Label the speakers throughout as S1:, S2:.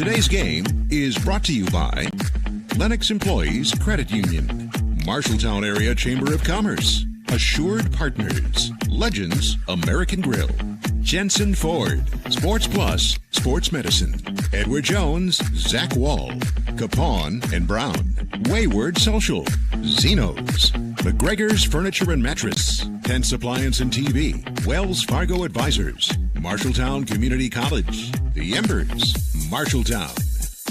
S1: Today's game is brought to you by Lennox Employees Credit Union, Marshalltown Area Chamber of Commerce, Assured Partners, Legends American Grill, Jensen Ford, Sports Plus, Sports Medicine, Edward Jones, Zach Wall, Capone and Brown, Wayward Social, Zeno's, McGregor's Furniture and Mattress, Tents Appliance and TV, Wells Fargo Advisors, Marshalltown Community College, The Embers, Marshalltown,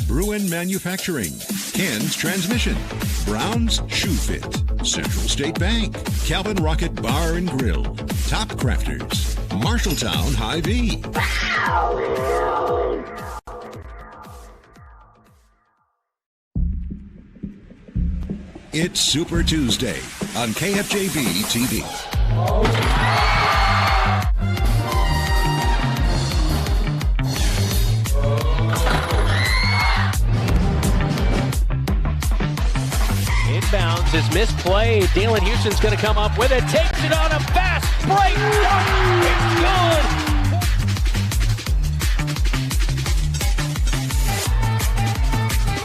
S1: Bruin Manufacturing, Ken's Transmission, Brown's Shoe Fit, Central State Bank, Calvin Rocket Bar and Grill, Top Crafters, Marshalltown Hy-Vee. It's Super Tuesday on KFJB-TV.
S2: Inbounds is misplay. Dalen Houston's going to come up with it. Takes it on a fast break. It's good.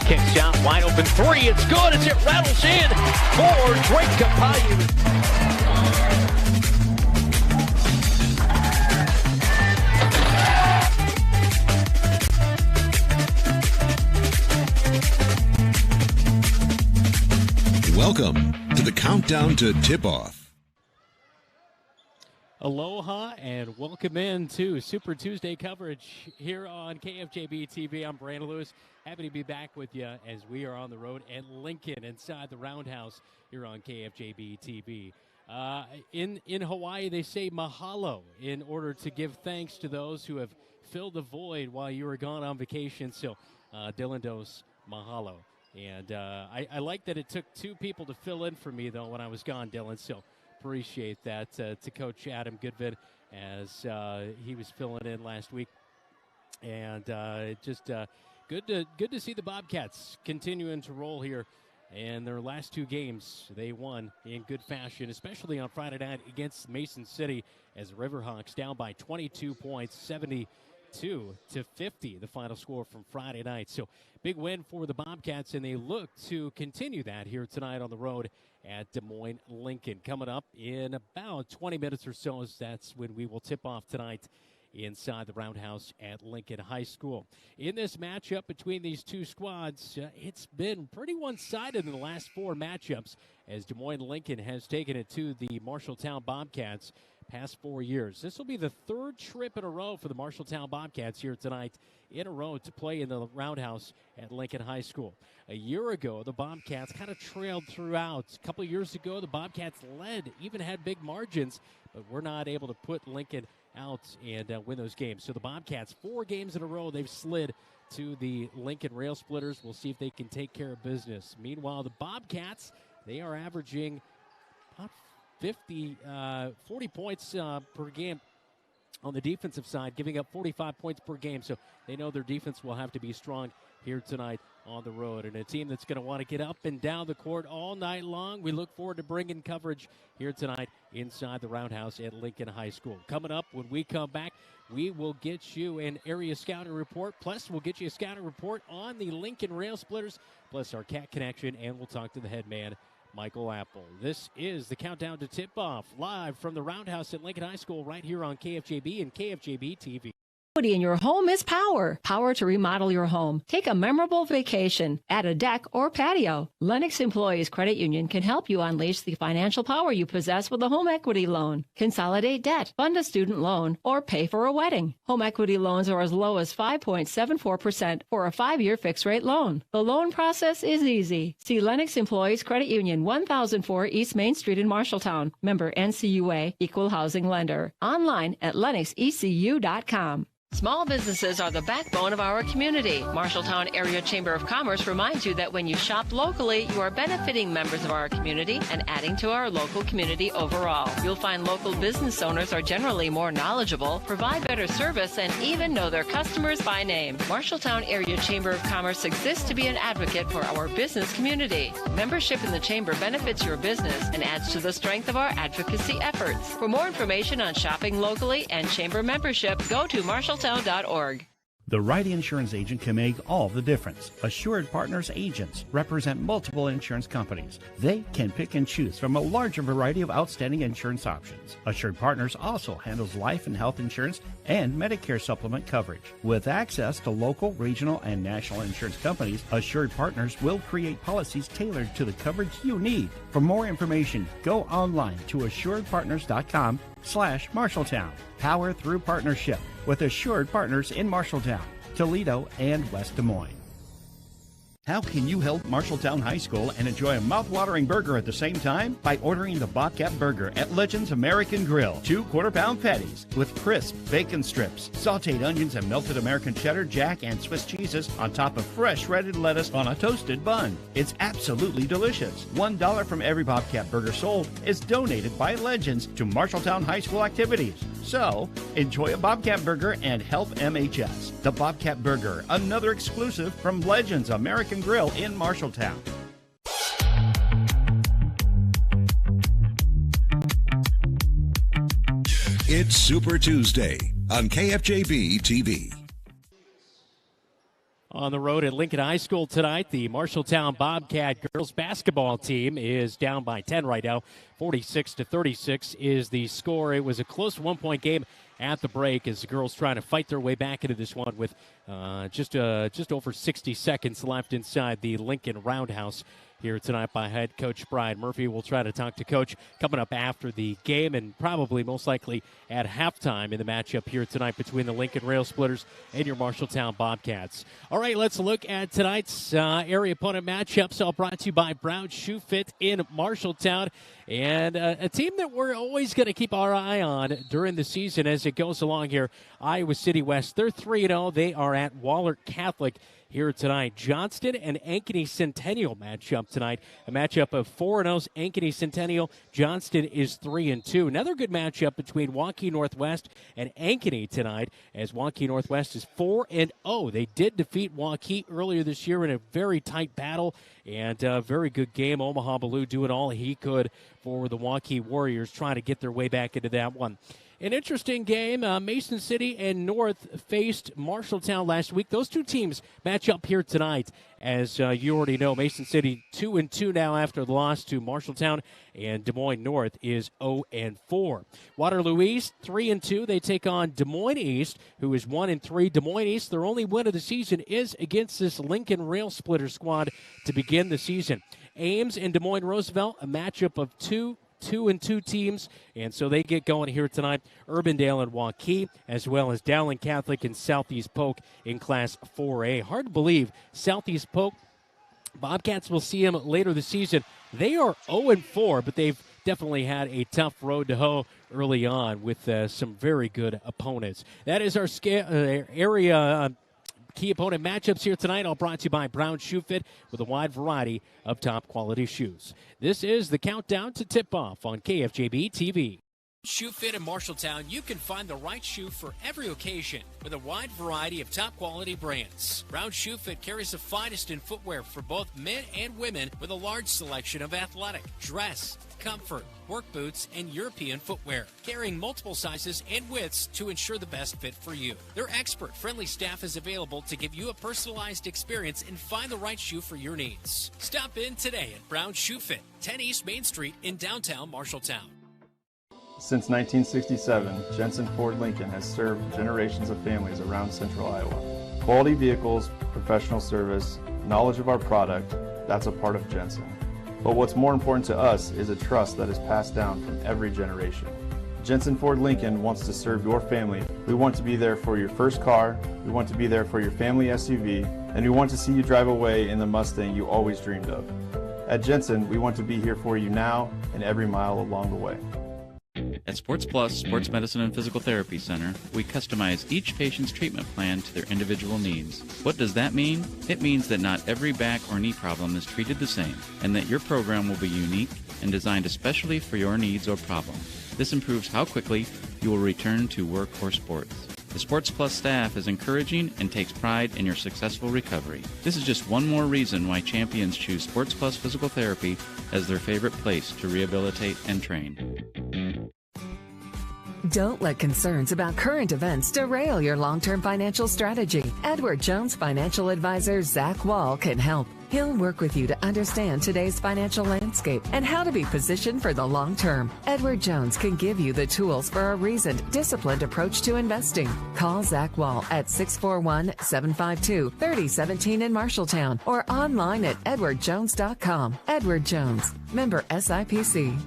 S2: Kicks out, wide open three. It's good as it rattles in for Drake Capayu.
S1: Welcome to the countdown to tip-off.
S2: Aloha and welcome in to Super Tuesday coverage here on KFJB-TV. I'm Brandon Lewis. Happy to be back with you as we are on the road at Lincoln inside the Roundhouse here on KFJB-TV. In Hawaii, they say mahalo in order to give thanks to those who have filled the void while you were gone on vacation. So, Dylan Dose, mahalo. And I like that it took two people to fill in for me, though, when I was gone, Dylan. So appreciate that to Coach Adam Goodvid as he was filling in last week. And just good to see the Bobcats continuing to roll here. And their last two games, they won in good fashion, especially on Friday night against Mason City as the Riverhawks down by 22 points, 72-50, the final score from Friday night. So big win for the Bobcats, and they look to continue that here tonight on the road at Des Moines Lincoln. Coming up in about 20 minutes or so, that's when we will tip off tonight inside the Roundhouse at Lincoln High School. In this matchup between these two squads, it's been pretty one-sided in the last four matchups as Des Moines Lincoln has taken it to the Marshalltown Bobcats past 4 years. This will be the third trip in a row for the Marshalltown Bobcats here tonight in a row to play in the Roundhouse at Lincoln High School. A year ago, the Bobcats kind of trailed throughout. A couple of years ago, the Bobcats led, even had big margins, but were not able to put Lincoln out and win those games. So the Bobcats, 4 games in a row, they've slid to the Lincoln Railsplitters. We'll see if they can take care of business. Meanwhile, the Bobcats, they are averaging about 40 points per game on the defensive side, giving up 45 points per game. So they know their defense will have to be strong here tonight on the road. And a team that's going to want to get up and down the court all night long. We look forward to bringing coverage here tonight inside the Roundhouse at Lincoln High School. Coming up when we come back, we will get you an area scouting report. Plus, we'll get you a scouting report on the Lincoln Railsplitters, plus our Cat Connection, and we'll talk to the head man, Michael Apple. This is the countdown to tip-off, live from the Roundhouse at Lincoln High School right here on KFJB and KFJB-TV.
S3: In your home is power. Power to remodel your home. Take a memorable vacation. Add a deck or patio. Lennox Employees Credit Union can help you unleash the financial power you possess with a home equity loan. Consolidate debt, fund a student loan, or pay for a wedding. Home equity loans are as low as 5.74% for a 5-year fixed-rate loan. The loan process is easy. See Lennox Employees Credit Union, 1004 East Main Street in Marshalltown. Member NCUA, Equal Housing Lender. Online at lennoxecu.com. Small businesses are the backbone of our community. Marshalltown Area Chamber of Commerce reminds you that when you shop locally, you are benefiting members of our community and adding to our local community overall. You'll find local business owners are generally more knowledgeable, provide better service, and even know their customers by name. Marshalltown Area Chamber of Commerce exists to be an advocate for our business community. Membership in the Chamber benefits your business and adds to the strength of our advocacy efforts. For more information on shopping locally and Chamber membership, go to Marshalltown.org.
S4: The right insurance agent can make all the difference. Assured Partners agents represent multiple insurance companies. They can pick and choose from a larger variety of outstanding insurance options. Assured Partners also handles life and health insurance and Medicare supplement coverage. With access to local, regional, and national insurance companies, Assured Partners will create policies tailored to the coverage you need. For more information, go online to assuredpartners.com/Marshalltown. Power through partnership with Assured Partners in Marshalltown, Toledo, and West Des Moines. How can you help Marshalltown High School and enjoy a mouth-watering burger at the same time? By ordering the Bobcat Burger at Legends American Grill. 2 quarter-pound patties with crisp bacon strips, sauteed onions, and melted American cheddar, jack, and Swiss cheeses on top of fresh shredded lettuce on a toasted bun. It's absolutely delicious. $1 from every Bobcat Burger sold is donated by Legends to Marshalltown High School activities. So, enjoy a Bobcat Burger and help MHS. The Bobcat Burger, another exclusive from Legends American Grill in Marshalltown.
S1: It's Super Tuesday on KFJB-TV.
S2: On the road at Lincoln High School tonight, the Marshalltown Bobcat girls basketball team is down by 10 right now. 46-36 is the score. It was a close one-point game at the break as the girls trying to fight their way back into this one with just over 60 seconds left inside the Lincoln Roundhouse here tonight by head coach Brian Murphy. We'll try to talk to Coach coming up after the game and probably most likely at halftime in the matchup here tonight between the Lincoln Railsplitters and your Marshalltown Bobcats. All right, let's look at tonight's area opponent matchups, all brought to you by Brown Shoe Fit in Marshalltown. And a team that we're always going to keep our eye on during the season as it goes along here, Iowa City West. They're 3-0. They are at Wahlert Catholic here tonight. Johnston and Ankeny Centennial matchup tonight. A matchup of 4-0's Ankeny Centennial. Johnston is 3-2. Another good matchup between Waukee Northwest and Ankeny tonight, as Waukee Northwest is 4-0. They did defeat Waukee earlier this year in a very tight battle and a very good game. Omaha Ballou doing all he could for the Waukee Warriors, trying to get their way back into that one. An interesting game. Mason City and North faced Marshalltown last week. Those two teams match up here tonight. As you already know, Mason City 2-2 now after the loss to Marshalltown, and Des Moines North is 0-4. Waterloo East 3-2. They take on Des Moines East, who is 1-3. Des Moines East, their only win of the season is against this Lincoln Railsplitter squad to begin the season. Ames and Des Moines Roosevelt, a matchup of 2-2 teams, and so they get going here tonight. Urbandale and Waukee, as well as Dowling Catholic and Southeast Polk in Class 4A. Hard to believe Southeast Polk Bobcats will see them later this season. They are 0-4, but they've definitely had a tough road to hoe early on with some very good opponents. That is our area key opponent matchups here tonight, all brought to you by Brown Shoe Fit with a wide variety of top quality shoes. This is the countdown to tip-off on KFJB-TV.
S5: Shoe Fit in Marshalltown, you can find the right shoe for every occasion with a wide variety of top quality brands. Brown Shoe Fit carries the finest in footwear for both men and women with a large selection of athletic, dress, comfort, work boots, and European footwear, carrying multiple sizes and widths to ensure the best fit for you. Their expert, friendly staff is available to give you a personalized experience and find the right shoe for your needs. Stop in today at Brown Shoe Fit, 10 East Main Street in downtown Marshalltown.
S6: Since 1967, Jensen Ford Lincoln has served generations of families around central Iowa. Quality vehicles, professional service, knowledge of our product, that's a part of Jensen. But what's more important to us is a trust that is passed down from every generation. Jensen Ford Lincoln wants to serve your family. We want to be there for your first car, we want to be there for your family SUV, and we want to see you drive away in the Mustang you always dreamed of. At Jensen, we want to be here for you now and every mile along the way.
S7: At Sports Plus Sports Medicine and Physical Therapy Center, we customize each patient's treatment plan to their individual needs. What does that mean? It means that not every back or knee problem is treated the same, and that your program will be unique and designed especially for your needs or problem. This improves how quickly you will return to work or sports. The Sports Plus staff is encouraging and takes pride in your successful recovery. This is just one more reason why champions choose Sports Plus Physical Therapy as their favorite place to rehabilitate and train.
S8: Don't let concerns about current events derail your long-term financial strategy. Edward Jones financial advisor Zach Wall can help. He'll work with you to understand today's financial landscape and how to be positioned for the long term. Edward Jones can give you the tools for a reasoned, disciplined approach to investing. Call Zach Wall at 641-752-3017 in Marshalltown or online at edwardjones.com. Edward Jones, member SIPC.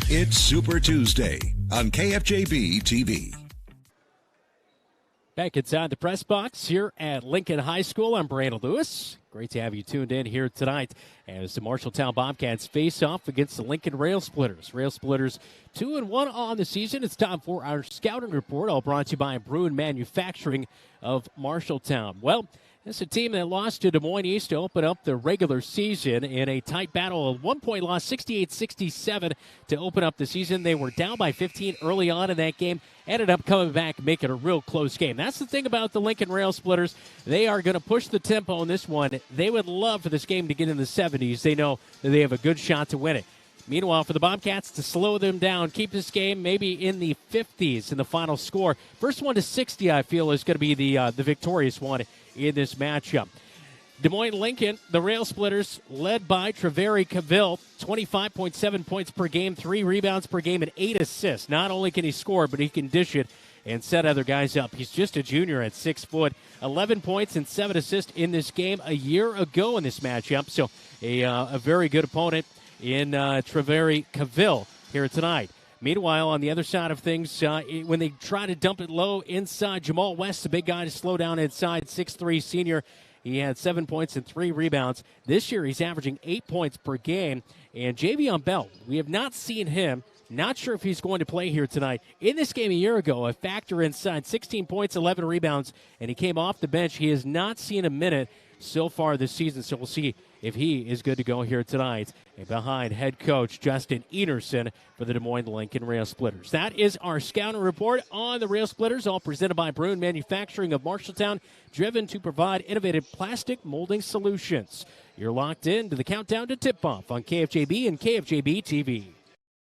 S1: It's Super Tuesday on KFJB-TV.
S2: Back inside the press box here at Lincoln High School, I'm Brandon Lewis. Great to have you tuned in here tonight as the Marshalltown Bobcats face off against the Lincoln Railsplitters. Railsplitters 2-1 on the season. It's time for our scouting report, all brought to you by Bruin Manufacturing of Marshalltown. Well, it's a team that lost to Des Moines East to open up the regular season in a tight battle. A 1-point loss, 68-67 to open up the season. They were down by 15 early on in that game. Ended up coming back and making a real close game. That's the thing about the Lincoln Railsplitters. They are going to push the tempo in this one. They would love for this game to get in the 70s. They know that they have a good shot to win it. Meanwhile, for the Bobcats to slow them down, keep this game maybe in the 50s in the final score. First one to 60, I feel, is going to be the victorious one in this matchup. Des Moines Lincoln, the Railsplitters, led by Treveri Cavill, 25.7 points per game, 3 rebounds per game, and 8 assists. Not only can he score, but he can dish it and set other guys up. He's just a junior at 6 foot, 11 points and 7 assists in this game a year ago in this matchup. So a very good opponent in Treveri Cavill here tonight. Meanwhile, on the other side of things, when they try to dump it low inside, Jamal West, the big guy to slow down inside, 6'3" senior. He had 7 points and 3 rebounds. This year, he's averaging 8 points per game. And Javion Bell, we have not seen him. Not sure if he's going to play here tonight. In this game a year ago, a factor inside, 16 points, 11 rebounds, and he came off the bench. He has not seen a minute so far this season, so we'll see if he is good to go here tonight. And behind head coach Justin Enerson for the Des Moines Lincoln Railsplitters. That is our scouting report on the Railsplitters, all presented by Bruin Manufacturing of Marshalltown, driven to provide innovative plastic molding solutions. You're locked in to the countdown to tip-off on KFJB and KFJB-TV.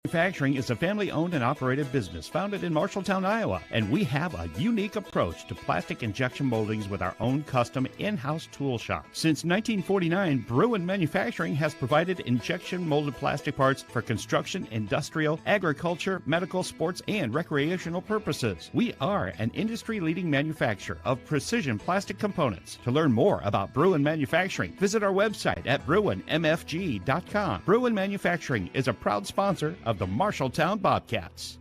S4: Manufacturing is a family-owned and operated business founded in Marshalltown, Iowa, and we have a unique approach to plastic injection moldings with our own custom in-house tool shop. Since 1949, Bruin Manufacturing has provided injection molded plastic parts for construction, industrial, agriculture, medical, sports, and recreational purposes. We are an industry-leading manufacturer of precision plastic components. To learn more about Bruin Manufacturing, visit our website at bruinmfg.com. Bruin Manufacturing is a proud sponsor of the Marshalltown Bobcats.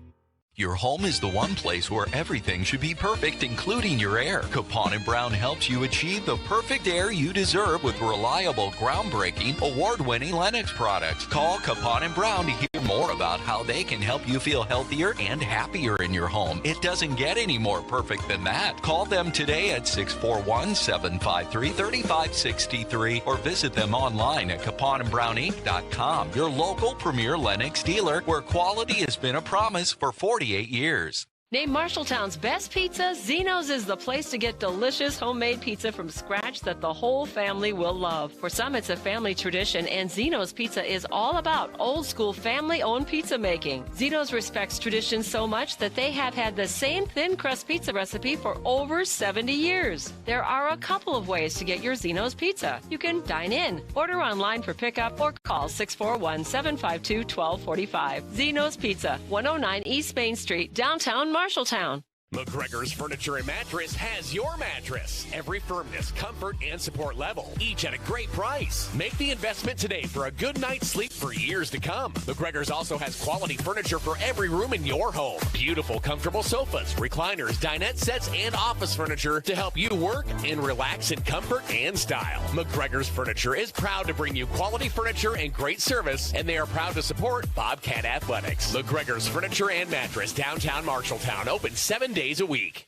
S9: Your home is the one place where everything should be perfect, including your air. Capon & Brown helps you achieve the perfect air you deserve with reliable, groundbreaking, award-winning Lennox products. Call Capon & Brown to hear more about how they can help you feel healthier and happier in your home. It doesn't get any more perfect than that. Call them today at 641-753-3563 or visit them online at caponandbrowninc.com. Your local premier Lennox dealer, where quality has been a promise for 48 years.
S3: Named Marshalltown's best pizza, Zeno's is the place to get delicious homemade pizza from scratch that the whole family will love. For some, it's a family tradition, and Zeno's Pizza is all about old-school family-owned pizza making. Zeno's respects tradition so much that they have had the same thin crust pizza recipe for over 70 years. There are a couple of ways to get your Zeno's Pizza. You can dine in, order online for pickup, or call 641-752-1245. Zeno's Pizza, 109 East Main Street, downtown Marshalltown.
S10: McGregor's Furniture and Mattress has your mattress. Every firmness, comfort, and support level, each at a great price. Make the investment today for a good night's sleep for years to come. McGregor's also has quality furniture for every room in your home. Beautiful, comfortable sofas, recliners, dinette sets, and office furniture to help you work and relax in comfort and style. McGregor's Furniture is proud to bring you quality furniture and great service, and they are proud to support Bobcat Athletics. McGregor's Furniture and Mattress, downtown Marshalltown, open 7 days a week.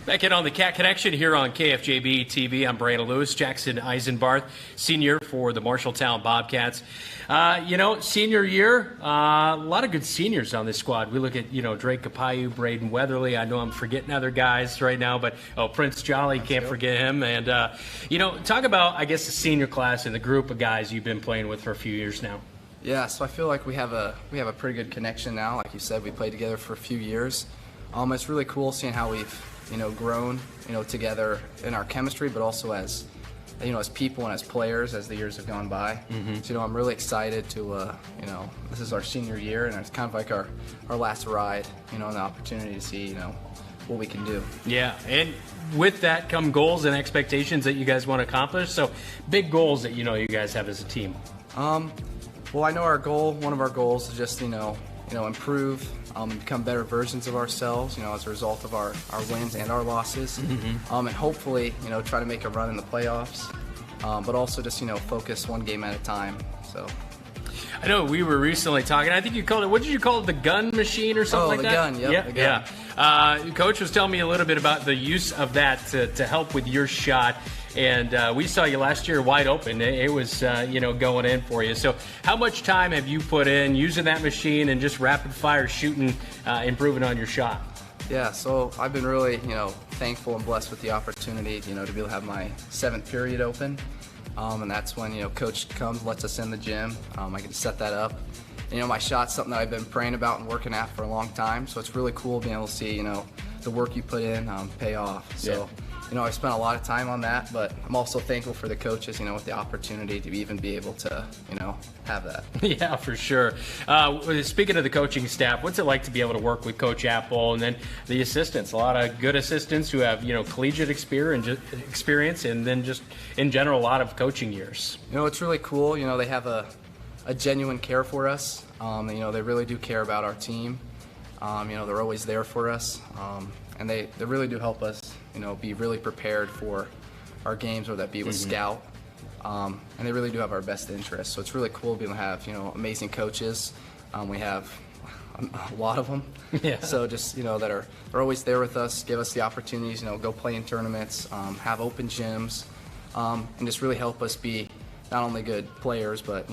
S2: Back in on the Cat Connection here on KFJB-TV. I'm Brandon Lewis, Jackson Eisenbarth, senior for the Marshalltown Bobcats. Senior year, a lot of good seniors on this squad. We look at, Drake Kapayu, Braden Weatherly. I know I'm forgetting other guys right now, but, Prince Jolly, can't forget him. And, talk about, I guess, the senior class and the group of guys you've been playing with for a few years now.
S11: Yeah, so I feel like we have a pretty good connection now. Like you said, we played together for a few years. It's really cool seeing how we've grown, together in our chemistry, but also as people and as players as the years have gone by. Mm-hmm. So, I'm really excited to, this is our senior year, and it's kind of like our last ride, and the opportunity to see, what we can do.
S2: Yeah, and with that come goals and expectations that you guys want to accomplish. So, big goals that, you guys have as a team.
S11: Well, I know one of our goals is just, improve, become better versions of ourselves, as a result of our wins and our losses. Mm-hmm. And hopefully, try to make a run in the playoffs, but also just, focus one game at a time. So.
S2: I know we were recently talking, I think you called it, what did you call it, the gun machine or something like that?
S11: Oh, the gun, yep, the gun.
S2: Yeah. Coach was telling me a little bit about the use of that to help with your shot. And we saw you last year wide open. It was, going in for you. So how much time have you put in using that machine and just rapid fire shooting, improving on your shot?
S11: Yeah, so I've been really, thankful and blessed with the opportunity, to be able to have my 7th period open. And that's when, Coach comes, lets us in the gym. I can set that up. My shot's something that I've been praying about and working at for a long time. So it's really cool being able to see, the work you put in pay off. So. Yeah. I spent a lot of time on that, but I'm also thankful for the coaches, with the opportunity to even be able to, have that.
S2: Yeah, for sure. Speaking of the coaching staff, what's it like to be able to work with Coach Apple and then the assistants? A lot of good assistants who have, collegiate experience and then just, in general, a lot of coaching years.
S11: It's really cool. They have a genuine care for us. They really do care about our team. They're always there for us. And they really do help us, be really prepared for our games, whether that be with Scout. And they really do have our best interests. So it's really cool being able to have, amazing coaches. We have a lot of them. Yeah. So just, they're always there with us, give us the opportunities, go play in tournaments, have open gyms, and just really help us be not only good players, but,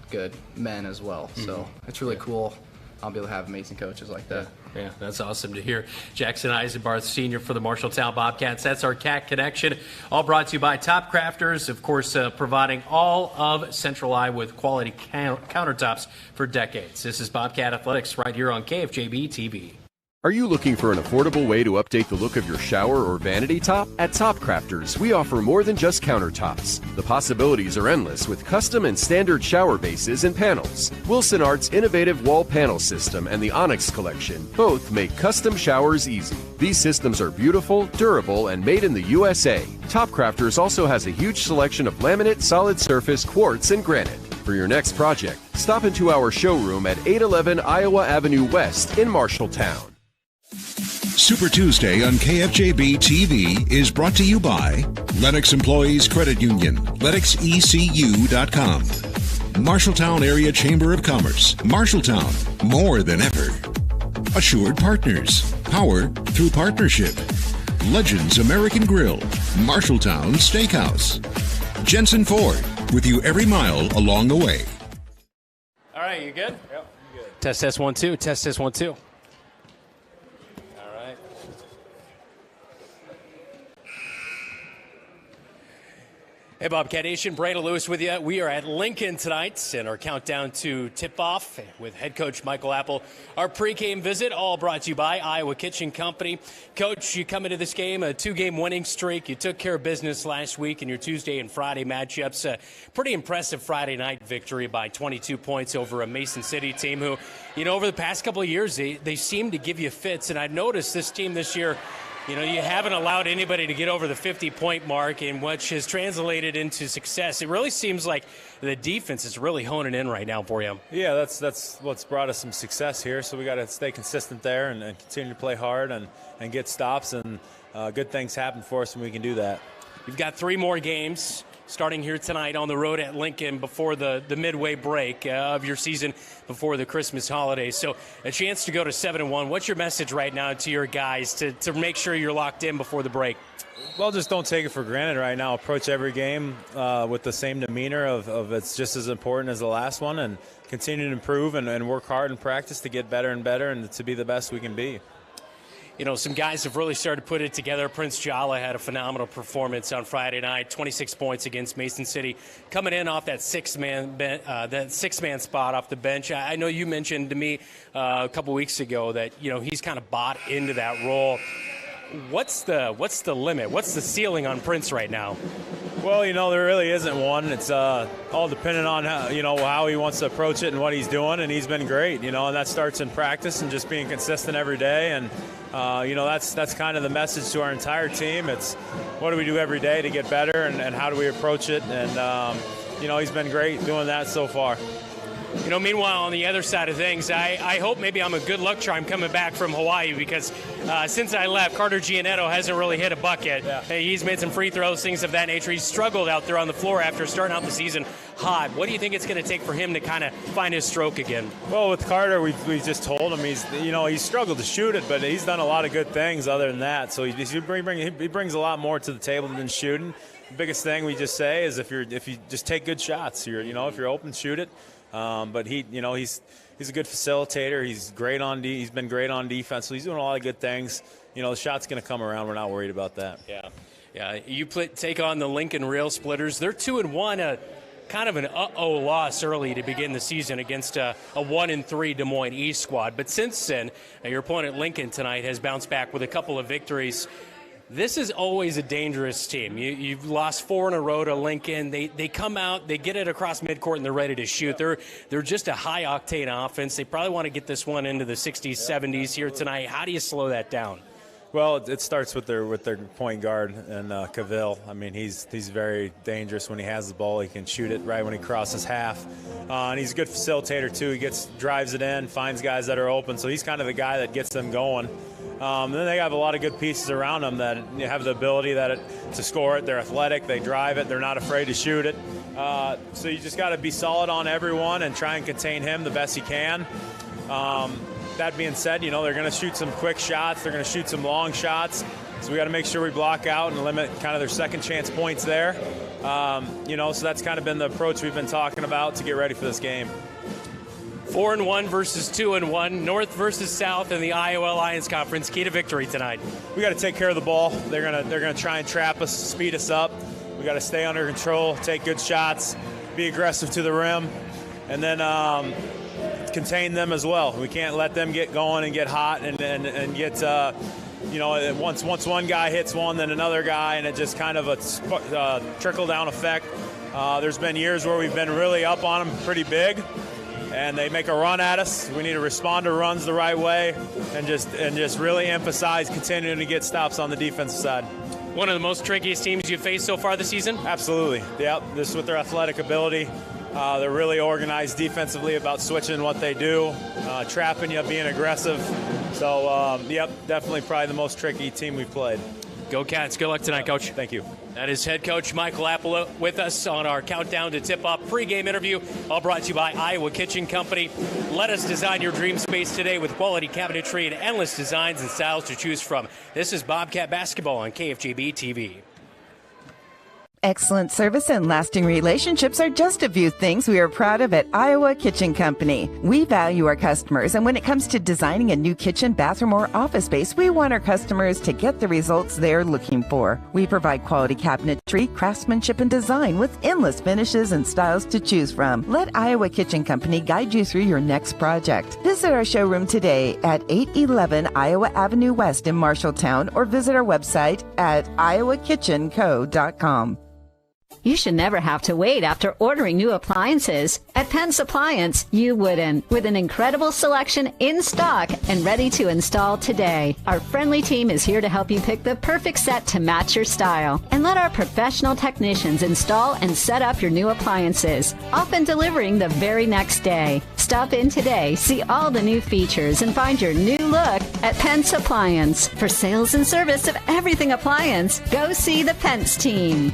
S11: good men as well. Mm-hmm. So it's really cool. I'll be able to have amazing coaches like that.
S2: Yeah, that's awesome to hear. Jackson Eisenbarth, senior for the Marshalltown Bobcats. That's our Cat Connection. All brought to you by Top Crafters, of course, providing all of Central Iowa with quality countertops for decades. This is Bobcat Athletics right here on KFJB-TV.
S12: Are you looking for an affordable way to update the look of your shower or vanity top? At Top Crafters, we offer more than just countertops. The possibilities are endless with custom and standard shower bases and panels. Wilson Art's innovative wall panel system and the Onyx collection both make custom showers easy. These systems are beautiful, durable, and made in the USA. Top Crafters also has a huge selection of laminate, solid surface, quartz, and granite. For your next project, stop into our showroom at 811 Iowa Avenue West in Marshalltown.
S1: Super Tuesday on KFJB-TV is brought to you by Lennox Employees Credit Union, LennoxECU.com, Marshalltown Area Chamber of Commerce, Marshalltown, more than ever. Assured Partners, power through partnership. Legends American Grill, Marshalltown Steakhouse. Jensen Ford, with you every mile along the way.
S2: All right, you good? Yep, I'm good. Test 1 2. Test 1 2. Hey, Bobcat Nation, Brandon Lewis with you. We are at Lincoln tonight in our countdown to tip-off with head coach Michael Apple. Our pre-game visit, all brought to you by Iowa Kitchen Company. Coach, you come into this game, a 2-game winning streak. You took care of business last week in your Tuesday and Friday matchups. A pretty impressive Friday night victory by 22 points over a Mason City team who, over the past couple of years, they seem to give you fits. And I noticed this team this year, you haven't allowed anybody to get over the 50-point mark, and which has translated into success. It really seems like the defense is really honing in right now for you.
S13: Yeah, that's what's brought us some success here. So we got to stay consistent there and continue to play hard and get stops, and good things happen for us when we can do that.
S2: You've got 3 more games.
S14: starting here tonight on the road at Lincoln before the midway break of your season before the Christmas holidays. So a chance to go to 7-1. What's your message right now to your guys to make sure you're locked in before the break?
S13: Well, just don't take it for granted right now. Approach every game with the same demeanor of it's just as important as the last one, and continue to improve and work hard in practice to get better and better and to be the best we can be.
S14: You know, some guys have really started to put it together. Prince Jala had a phenomenal performance on Friday night, 26 points against Mason City, coming in off that six-man spot off the bench. I know you mentioned to me a couple weeks ago that, you know, he's kind of bought into that role. What's the limit? What's the ceiling on Prince right now?
S13: Well, you know, there really isn't one. It's all dependent on how he wants to approach it and what he's doing, and he's been great, you know, and that starts in practice and just being consistent every day. And you know, that's kind of the message to our entire team. It's what do we do every day to get better, and how do we approach it? And you know, he's been great doing that so far.
S14: You know, meanwhile, on the other side of things, I hope maybe I'm a good luck charm coming back from Hawaii, because since I left, Carter Giannetto hasn't really hit a bucket. Yeah. He's made some free throws, things of that nature. He's struggled out there on the floor after starting out the season hot. What do you think it's going to take for him to kind of find his stroke again?
S13: Well, with Carter, we just told him he's struggled to shoot it, but he's done a lot of good things other than that. So he brings a lot more to the table than shooting. The biggest thing we just say is if you just take good shots, if you're open, shoot it. But he's a good facilitator. He's great he's been great on defense. So he's doing a lot of good things. You know, the shot's going to come around. We're not worried about that.
S14: Yeah. You take on the Lincoln Railsplitters. They're 2-1, kind of an loss early to begin the season against a 1-3 Des Moines East squad. But since then, your opponent Lincoln tonight has bounced back with a couple of victories. This is always a dangerous team. You've lost 4 in a row to Lincoln. They come out, they get it across midcourt, and they're ready to shoot. They're just a high-octane offense. They probably want to get this one into the 60s, 70s here tonight. How do you slow that down?
S13: Well, it starts with their point guard and Cavill. I mean, he's very dangerous when he has the ball. He can shoot it right when he crosses half, and he's a good facilitator too. He drives it in, finds guys that are open. So he's kind of the guy that gets them going. Then they have a lot of good pieces around them that have the ability to score it. They're athletic. They drive it. They're not afraid to shoot it. So you just got to be solid on everyone and try and contain him the best you can. That being said, you know, they're going to shoot some quick shots. They're going to shoot some long shots. So we got to make sure we block out and limit kind of their second chance points there. You know, so that's kind of been the approach we've been talking about to get ready for this game.
S14: 4-1 versus 2-1, North versus South in the Iowa Alliance Conference. Key to victory tonight.
S13: We got to take care of the ball. They're gonna try and trap us, speed us up. We got to stay under control, take good shots, be aggressive to the rim, and then contain them as well. We can't let them get going and get hot and get you know, once one guy hits one, then another guy, and it just kind of a trickle down effect. There's been years where we've been really up on them pretty big, and they make a run at us. We need to respond to runs the right way and just really emphasize continuing to get stops on the defensive side.
S14: One of the most trickiest teams you've faced so far this season?
S13: Absolutely. Yep. This with their athletic ability. They're really organized defensively about switching what they do, trapping you, being aggressive. So, yep, definitely probably the most tricky team we've played.
S14: Go Cats. Good luck tonight, Coach.
S13: Thank you.
S14: That is head coach Michael Apple with us on our countdown to tip-off pregame interview, all brought to you by Iowa Kitchen Company. Let us design your dream space today with quality cabinetry and endless designs and styles to choose from. This is Bobcat Basketball on KFJB-TV.
S15: Excellent service and lasting relationships are just a few things we are proud of at Iowa Kitchen Company. We value our customers, and when it comes to designing a new kitchen, bathroom, or office space, we want our customers to get the results they're looking for. We provide quality cabinetry, craftsmanship, and design with endless finishes and styles to choose from. Let Iowa Kitchen Company guide you through your next project. Visit our showroom today at 811 Iowa Avenue West in Marshalltown, or visit our website at iowakitchenco.com.
S16: You should never have to wait after ordering new appliances. At Pence Appliance, you wouldn't. With an incredible selection in stock and ready to install today. Our friendly team is here to help you pick the perfect set to match your style. And let our professional technicians install and set up your new appliances, often delivering the very next day. Stop in today, see all the new features, and find your new look at Pence Appliance. For sales and service of everything appliance, go see the Pence team.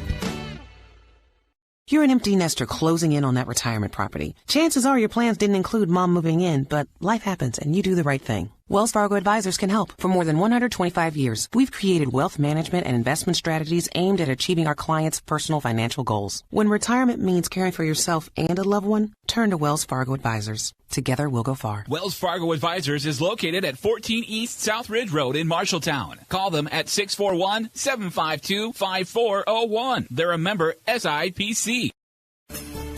S17: You're an empty nester closing in on that retirement property. Chances are your plans didn't include mom moving in, but life happens and you do the right thing. Wells Fargo Advisors can help. For more than 125 years, we've created wealth management and investment strategies aimed at achieving our clients' personal financial goals. When retirement means caring for yourself and a loved one, turn to Wells Fargo Advisors. Together, we'll go far.
S18: Wells Fargo Advisors is located at 14 East South Ridge Road in Marshalltown. Call them at 641-752-5401. They're a member SIPC.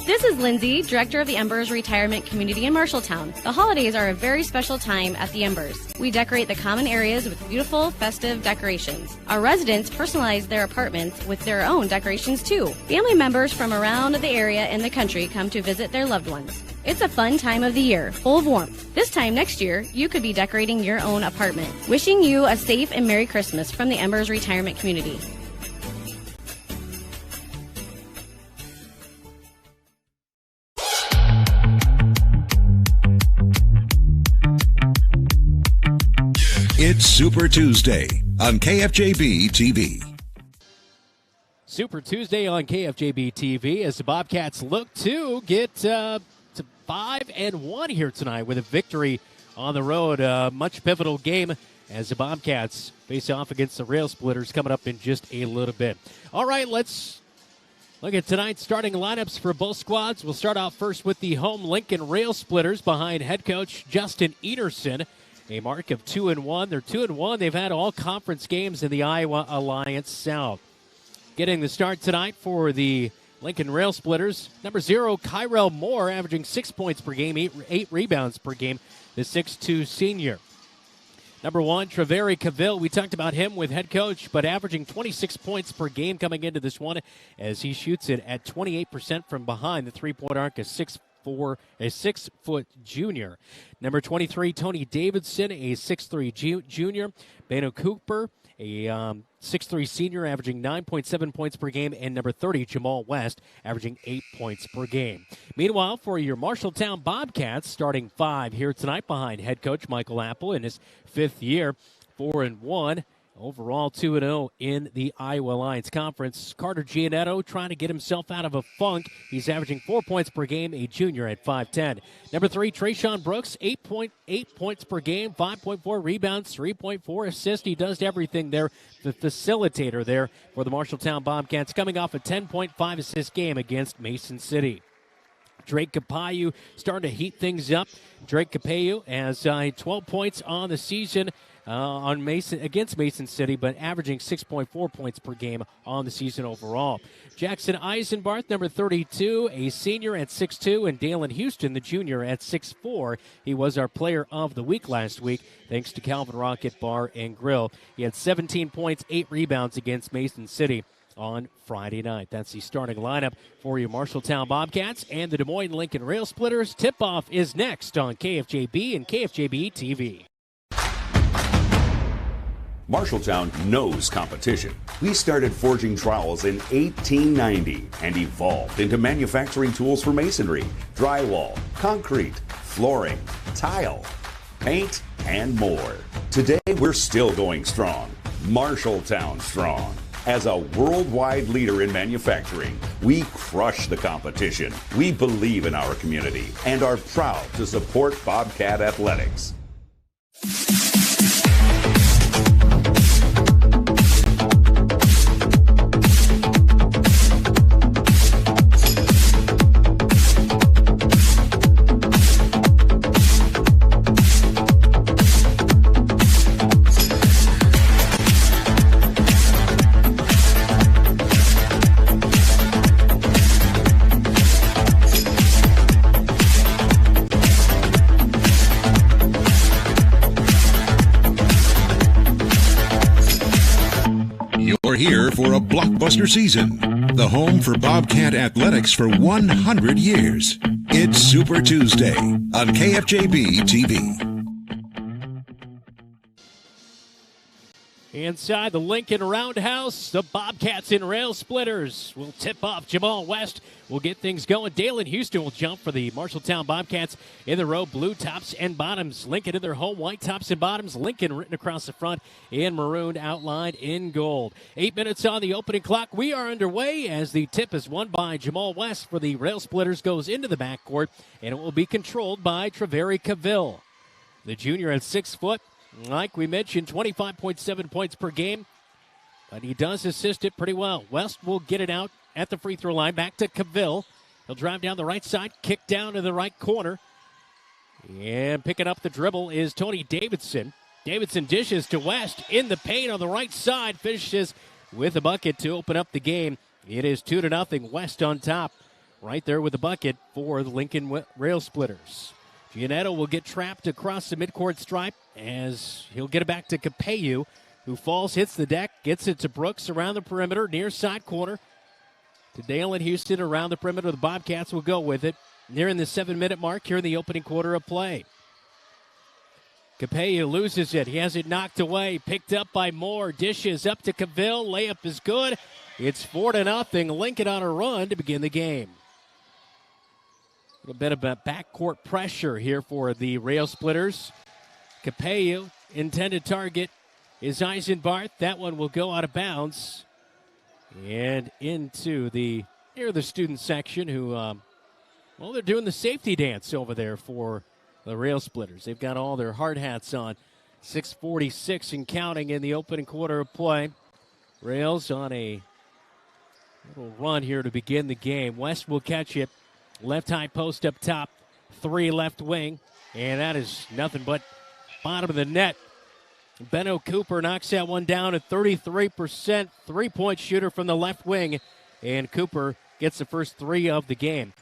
S19: This is Lindsay, Director of the Embers Retirement Community in Marshalltown. The holidays are a very special time at the Embers. We decorate the common areas with beautiful, festive decorations. Our residents personalize their apartments with their own decorations too. Family members from around the area and the country come to visit their loved ones. It's a fun time of the year, full of warmth. This time next year, you could be decorating your own apartment. Wishing you a safe and Merry Christmas from the Embers Retirement Community.
S1: It's Super Tuesday on KFJB-TV.
S2: Super Tuesday on KFJB-TV as the Bobcats look to get to 5-1 here tonight with a victory on the road. A much pivotal game as the Bobcats face off against the Railsplitters coming up in just a little bit. All right, let's look at tonight's starting lineups for both squads. We'll start off first with the home Lincoln Railsplitters behind head coach Justin Ederson. A mark of 2-1. They're 2-1. They've had all conference games in the Iowa Alliance South. Getting the start tonight for the Lincoln Railsplitters, number 0, Kyrell Moore, averaging 6 points per game, 8 rebounds per game, the 6'2 senior. Number 1, Treveri Cavill. We talked about him with head coach, but averaging 26 points per game coming into this one as he shoots it at 28% from behind the three-point arc, a 6-foot junior. Number 23, Tony Davidson, a 6'3 junior. Beno Cooper, a 6'3 senior, averaging 9.7 points per game. And number 30, Jamal West, averaging 8 points per game. Meanwhile, for your Marshalltown Bobcats, starting 5 here tonight behind head coach Michael Apple in his 5th year, 4-1. Overall, 2-0 in the Iowa Alliance Conference. Carter Giannetto trying to get himself out of a funk. He's averaging 4 points per game, a junior at 5'10". Number 3, Trayshawn Brooks, 8.8 points per game, 5.4 rebounds, 3.4 assists. He does everything there. The facilitator there for the Marshalltown Bobcats, coming off a 10.5 assist game against Mason City. Drake Capayu starting to heat things up. Drake Capayu has 12 points on the season against Mason City, but averaging 6.4 points per game on the season overall. Jackson Eisenbarth, number 32, a senior at 6'2", and Dalen Houston, the junior, at 6'4". He was our player of the week last week, thanks to Calvin Rocket Bar and Grill. He had 17 points, 8 rebounds against Mason City on Friday night. That's the starting lineup for your Marshalltown Bobcats and the Des Moines Lincoln Railsplitters. Tip-off is next on KFJB and KFJB-TV.
S20: Marshalltown knows competition. We started forging trowels in 1890 and evolved into manufacturing tools for masonry, drywall, concrete, flooring, tile, paint, and more. Today, we're still going strong. Marshalltown strong. As a worldwide leader in manufacturing, we crush the competition. We believe in our community and are proud to support Bobcat Athletics.
S1: Here for a blockbuster season. The home for Bobcat Athletics for 100 years. It's Super Tuesday on KFJB-TV.
S2: Inside the Lincoln Roundhouse, the Bobcats and Railsplitters will tip off. Jamal West will get things going. Dalen Houston will jump for the Marshalltown Bobcats in the row. Blue tops and bottoms. Lincoln in their home. White tops and bottoms. Lincoln written across the front and maroon outlined in gold. 8 minutes on the opening clock. We are underway as the tip is won by Jamal West for the Railsplitters. Goes into the backcourt, and it will be controlled by Treveri Cavill. The junior at 6 foot. Like we mentioned, 25.7 points per game, but he does assist it pretty well. West will get it out at the free throw line. Back to Cavill. He'll drive down the right side, kick down to the right corner. And picking up the dribble is Tony Davidson. Davidson dishes to West in the paint on the right side. Finishes with a bucket to open up the game. It is 2-0. West on top. Right there with the bucket for the Lincoln Railsplitters. Giannetto will get trapped across the midcourt stripe as he'll get it back to Capeyu, who falls, hits the deck, gets it to Brooks around the perimeter, near side corner. To Dalen Houston around the perimeter. The Bobcats will go with it. Nearing the 7-minute mark here in the opening quarter of play. Capeyu loses it. He has it knocked away. Picked up by Moore. Dishes up to Cavill. Layup is good. It's 4-0. Lincoln on a run to begin the game. A little bit of a backcourt pressure here for the Railsplitters. Capeyu, intended target is Eisenbarth. That one will go out of bounds. And into near the student section who, they're doing the safety dance over there for the Railsplitters. They've got all their hard hats on. 6:46 and counting in the opening quarter of play. Rails on a little run here to begin the game. West will catch it. Left high post up top, 3 left wing, and that is nothing but bottom of the net. Benno Cooper knocks that one down at 33%, three-point shooter from the left wing, and Cooper gets the first 3 of the game.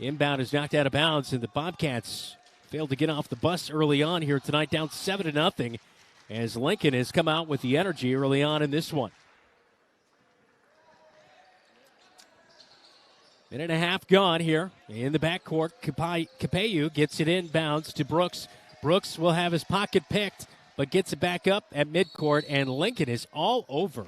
S2: Inbound is knocked out of bounds, and the Bobcats failed to get off the bus early on here tonight, down 7-0, as Lincoln has come out with the energy early on in this one. Minute and a half gone here in the backcourt. Capeyu gets it inbounds to Brooks. Brooks will have his pocket picked, but gets it back up at midcourt, and Lincoln is all over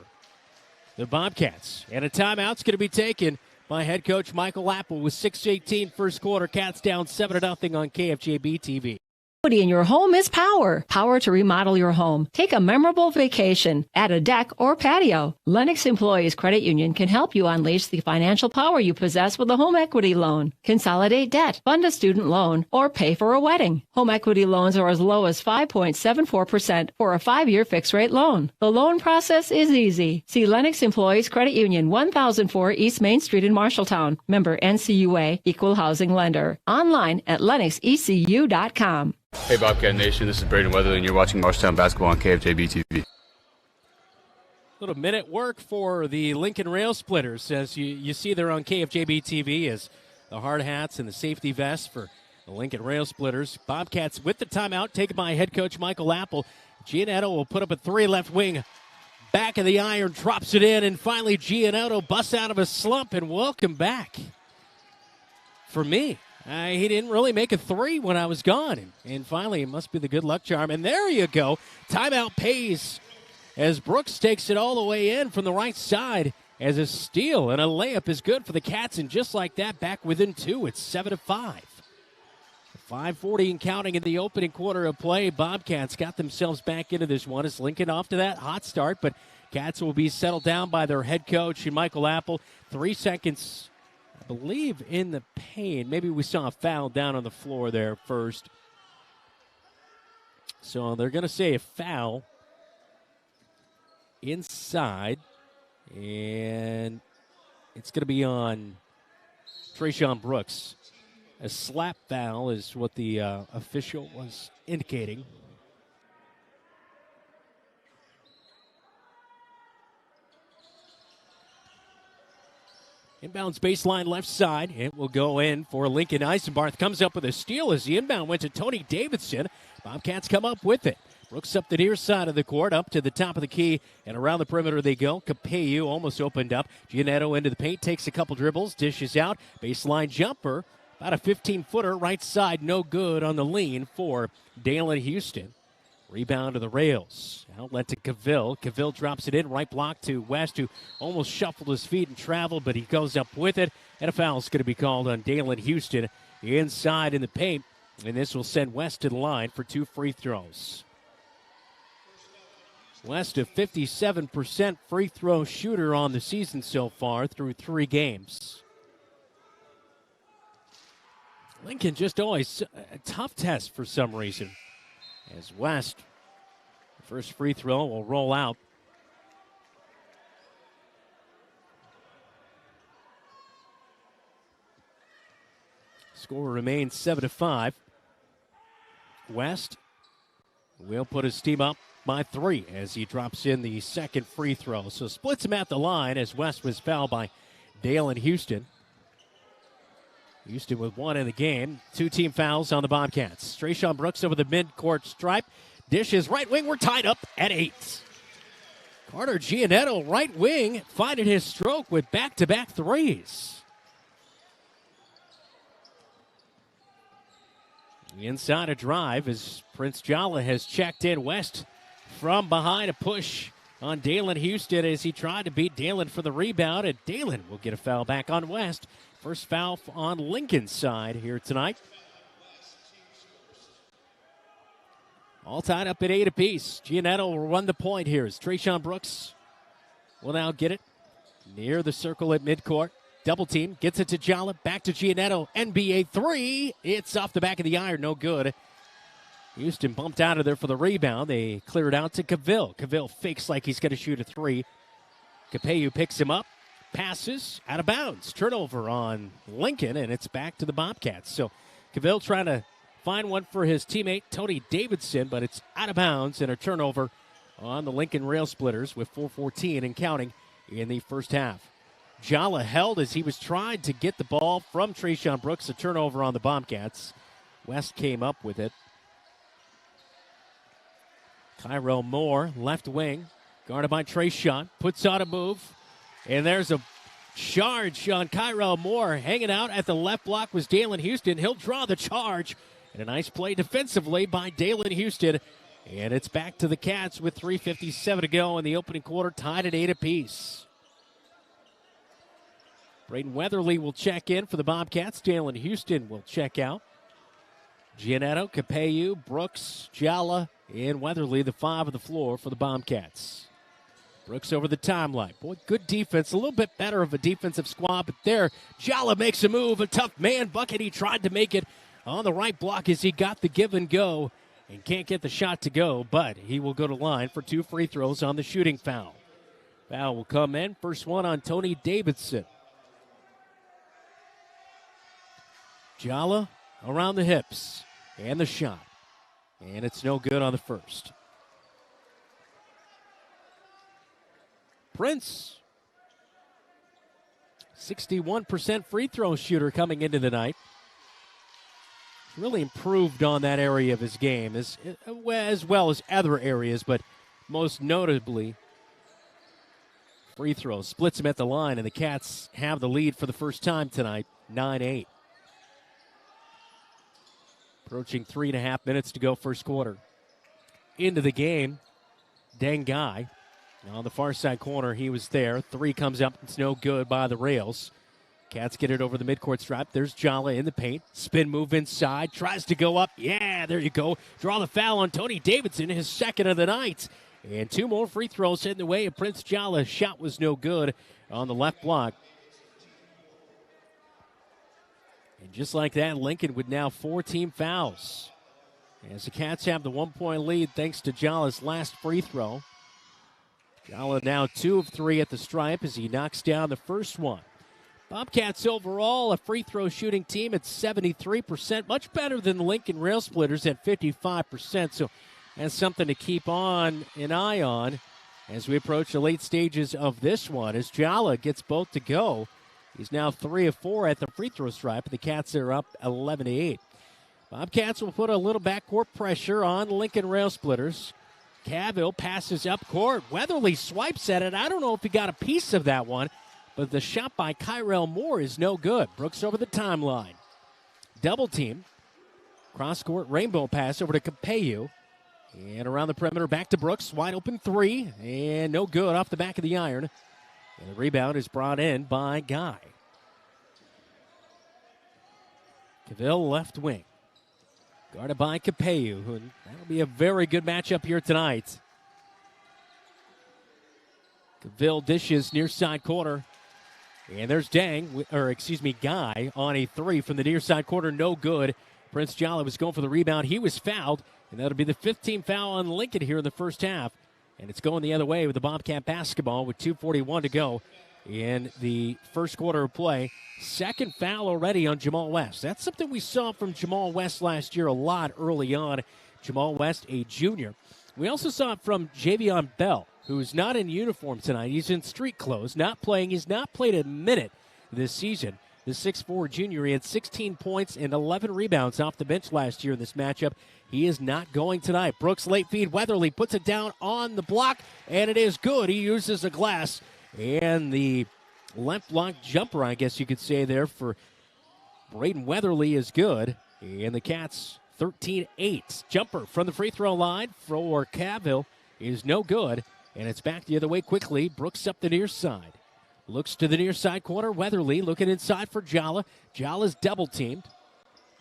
S2: the Bobcats. And a timeout's going to be taken by head coach Michael Apple with 6:18 first quarter. Cats down 7-0 on KFJB-TV.
S3: In your home is power. Power to remodel your home. Take a memorable vacation. Add a deck or patio. Lennox Employees Credit Union can help you unleash the financial power you possess with a home equity loan. Consolidate debt, fund a student loan, or pay for a wedding. Home equity loans are as low as 5.74% for a 5-year fixed-rate loan. The loan process is easy. See Lennox Employees Credit Union, 1004 East Main Street in Marshalltown. Member NCUA, Equal Housing Lender. Online at lennoxecu.com.
S21: Hey Bobcat Nation, this is Braden Weatherly, and you're watching Marshalltown basketball on KFJB-TV.
S2: Little minute work for the Lincoln Railsplitters, as you see there on KFJB-TV as the hard hats and the safety vests for the Lincoln Railsplitters. Bobcats with the timeout taken by head coach Michael Apple. Giannetto will put up a 3 left wing. Back of the iron, drops it in, and finally Giannetto busts out of a slump, and welcome back. For me. He didn't really make a 3 when I was gone. And finally, it must be the good luck charm. And there you go. Timeout pays as Brooks takes it all the way in from the right side as a steal. And a layup is good for the Cats. And just like that, back within 2. It's 7-5. 5:40 and counting in the opening quarter of play. Bobcats got themselves back into this one as Lincoln off to that hot start. But Cats will be settled down by their head coach, Michael Apple. 3 seconds, I believe, in the paint. Maybe we saw a foul down on the floor there first. So they're going to say a foul inside. And it's going to be on Trayshawn Brooks. A slap foul is what the official was indicating. Inbounds baseline left side. It will go in for Lincoln. Eisenbarth comes up with a steal as the inbound went to Tony Davidson. Bobcats come up with it. Brooks up the near side of the court, up to the top of the key, and around the perimeter they go. Capeyu almost opened up. Giannetto into the paint, takes a couple dribbles, dishes out. Baseline jumper, about a 15-footer, right side, no good on the lean for Dalen Houston. Rebound to the rails. Outlet to Cavill. Cavill drops it in. Right block to West, who almost shuffled his feet and traveled, but he goes up with it. And a foul is going to be called on Dalen Houston inside in the paint. And this will send West to the line for 2 free throws. West, a 57% free throw shooter on the season so far through 3 games. Lincoln just always a tough test for some reason. As West, first free throw will roll out. Score remains 7-5. West will put his team up by 3 as he drops in the second free throw. So splits him at the line as West was fouled by Dalen Houston. Houston with 1 in the game. 2 team fouls on the Bobcats. Trayshawn Brooks over the midcourt stripe. Dishes right wing. We're tied up at 8. Carter Giannetto, right wing, finding his stroke with back-to-back threes. Inside a drive as Prince Jala has checked in. West from behind, a push on Dalen Houston as he tried to beat Dalen for the rebound, and Dalen will get a foul back on West. First foul on Lincoln's side here tonight. All tied up at 8 apiece. Giannetto will run the point here as Trayshawn Brooks will now get it near the circle at midcourt. Double team, gets it to Jala, back to Giannetto. NBA 3. It's off the back of the iron, no good. Houston bumped out of there for the rebound. They clear it out to Cavill. Cavill fakes like he's going to shoot a 3. Capeyu picks him up. Passes out of bounds. Turnover on Lincoln, and it's back to the Bobcats. So Cavill trying to find one for his teammate, Tony Davidson, but it's out of bounds and a turnover on the Lincoln Railsplitters with 4:14 and counting in the first half. Jala held as he was trying to get the ball from Trayshawn Brooks. A turnover on the Bobcats. West came up with it. Kyrell Moore, left wing, guarded by Trayshawn, puts on a move. And there's a charge on Kyrell Moore. Hanging out at the left block was Dalen Houston. He'll draw the charge. And a nice play defensively by Dalen Houston. And it's back to the Cats with 3:57 to go in the opening quarter, tied at 8 apiece. Braden Weatherly will check in for the Bobcats. Dalen Houston will check out. Giannetto, Capeyu, Brooks, Jala, and Weatherly, the 5 of the floor for the Bobcats. Brooks over the timeline. Boy, good defense. A little bit better of a defensive squad, but there, Jala makes a move. A tough man bucket. He tried to make it on the right block as he got the give and go and can't get the shot to go, but he will go to line for 2 free throws on the shooting foul. Foul will come in. First one on Tony Davidson. Jala around the hips and the shot. And it's no good on the first. Prince, 61% free throw shooter coming into the night. Really improved on that area of his game as well as other areas, but most notably free throws. Splits him at the line, and the Cats have the lead for the first time tonight, 9-8. Approaching 3.5 minutes to go first quarter. Into the game, Dengai. On the far side corner, he was there. 3 comes up. It's no good by the rails. Cats get it over the midcourt stripe. There's Jala in the paint. Spin move inside. Tries to go up. Yeah, there you go. Draw the foul on Tony Davidson, his second of the night. And 2 more free throws in the way of Prince Jala. Shot was no good on the left block. And just like that, Lincoln with now 4 team fouls. As the Cats have the 1-point lead thanks to Jala's last free throw. Jala now 2 of 3 at the stripe as he knocks down the first one. Bobcats overall, a free throw shooting team at 73%, much better than the Lincoln Railsplitters at 55%. So that's something to keep on an eye on as we approach the late stages of this one. As Jala gets both to go, he's now 3 of 4 at the free throw stripe. The Cats are up 11-8. Bobcats will put a little backcourt pressure on Lincoln Railsplitters. Cavill passes up court. Weatherly swipes at it. I don't know if he got a piece of that one, but the shot by Kyrell Moore is no good. Brooks over the timeline. Double team. Cross-court rainbow pass over to Capeyu. And around the perimeter, back to Brooks. Wide open three. And no good off the back of the iron. And the rebound is brought in by Guy. Cavill left wing. Guarded by Capeu. That'll be a very good matchup here tonight. Cavill dishes near side corner. And there's Guy on a three from the near side corner. No good. Prince Jolly was going for the rebound. He was fouled. And that'll be the 15th foul on Lincoln here in the first half. And it's going the other way with the Bobcat basketball with 2:41 to go in the first quarter of play. Second foul already on Jamal West. That's something we saw from Jamal West last year a lot early on. Jamal West, a junior. We also saw it from Javion Bell, who's not in uniform tonight. He's in street clothes, not playing. He's not played a minute this season. The 6'4 junior, he had 16 points and 11 rebounds off the bench last year in this matchup. He is not going tonight. Brooks late feed. Weatherly puts it down on the block, and it is good. He uses a glass. And the left block jumper, I guess you could say there, for Braden Weatherly is good. And the Cats 13-8. Jumper from the free throw line for Cavill is no good. And it's back the other way quickly. Brooks up the near side. Looks to the near side corner. Weatherly looking inside for Jala. Jala's double teamed.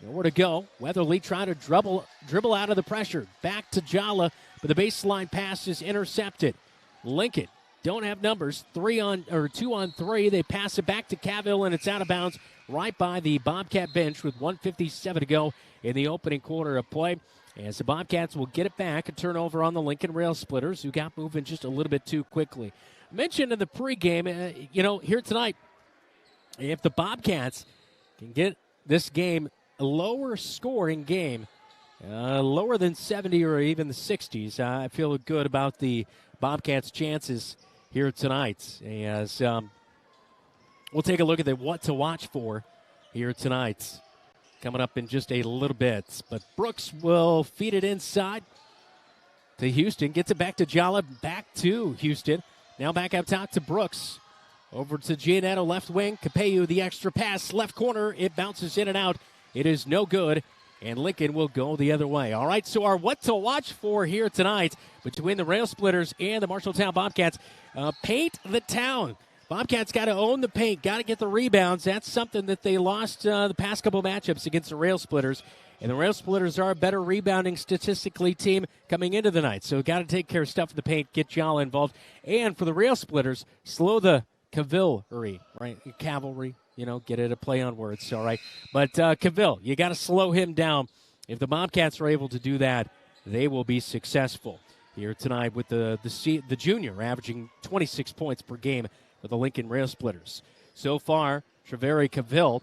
S2: Nowhere to go. Weatherly trying to dribble out of the pressure. Back to Jala, but the baseline pass is intercepted. Lincoln don't have numbers. 2 on 3. They pass it back to Cavill, and it's out of bounds right by the Bobcat bench with 1:57 to go in the opening quarter of play. As the Bobcats will get it back, a turnover on the Lincoln Railsplitters, who got moving just a little bit too quickly. Mentioned in the pregame, here tonight, if the Bobcats can get this game a lower scoring game, lower than 70 or even the 60s, I feel good about the Bobcats' chances here tonight. As we'll take a look at what to watch for here tonight, coming up in just a little bit. But Brooks will feed it inside to Houston, gets it back to Jala, back to Houston. Now back up top to Brooks. Over to Giannetto, left wing. Capeu, the extra pass, left corner. It bounces in and out. It is no good, and Lincoln will go the other way. All right, so our what to watch for here tonight between the Railsplitters and the Marshalltown Bobcats. Paint the town. Bobcats got to own the paint, got to get the rebounds. That's something that they lost the past couple matchups against the Railsplitters. And the Railsplitters are a better rebounding statistically team coming into the night. So got to take care of stuff in the paint, get Jala involved. And for the Railsplitters, slow the cavalry, right? Cavalry, get it a play on words, all right? But Cavill, you got to slow him down. If the Bobcats are able to do that, they will be successful here tonight with the junior averaging 26 points per game for the Lincoln Railsplitters. So far, Treveri Cavill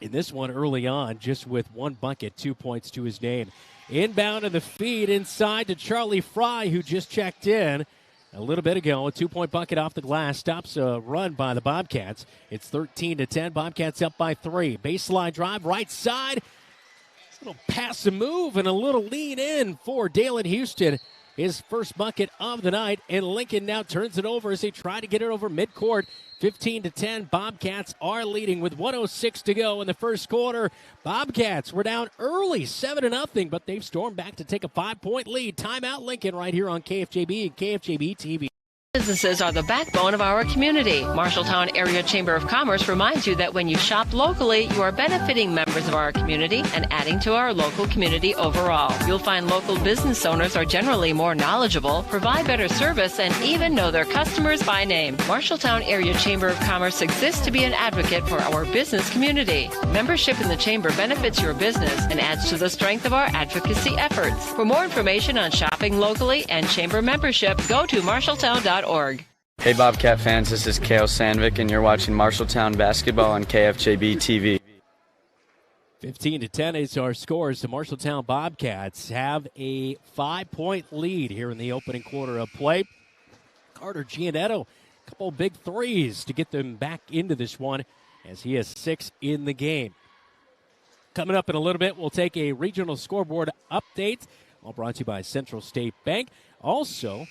S2: in this one early on, just with one bucket, 2 points to his name. Inbound in the feed inside to Charlie Fry, who just checked in a little bit ago. A 2-point bucket off the glass stops a run by the Bobcats. It's 13-10. Bobcats up by 3. Baseline drive, right side. A little pass and move and a little lean in for Dalen Houston. His first bucket of the night, and Lincoln now turns it over as they try to get it over midcourt. 15-10. Bobcats are leading with 1:06 to go in the first quarter. Bobcats were down early, 7-0, but they've stormed back to take a 5-point lead. Timeout Lincoln right here on KFJB and KFJB-TV.
S3: Businesses are the backbone of our community. Marshalltown Area Chamber of Commerce reminds you that when you shop locally, you are benefiting members of our community and adding to our local community overall. You'll find local business owners are generally more knowledgeable, provide better service, and even know their customers by name. Marshalltown Area Chamber of Commerce exists to be an advocate for our business community. Membership in the Chamber benefits your business and adds to the strength of our advocacy efforts. For more information on shopping locally and Chamber membership, go to marshalltown.org.
S5: Hey Bobcat fans, this is Kale Sandvik and you're watching Marshalltown basketball on KFJB-TV.
S2: 15-10 is our scores. The Marshalltown Bobcats have a 5-point lead here in the opening quarter of play. Carter Giannetto, a couple big threes to get them back into this one as he has 6 in the game. Coming up in a little bit, we'll take a regional scoreboard update, all brought to you by Central State Bank. Also,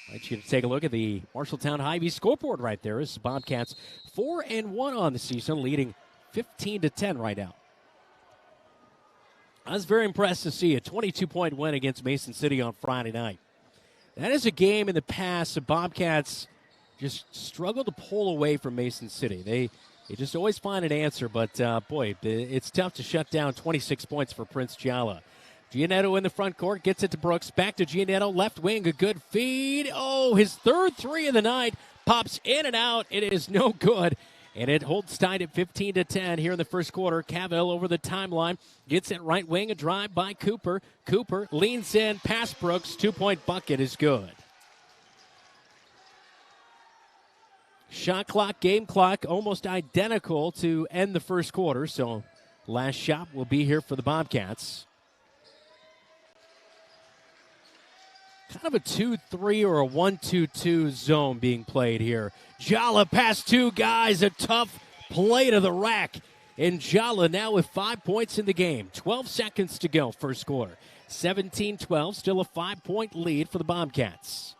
S2: I want you to take a look at the Marshalltown Hy-Vee scoreboard right there. As the Bobcats 4-1 on the season, leading 15-10 right now. I was very impressed to see a 22-point win against Mason City on Friday night. That is a game in the past the Bobcats just struggle to pull away from Mason City. They just always find an answer, but, boy, it's tough to shut down 26 points for Prince Jala. Giannetto in the front court, gets it to Brooks. Back to Giannetto, left wing, a good feed. Oh, his third three of the night pops in and out. It is no good, and it holds tight at 15-10 here in the first quarter. Cavill over the timeline, gets it right wing, a drive by Cooper. Cooper leans in, past Brooks, 2-point bucket is good. Shot clock, game clock, almost identical to end the first quarter, so last shot will be here for the Bobcats. Kind of a 2-3 or a 1-2-2 zone being played here. Jala past two guys, a tough play to the rack. And Jala now with 5 points in the game. 12 seconds to go, first quarter. 17-12, still a 5-point lead for the Bobcats.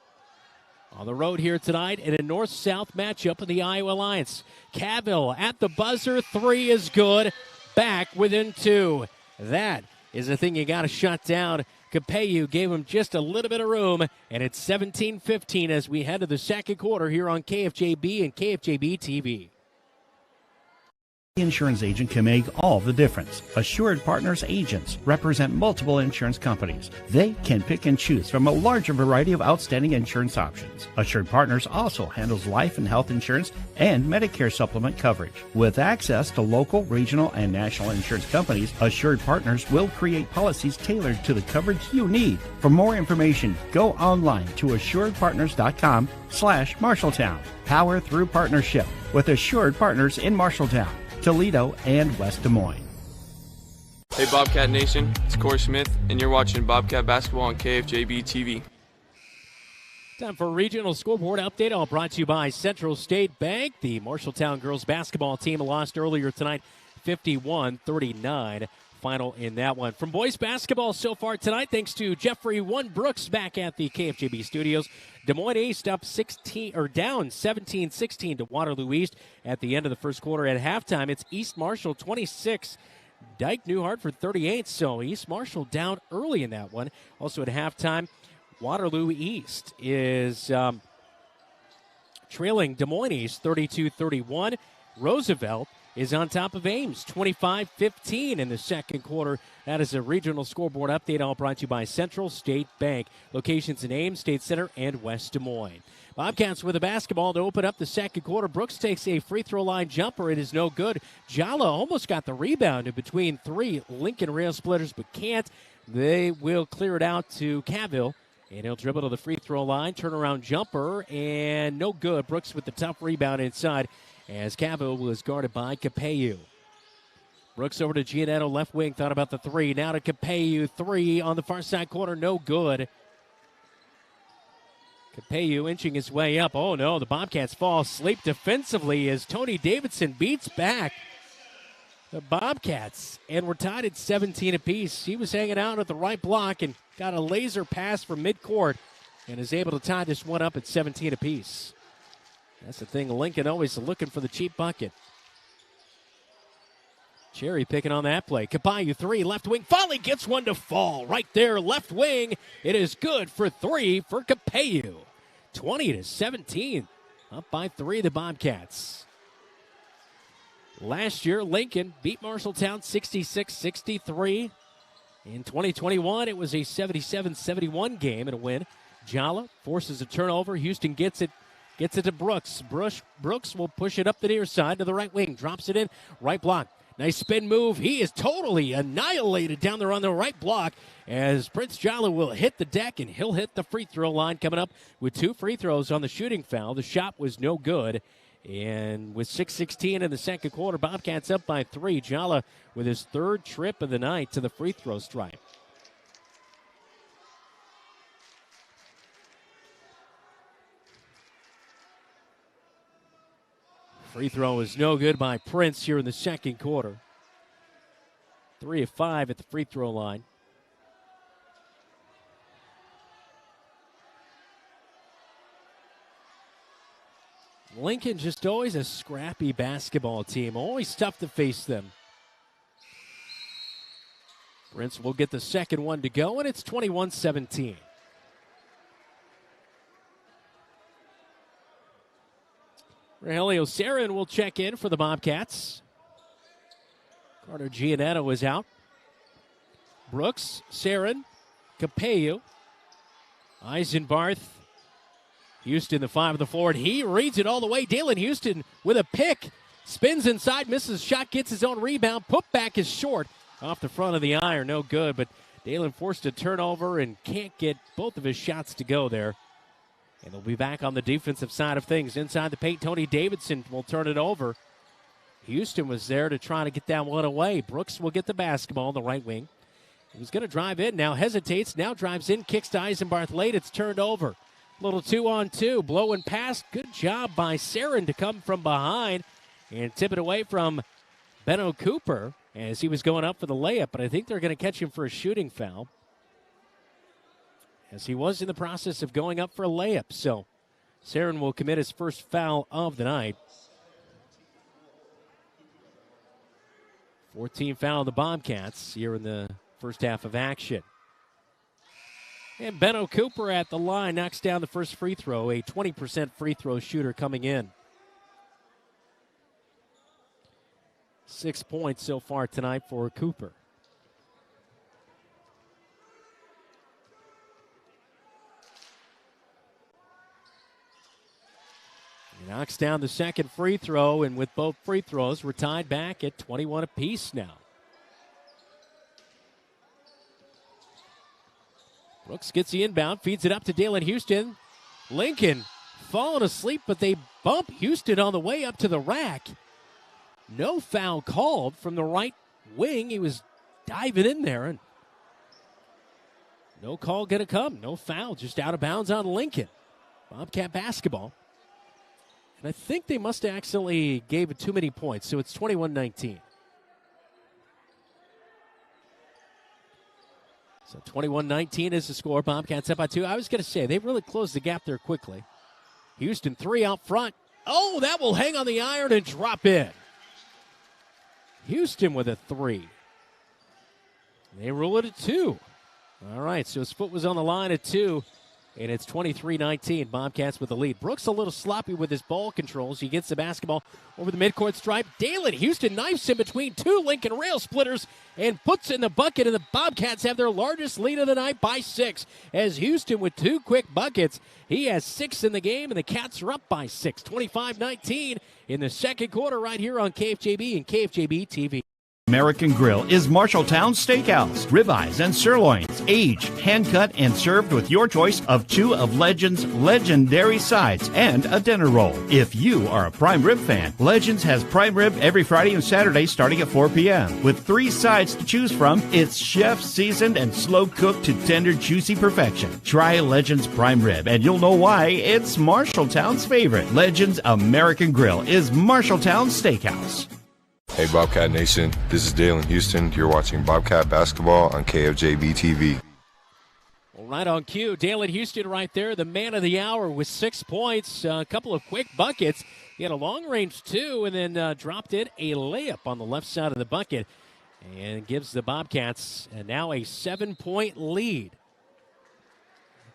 S2: On the road here tonight in a north-south matchup in the Iowa Alliance. Cavill at the buzzer, three is good. Back within two. That is the thing you got to shut down. Capeyu gave him just a little bit of room, and it's 17-15 as we head to the second quarter here on KFJB and KFJB-TV.
S4: The insurance agent can make all the difference. Assured Partners agents represent multiple insurance companies. They can pick and choose from a larger variety of outstanding insurance options. Assured Partners also handles life and health insurance and Medicare supplement coverage. With access to local, regional, and national insurance companies, Assured Partners will create policies tailored to the coverage you need. For more information, go online to assuredpartners.com/Marshalltown. Power through partnership with Assured Partners in Marshalltown, Toledo, and West Des Moines.
S5: Hey Bobcat Nation, it's Corey Smith, and you're watching Bobcat Basketball on KFJB-TV.
S2: Time for a regional scoreboard update, all brought to you by Central State Bank. The Marshalltown girls basketball team lost earlier tonight, 51-39. Final in that one. From boys basketball so far tonight, thanks to Jeffrey Brooks back at the KFJB studios. Des Moines East up down 17-16 to Waterloo East at the end of the first quarter. At halftime, it's East Marshall 26, Dyke New Hartford 38. So East Marshall down early in that one. Also at halftime, Waterloo East is trailing Des Moines East 32-31. Roosevelt is on top of Ames, 25-15 in the second quarter. That is a regional scoreboard update, all brought to you by Central State Bank. Locations in Ames, State Center, and West Des Moines. Bobcats with the basketball to open up the second quarter. Brooks takes a free throw line jumper. It is no good. Jala almost got the rebound in between three Lincoln Railsplitters, but can't. They will clear it out to Cavill, and he'll dribble to the free throw line. Turnaround jumper, and no good. Brooks with the tough rebound inside, as Cavill was guarded by Capeyu. Brooks over to Giannetto, left wing, thought about the three. Now to Capeyu, three on the far side corner, no good. Capeyu inching his way up. Oh no, the Bobcats fall asleep defensively as Tony Davidson beats back the Bobcats. And we're tied at 17 apiece. He was hanging out at the right block and got a laser pass from midcourt and is able to tie this one up at 17 apiece. That's the thing. Lincoln always looking for the cheap bucket. Cherry picking on that play. Capeyu, three, left wing. Finally gets one to fall. Right there, left wing. It is good for three for Capeyu. 20-17. Up by three, the Bobcats. Last year, Lincoln beat Marshalltown 66-63. In 2021, it was a 77-71 game and a win. Jala forces a turnover. Houston gets it to Brooks. Brooks will push it up the near side to the right wing. Drops it in. Right block. Nice spin move. He is totally annihilated down there on the right block as Prince Jala will hit the deck, and he'll hit the free throw line, coming up with two free throws on the shooting foul. The shot was no good. And with 6:16 in the second quarter, Bobcats up by three. Jala with his third trip of the night to the free throw stripe. Free throw is no good by Prince here in the second quarter. 3 of 5 at the free throw line. Lincoln just always a scrappy basketball team. Always tough to face them. Prince will get the second one to go, and it's 21-17. Rahelio Sarin will check in for the Bobcats. Carter Giannetto is out. Brooks, Sarin, Capello, Eisenbarth, Houston, the 5 of the forward. He reads it all the way. Dalen Houston with a pick. Spins inside, misses shot, gets his own rebound. Put back is short. Off the front of the iron, no good. But Dalen forced a turnover and can't get both of his shots to go there. And they'll be back on the defensive side of things. Inside the paint, Tony Davidson will turn it over. Houston was there to try to get that one away. Brooks will get the basketball on the right wing. He was going to drive in, now hesitates, now drives in, kicks to Eisenbarth late. It's turned over. Little 2-on-2, blowing past. Good job by Sarin to come from behind and tip it away from Benno Cooper as he was going up for the layup. But I think they're going to catch him for a shooting foul, as he was in the process of going up for a layup. So Sarin will commit his first foul of the night. 14 foul on the Bobcats here in the first half of action. And Benno Cooper at the line knocks down the first free throw, a 20% free throw shooter coming in. 6 points so far tonight for Cooper. He knocks down the second free throw, and with both free throws, we're tied back at 21 apiece now. Brooks gets the inbound, feeds it up to Dalen Houston. Lincoln falling asleep, but they bump Houston on the way up to the rack. No foul called from the right wing. He was diving in there, and no call going to come. No foul, just out of bounds on Lincoln. Bobcat basketball. And I think they must have accidentally gave it too many points, so it's 21-19. So 21-19 is the score. Bobcats up by 2. I was going to say, they really closed the gap there quickly. Houston 3 out front. Oh, that will hang on the iron and drop in. Houston with a 3. They rule it at 2. All right, so his foot was on the line at 2, and it's 23-19. Bobcats with the lead. Brooks a little sloppy with his ball controls. He gets the basketball over the midcourt stripe. Dalen Houston knifes in between 2 Lincoln Railsplitters and puts in the bucket, and the Bobcats have their largest lead of the night by 6. As Houston with 2 quick buckets, he has 6 in the game, and the Cats are up by 6. 25-19 in the second quarter right here on KFJB and KFJB-TV.
S4: American Grill is Marshalltown Steakhouse. Ribeyes and sirloins, aged, hand-cut, and served with your choice of 2 of Legends' legendary sides and a dinner roll. If you are a prime rib fan, Legends has prime rib every Friday and Saturday starting at 4 p.m. With 3 sides to choose from, it's chef-seasoned and slow-cooked to tender, juicy perfection. Try Legends prime rib, and you'll know why it's Marshalltown's favorite. Legends American Grill is Marshalltown Steakhouse.
S6: Hey Bobcat Nation, this is Dalen Houston. You're watching Bobcat Basketball on KFJB-TV.
S2: Well, right on cue, Dalen Houston right there, the man of the hour with 6 points, a couple of quick buckets. He had a long-range 2 and then dropped in a layup on the left side of the bucket and gives the Bobcats now a 7-point lead.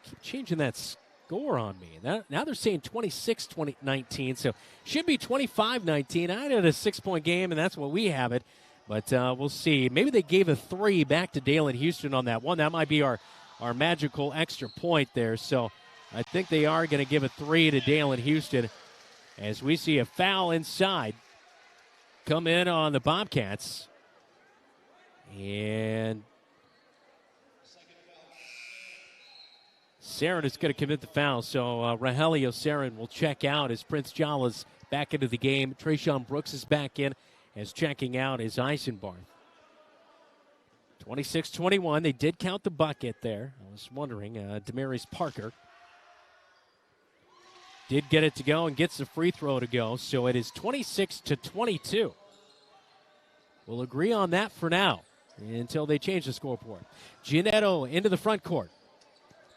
S2: Keep changing that score on me. Now they're saying 26-19, so should be 25-19. I had a 6-point game, and that's what we have it. But we'll see. Maybe they gave a 3 back to Dalen Houston on that one. That might be our magical extra point there. So I think they are going to give a 3 to Dalen Houston as we see a foul inside come in on the Bobcats. And Sarin is going to commit the foul, so Rahelio Sarin will check out as Prince Jala's back into the game. Trayshawn Brooks is back in as checking out is Eisenbarth. 26-21. They did count the bucket there. I was wondering. Damaris Parker did get it to go and gets the free throw to go, so it is 26-22. We'll agree on that for now until they change the scoreboard. Giannetto into the front court.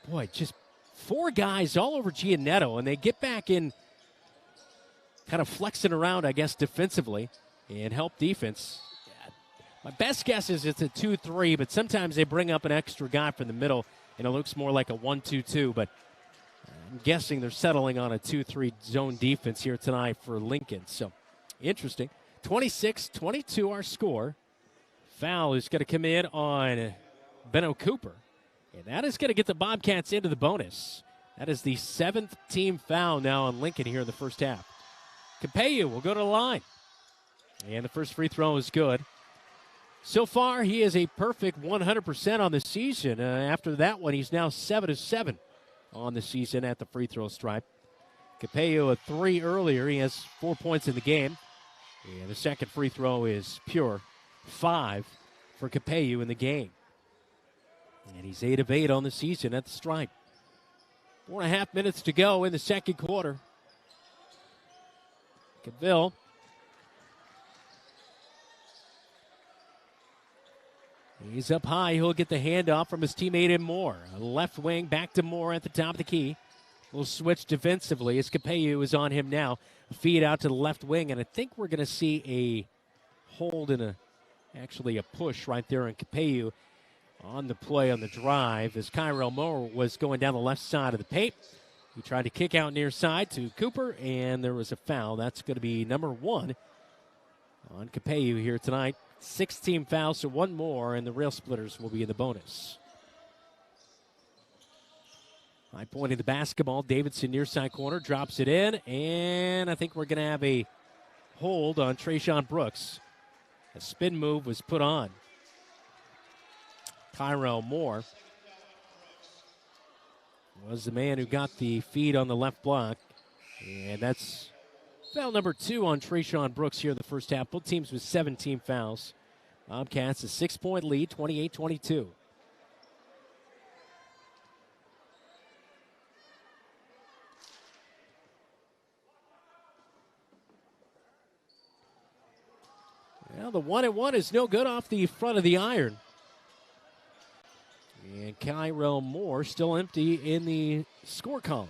S2: Boy, just 4 guys all over Giannetto, and they get back in kind of flexing around, I guess, defensively and help defense. My best guess is it's a 2-3, but sometimes they bring up an extra guy from the middle, and it looks more like a 1-2-2. But I'm guessing they're settling on a 2-3 zone defense here tonight for Lincoln. So interesting. 26-22 our score. Foul is going to come in on Benno Cooper, and that is going to get the Bobcats into the bonus. That is the 7th team foul now on Lincoln here in the first half. Capello will go to the line, and the first free throw is good. So far, he is a perfect 100% on the season. After that one, he's now 7-7 on the season at the free throw stripe. Capello a 3 earlier. He has 4 points in the game. And the second free throw is pure 5 for Capello in the game. And he's 8 of 8 on the season at the stripe. 4.5 minutes to go in the second quarter. Cavill. He's up high. He'll get the handoff from his teammate in Moore. Left wing back to Moore at the top of the key. We'll switch defensively as Capello is on him now. Feed out to the left wing, and I think we're going to see a hold and actually a push right there on Capello on the play on the drive as Kyrell Moore was going down the left side of the paint. He tried to kick out near side to Cooper, and there was a foul. That's going to be number 1 on Capello here tonight. 16 fouls, so 1 more, and the Railsplitters will be in the bonus. High point of the basketball. Davidson near side corner drops it in, and I think we're going to have a hold on Trayshawn Brooks. A spin move was put on Kyrell Moore. Was the man who got the feed on the left block, and that's foul number 2 on Trayshawn Brooks here in the first half. Both teams with 17 fouls. Bobcats a 6-point lead, 28-22. Well, the 1-and-1 is no good off the front of the iron. And Kyrell Moore still empty in the score column.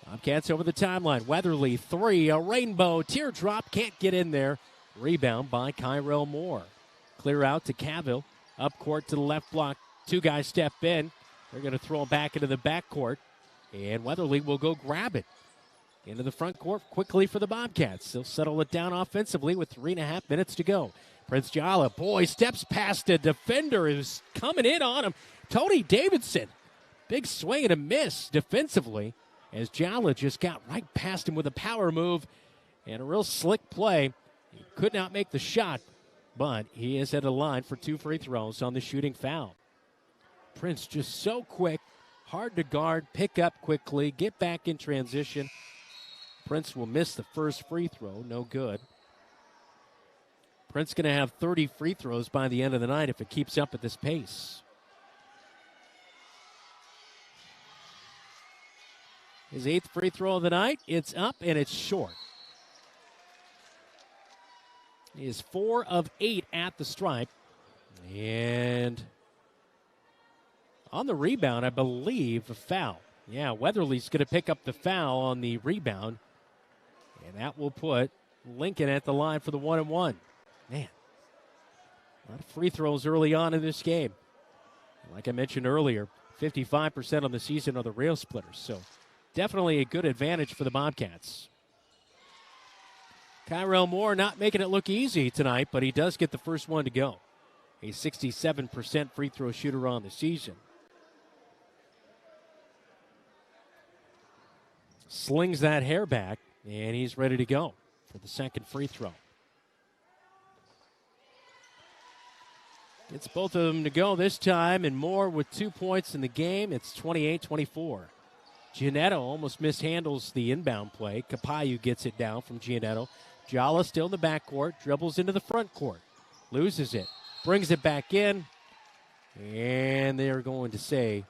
S2: Bobcats over the timeline. Weatherly, 3, a rainbow, teardrop, can't get in there. Rebound by Kyrell Moore. Clear out to Cavill. Up court to the left block. 2 guys step in. They're going to throw it back into the backcourt. And Weatherly will go grab it. Into the front court quickly for the Bobcats. They'll settle it down offensively with 3.5 minutes to go. Prince Jala, boy, steps past a defender who's coming in on him. Tony Davidson. Big swing and a miss defensively as Jala just got right past him with a power move and a real slick play. He could not make the shot, but he is at a line for 2 free throws on the shooting foul. Prince just so quick, hard to guard, pick up quickly, get back in transition. Prince will miss the first free throw, no good. Prince going to have 30 free throws by the end of the night if it keeps up at this pace. His 8th free throw of the night, it's up and it's short. He is 4 of 8 at the stripe. And on the rebound, I believe, a foul. Yeah, Weatherly's going to pick up the foul on the rebound. And that will put Lincoln at the line for the 1-and-1. Man, a lot of free throws early on in this game. Like I mentioned earlier, 55% on the season are the Railsplitters. So definitely a good advantage for the Bobcats. Kyrell Moore not making it look easy tonight, but he does get the first one to go. A 67% free throw shooter on the season. Slings that hair back, and he's ready to go for the second free throw. Gets both of them to go this time, and Moore with 2 points in the game. It's 28-24. Giannetto almost mishandles the inbound play. Capello gets it down from Giannetto. Jala still in the backcourt, dribbles into the front court, loses it, brings it back in, and they're going to say,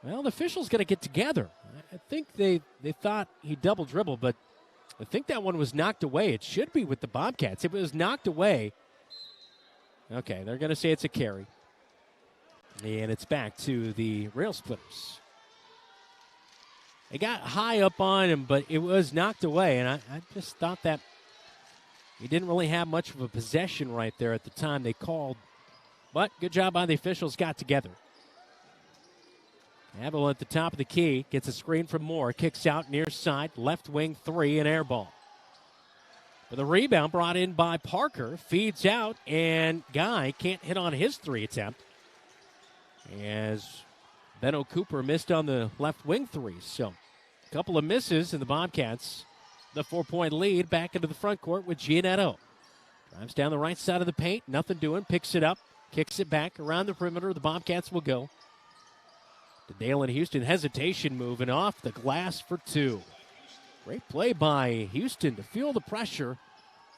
S2: well, the official's going to get together. I think they thought he double dribbled, but I think that one was knocked away. It should be with the Bobcats. If it was knocked away, okay, they're going to say it's a carry. And it's back to the Railsplitters. They got high up on him, but it was knocked away, and I just thought that He didn't really have much of a possession right there at the time they called, but good job by the officials, got together. Cavill at the top of the key, gets a screen from Moore, kicks out near side, left wing 3, an air ball. But the rebound brought in by Parker, feeds out, and Guy can't hit on his 3 attempt as Benno Cooper missed on the left wing 3. So a couple of misses, and the Bobcats, the 4-point lead, back into the front court with Giannetto. Drives down the right side of the paint, nothing doing, picks it up, kicks it back around the perimeter. The Bobcats will go to Dalen Houston. Hesitation move and off the glass for 2. Great play by Houston to feel the pressure.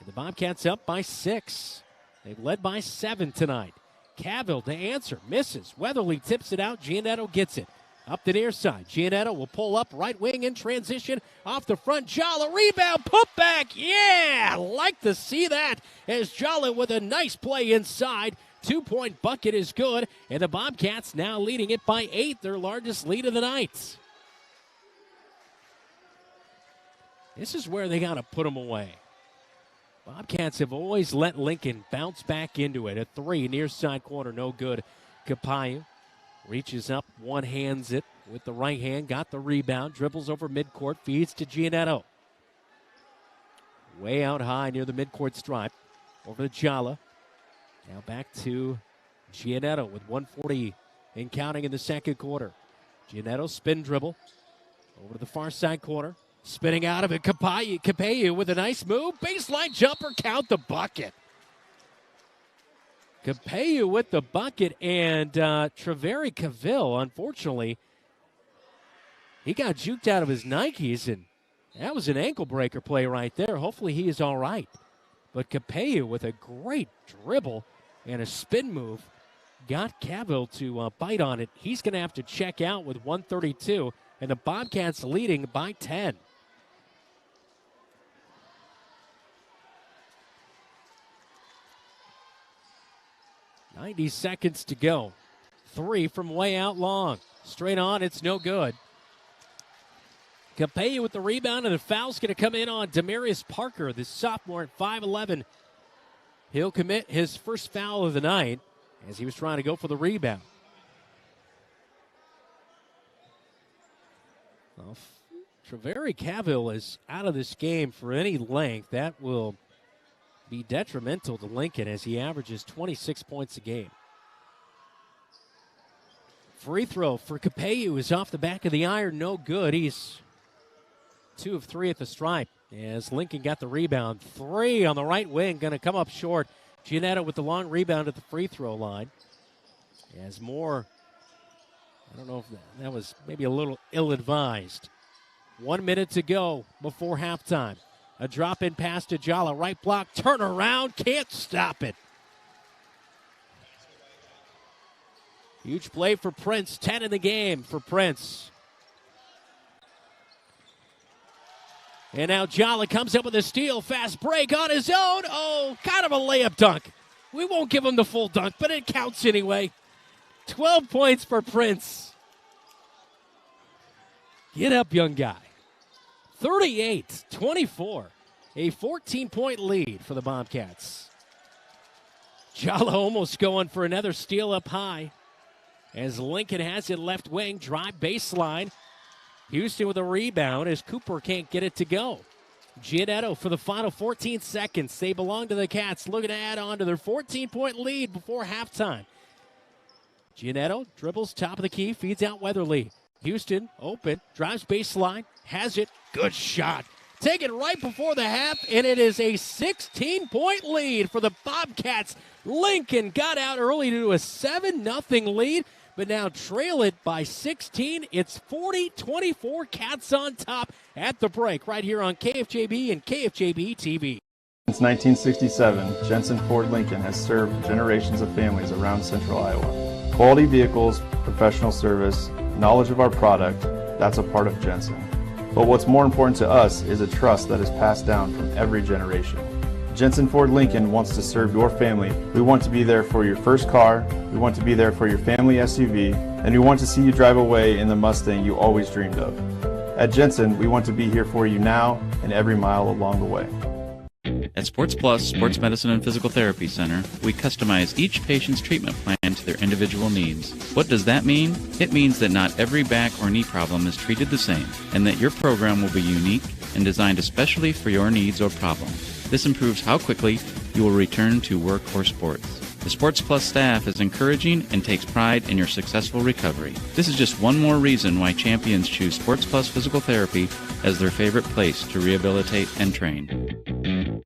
S2: And the Bobcats up by 6. They've led by 7 tonight. Cavill to answer, misses. Weatherly tips it out. Giannetto gets it. Up the near side. Giannetto will pull up right wing in transition. Off the front, Jala rebound, put back. Yeah, like to see that as Jala with a nice play inside. 2-point bucket is good, and the Bobcats now leading it by 8, their largest lead of the night. This is where they got to put them away. Bobcats have always let Lincoln bounce back into it. A 3, near side corner, no good. Capayu reaches up, one-hands it with the right hand, got the rebound, dribbles over midcourt, feeds to Giannetto. Way out high near the midcourt stripe. Over to Jala. Now back to Giannetto with 1:40 and counting in the second quarter. Giannetto spin dribble over to the far side corner. Spinning out of it, Capayu with a nice move. Baseline jumper, count the bucket. Capayu with the bucket, and Treveri Cavill, unfortunately, he got juked out of his Nikes, and that was an ankle breaker play right there. Hopefully he is all right. But Capayu with a great dribble and a spin move got Cavill to bite on it. He's going to have to check out with 1:32, and the Bobcats leading by 10. .90 seconds to go. 3 from way out long. Straight on, it's no good. Capayu with the rebound, and the foul's going to come in on Demarius Parker, the sophomore at 5'11". He'll commit his first foul of the night as he was trying to go for the rebound. Well, Treveri Cavill is out of this game for any length. That will be detrimental to Lincoln as he averages 26 points a game. Free throw for Capayu is off the back of the iron, no good. He's 2 of 3 at the stripe as Lincoln got the rebound. 3 on the right wing, going to come up short. Giannetto with the long rebound at the free throw line. As Moore, I don't know if that was maybe a little ill-advised. 1 minute to go before halftime. A drop-in pass to Jala, right block, turn around, can't stop it. Huge play for Prince, 10 in the game for Prince. And now Jala comes up with a steal, fast break on his own. Oh, kind of a layup dunk. We won't give him the full dunk, but it counts anyway. 12 points for Prince. Get up, young guy. 38-24. A 14-point lead for the Bobcats. Jala almost going for another steal up high as Lincoln has it left wing, drive baseline. Houston with a rebound as Cooper can't get it to go. Giannetto for the final 14 seconds. They belong to the Cats, looking to add on to their 14-point lead before halftime. Giannetto dribbles top of the key, feeds out Weatherly. Houston open, drives baseline, has it, good shot. Taken right before the half, and it is a 16-point lead for the Bobcats. Lincoln got out early to a 7-0 lead, but now trail it by 16. It's 40-24, Cats on top at the break right here on KFJB and KFJB-TV.
S7: Since 1967, Jensen Ford Lincoln has served generations of families around central Iowa. Quality vehicles, professional service, knowledge of our product, that's a part of Jensen. But what's more important to us is a trust that is passed down from every generation. Jensen Ford Lincoln wants to serve your family. We want to be there for your first car, we want to be there for your family SUV, and we want to see you drive away in the Mustang you always dreamed of. At Jensen, we want to be here for you now and every mile along the way.
S8: At Sports Plus Sports Medicine and Physical Therapy Center, we customize each patient's treatment plan to their individual needs. What does that mean? It means that not every back or knee problem is treated the same, and that your program will be unique and designed especially for your needs or problem. This improves how quickly you will return to work or sports. The Sports Plus staff is encouraging and takes pride in your successful recovery. This is just one more reason why champions choose Sports Plus Physical Therapy as their favorite place to rehabilitate and train.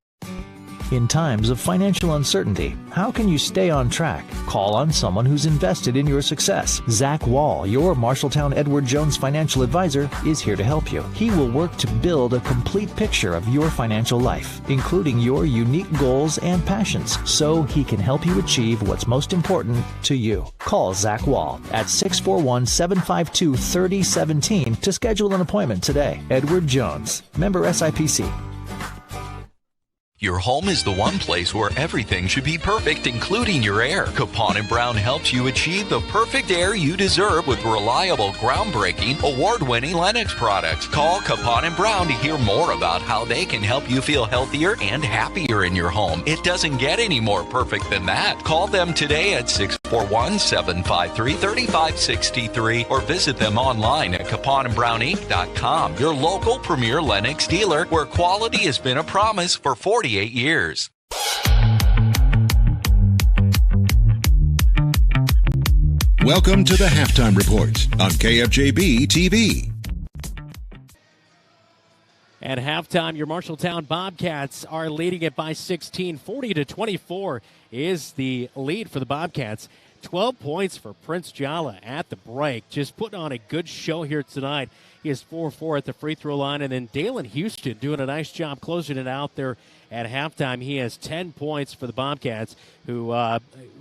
S22: In times of financial uncertainty, how can you stay on track? Call on someone who's invested in your success. Zach Wall, your Marshalltown Edward Jones financial advisor, is here to help you. He will work to build a complete picture of your financial life, including your unique goals and passions, so he can help you achieve what's most important to you. Call Zach Wall at 641-752-3017 to schedule an appointment today. Edward Jones, member SIPC.
S9: Your home is the one place where everything should be perfect, including your air. Capon & Brown helps you achieve the perfect air you deserve with reliable, groundbreaking, award-winning Lennox products. Call Capon & Brown to hear more about how they can help you feel healthier and happier in your home. It doesn't get any more perfect than that. Call them today at 641-753-3563 or visit them online at caponandbrowninc.com. Your local premier Lennox dealer, where quality has been a promise for 48 years.
S1: Welcome to the Halftime Report on KFJB-TV.
S2: At halftime, your Marshalltown Bobcats are leading it by 16. 40-24 is the lead for the Bobcats. 12 points for Prince Jala at the break. Just putting on a good show here tonight. He is 4-4 at the free throw line. And then Dalen Houston doing a nice job closing it out there at halftime. He has 10 points for the Bobcats, who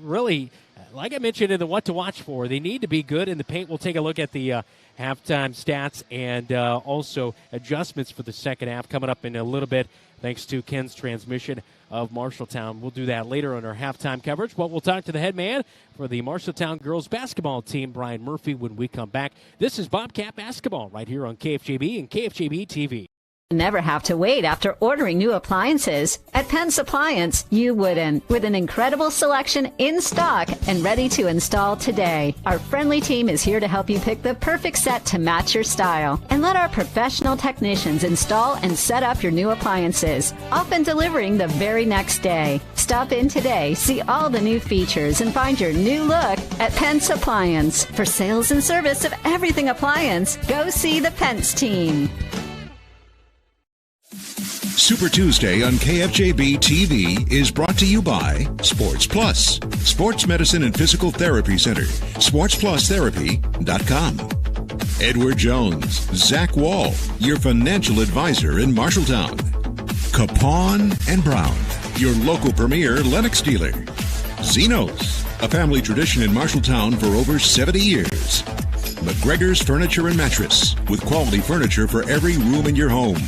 S2: really, like I mentioned in the what to watch for, they need to be good in the paint. We'll take a look at the halftime stats and also adjustments for the second half coming up in a little bit, thanks to Ken's transmission of Marshalltown. We'll do that later on our halftime coverage, but we'll talk to the head man for the Marshalltown girls basketball team, Brian Murphy, when we come back. This is Bobcat Basketball right here on KFJB and KFJB-TV.
S16: Never have to wait after ordering new appliances. At Penn's Appliance, you wouldn't. With an incredible selection in stock and ready to install today. Our friendly team is here to help you pick the perfect set to match your style. And let our professional technicians install and set up your new appliances, often delivering the very next day. Stop in today, see all the new features, and find your new look at Penn's Appliance. For sales and service of everything appliance, go see the Pence team.
S1: Super Tuesday on KFJB-TV is brought to you by Sports Plus, Sports Medicine and Physical Therapy Center, sportsplusTherapy.com. Edward Jones, Zach Wall, your financial advisor in Marshalltown. Capon & Brown, your local premier Lennox dealer. Zeno's, a family tradition in Marshalltown for over 70 years. McGregor's Furniture and Mattress, with quality furniture for every room in your home.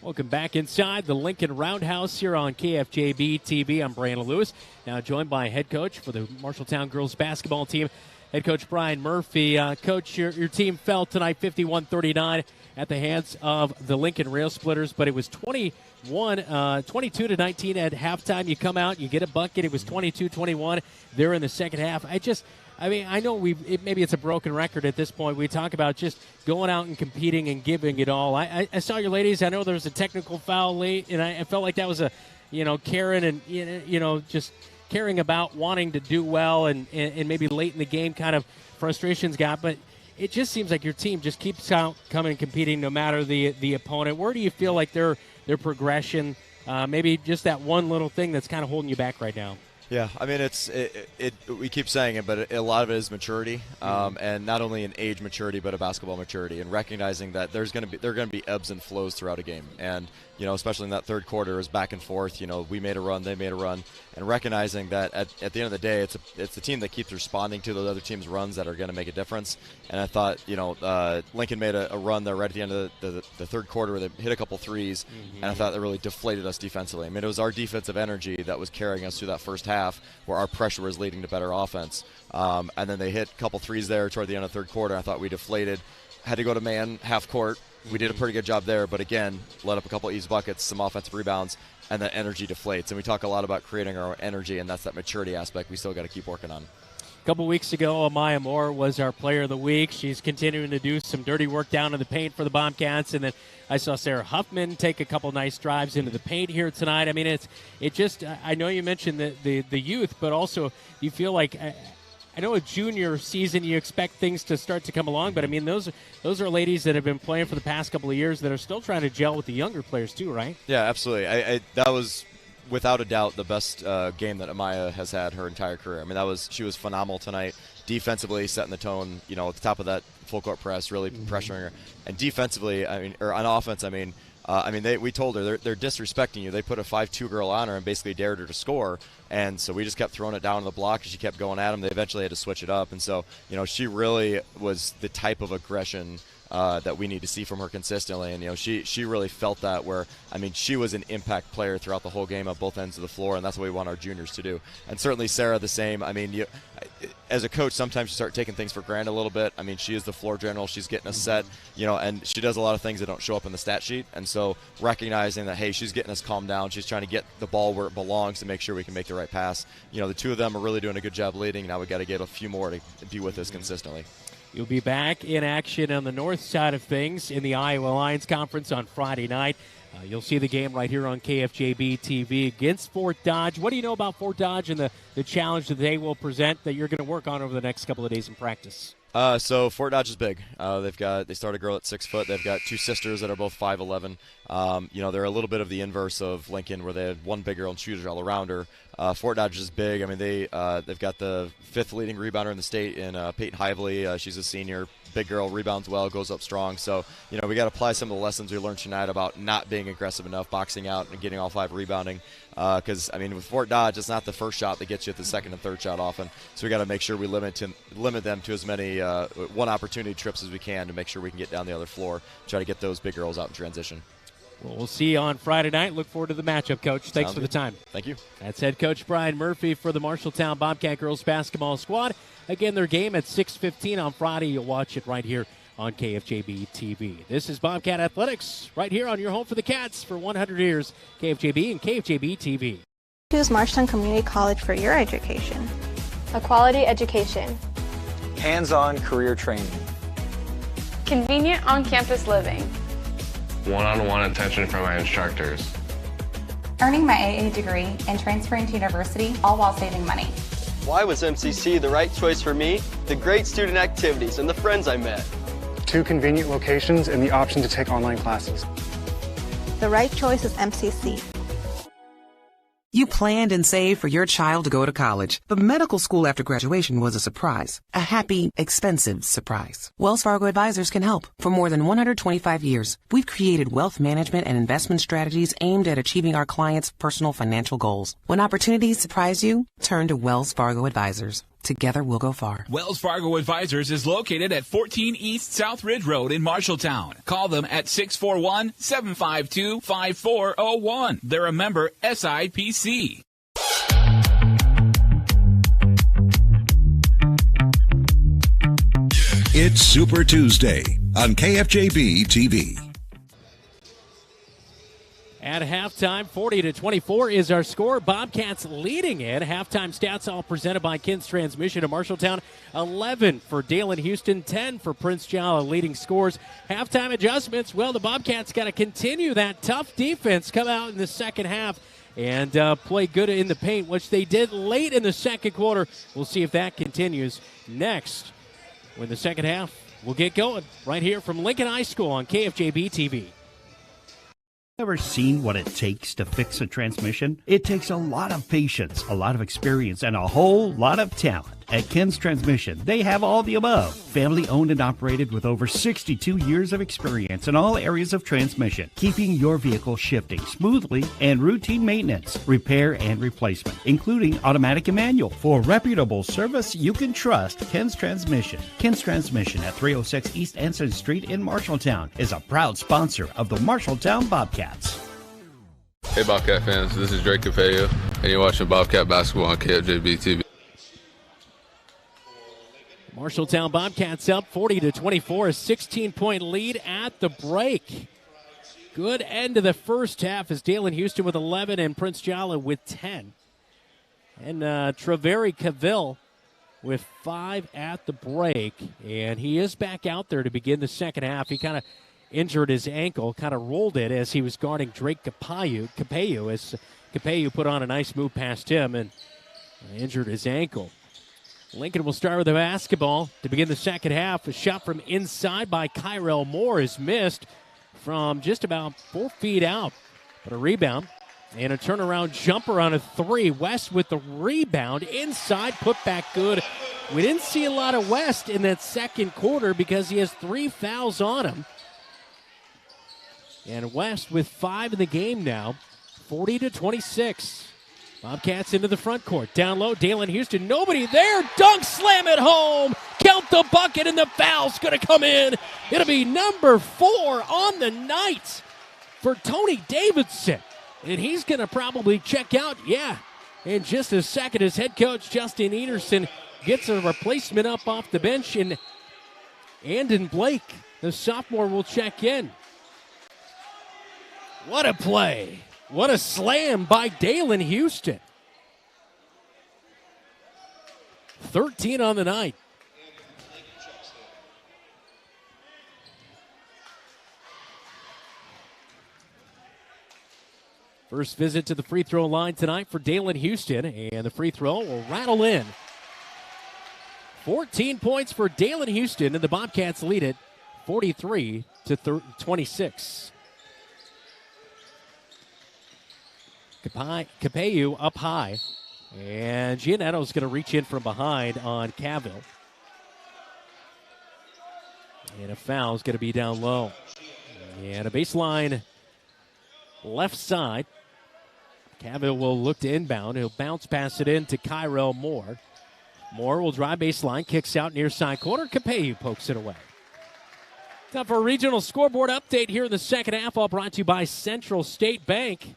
S2: Welcome back inside the Lincoln Roundhouse here on KFJB-TV. I'm Brandon Lewis, now joined by head coach for the Marshalltown girls basketball team, head coach Brian Murphy. Coach, your team fell tonight 51-39 at the hands of the Lincoln Railsplitters, but it was 22-19 at halftime. You come out, you get a bucket. It was 22-21 there in the second half. I know maybe it's a broken record at this point. We talk about just going out and competing and giving it all. I saw your ladies. I know there was a technical foul late, and I felt like that was caring and just caring about wanting to do well, and maybe late in the game kind of frustrations got. But it just seems like your team just keeps out coming and competing no matter the opponent. Where do you feel like their progression, maybe just that one little thing that's kind of holding you back right now?
S23: Yeah, I mean, we keep saying it, but a lot of it is maturity, and not only an age maturity, but a basketball maturity, and recognizing that there are going to be ebbs and flows throughout a game, and especially in that third quarter, it was back and forth. We made a run, they made a run, and recognizing that at the end of the day, it's the team that keeps responding to those other teams' runs that are going to make a difference. And I thought, Lincoln made a run there right at the end of the third quarter where they hit a couple threes, and I thought that really deflated us defensively. I mean, it was our defensive energy that was carrying us through that first half, where our pressure was leading to better offense. And then they hit a couple threes there toward the end of the third quarter. I thought we deflated, had to go to man half court, we did a pretty good job there, but again, let up a couple easy buckets, some offensive rebounds, and the energy deflates. And we talk a lot about creating our own energy, and that's that maturity aspect we still got to keep working on.
S2: A couple weeks ago, Amaya Moore was our player of the week. She's continuing to do some dirty work down in the paint for the Bobcats. And then I saw Sarah Huffman take a couple nice drives into the paint here tonight. I mean, I know you mentioned the youth, but also you feel like, I know a junior season you expect things to start to come along, but I mean, those are ladies that have been playing for the past couple of years that are still trying to gel with the younger players too, right?
S23: Yeah, absolutely. That was without a doubt the best game that Amaya has had her entire career. I mean, she was phenomenal tonight. Defensively, setting the tone, at the top of that full court press, really pressuring her. And defensively, or on offense, we told her they're disrespecting you. They put a 5'2" girl on her and basically dared her to score. And so we just kept throwing it down on the block, and she kept going at them. They eventually had to switch it up. And so, she really was the type of aggression that we need to see from her consistently. And, she really felt that where, she was an impact player throughout the whole game at both ends of the floor, and that's what we want our juniors to do. And certainly Sarah the same. As a coach, sometimes you start taking things for granted a little bit. She is the floor general. She's getting us set, and she does a lot of things that don't show up in the stat sheet. And so recognizing that, hey, she's getting us calmed down. She's trying to get the ball where it belongs to make sure we can make the right pass. The two of them are really doing a good job leading. Now we got to get a few more to be with us consistently.
S2: You'll be back in action on the north side of things in the Iowa Lions Conference on Friday night. You'll see the game right here on KFJB-TV against Fort Dodge. What do you know about Fort Dodge and the challenge that they will present that you're going to work on over the next couple of days in practice?
S23: So Fort Dodge is big. They start a girl at 6 foot. They've got two sisters that are both 5'11". They're a little bit of the inverse of Lincoln, where they had one big girl and shooters all around her. Fort Dodge is big. They've got the 5th leading rebounder in the state in Peyton Hively. She's a senior. Big girl, rebounds well, goes up strong. So, we got to apply some of the lessons we learned tonight about not being aggressive enough, boxing out, and getting all 5 rebounding. Because, with Fort Dodge, it's not the first shot that gets you at the second and third shot often. So we got to make sure we limit them to as many one opportunity trips as we can to make sure we can get down the other floor, try to get those big girls out in transition.
S2: Well, we'll see you on Friday night. Look forward to the matchup, Coach. Thanks for the time.
S23: Thank you.
S2: That's head coach Brian Murphy for the Marshalltown Bobcat girls basketball squad. Again, their game at 6:15 on Friday. You'll watch it right here on KFJB-TV. This is Bobcat Athletics right here on your home for the Cats for 100 years. KFJB and KFJB-TV.
S10: Choose Marshalltown Community College for your education.
S11: A quality education.
S12: Hands-on career training.
S11: Convenient on-campus living.
S24: One-on-one attention from my instructors.
S25: Earning my AA degree and transferring to university, all while saving money.
S26: Why was MCC the right choice for me? The great student activities and the friends I met.
S27: 2 convenient locations and the option to take online classes.
S25: The right choice is MCC.
S17: You planned and saved for your child to go to college, but medical school after graduation was a surprise. A happy, expensive surprise. Wells Fargo Advisors can help. For more than 125 years, we've created wealth management and investment strategies aimed at achieving our clients' personal financial goals. When opportunities surprise you, turn to Wells Fargo Advisors. Together we'll go far.
S18: Wells Fargo Advisors is located at 14 East South Ridge Road in Marshalltown. Call them at 641-752-5401. They're a member SIPC.
S1: It's Super Tuesday on KFJB-TV.
S2: At halftime, 40-24 is our score. Bobcats leading it. Halftime stats all presented by Kins Transmission of Marshalltown. 11 for Dalen Houston, 10 for Prince Jala leading scores. Halftime adjustments. Well, the Bobcats got to continue that tough defense, come out in the second half and play good in the paint, which they did late in the second quarter. We'll see if that continues next when the second half will get going right here from Lincoln High School on KFJB-TV.
S4: Ever seen what it takes to fix a transmission? It takes a lot of patience, a lot of experience, and a whole lot of talent. At Kins Transmission, they have all the above. Family owned and operated with over 62 years of experience in all areas of transmission, keeping your vehicle shifting smoothly and routine maintenance, repair and replacement, including automatic and manual. For reputable service you can trust, Kins Transmission. Kins Transmission at 306 East Anson Street in Marshalltown is a proud sponsor of the Marshalltown Bobcats.
S21: Hey Bobcat fans, this is Drake Capello, and you're watching Bobcat Basketball on KFJB-TV.
S2: Marshalltown Bobcats up 40-24, a 16-point lead at the break. Good end of the first half as Dalen Houston with 11 and Prince Jala with 10. And Treveri Cavill with 5 at the break. And he is back out there to begin the second half. He kind of injured his ankle, kind of rolled it as he was guarding Drake Capeyu as Capeyu put on a nice move past him and injured his ankle. Lincoln will start with the basketball to begin the second half. A shot from inside by Kyrell Moore is missed from just about 4 feet out. But a rebound and a turnaround jumper on a 3. West with the rebound. Inside, put back good. We didn't see a lot of West in that second quarter because he has 3 fouls on him. And West with 5 in the game now, 40-26. Bobcats into the front court. Down low, Dalen Houston. Nobody there. Dunk slam it home. Count the bucket, and the foul's going to come in. It'll be number 4 on the night for Tony Davidson. And he's going to probably check out, in just a second as head coach Justin Ederson gets a replacement up off the bench. And Andon Blake, the sophomore, will check in. What a play. What a slam by Dalen Houston. 13 on the night. First visit to the free throw line tonight for Dalen Houston, and the free throw will rattle in. 14 points for Dalen Houston, and the Bobcats lead it 43-26. Capeyu up high, and Giannetto's going to reach in from behind on Cavill. And a foul is going to be down low. And a baseline left side. Cavill will look to inbound. He'll bounce pass it in to Kyrell Moore. Moore will drive baseline, kicks out near side corner. Capeyu pokes it away. Time for a regional scoreboard update here in the second half, all brought to you by Central State Bank.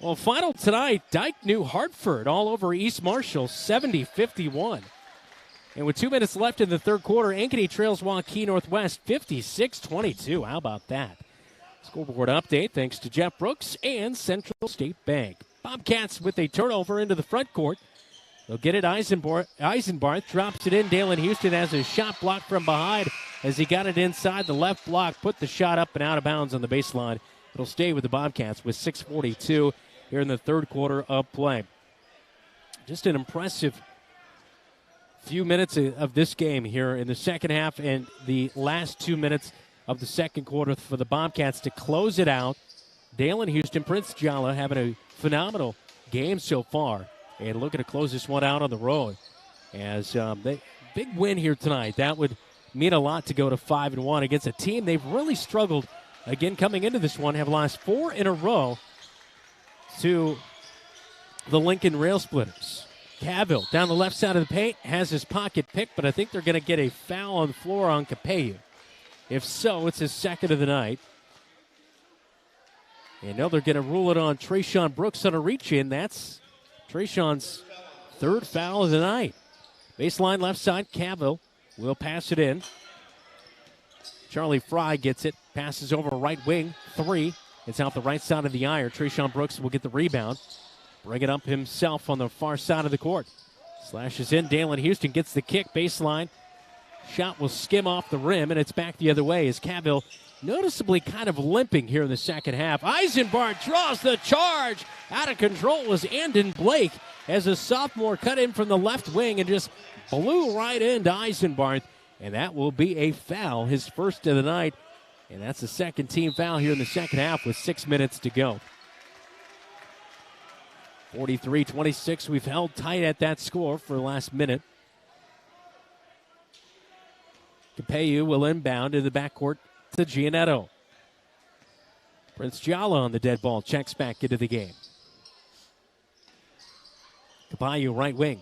S2: Well, final tonight, Dike New Hartford all over East Marshall, 70-51. And with 2 minutes left in the third quarter, Ankeny trails Waukee Northwest, 56-22. How about that? Scoreboard update thanks to Jeff Brooks and Central State Bank. Bobcats with a turnover into the front court. They'll get it. Eisenbarth drops it in. Dalen Houston has a shot blocked from behind as he got it inside the left block, put the shot up and out of bounds on the baseline. It'll stay with the Bobcats with 6:42 here in the third quarter of play. Just an impressive few minutes of this game here in the second half and the last 2 minutes of the second quarter for the Bobcats to close it out. Dalen Houston, Prince Jala having a phenomenal game so far and looking to close this one out on the road. As big win here tonight. That would mean a lot to go to 5-1 against a team they've really struggled. Again, coming into this one, have lost 4 in a row to the Lincoln Railsplitters. Cavill down the left side of the paint has his pocket picked, but I think they're going to get a foul on the floor on Capeyu. If so, it's his second of the night. And now they're going to rule it on Trayshawn Brooks on a reach-in. That's Trayshawn's third foul of the night. Baseline left side, Cavill will pass it in. Charlie Fry gets it, passes over right wing, 3. It's out the right side of the iron. Trayshawn Brooks will get the rebound. Bring it up himself on the far side of the court. Slashes in. Dalen Houston gets the kick. Baseline. Shot will skim off the rim, and it's back the other way as Cavill noticeably kind of limping here in the second half. Eisenbarth draws the charge. Out of control was Andon Blake as a sophomore cut in from the left wing and just blew right into Eisenbarth. And that will be a foul, his first of the night. And that's the second team foul here in the second half with 6 minutes to go. 43-26. We've held tight at that score for the last minute. Capeyu will inbound to the backcourt to Giannetto. Prince Jala on the dead ball. Checks back into the game. Capeyu right wing.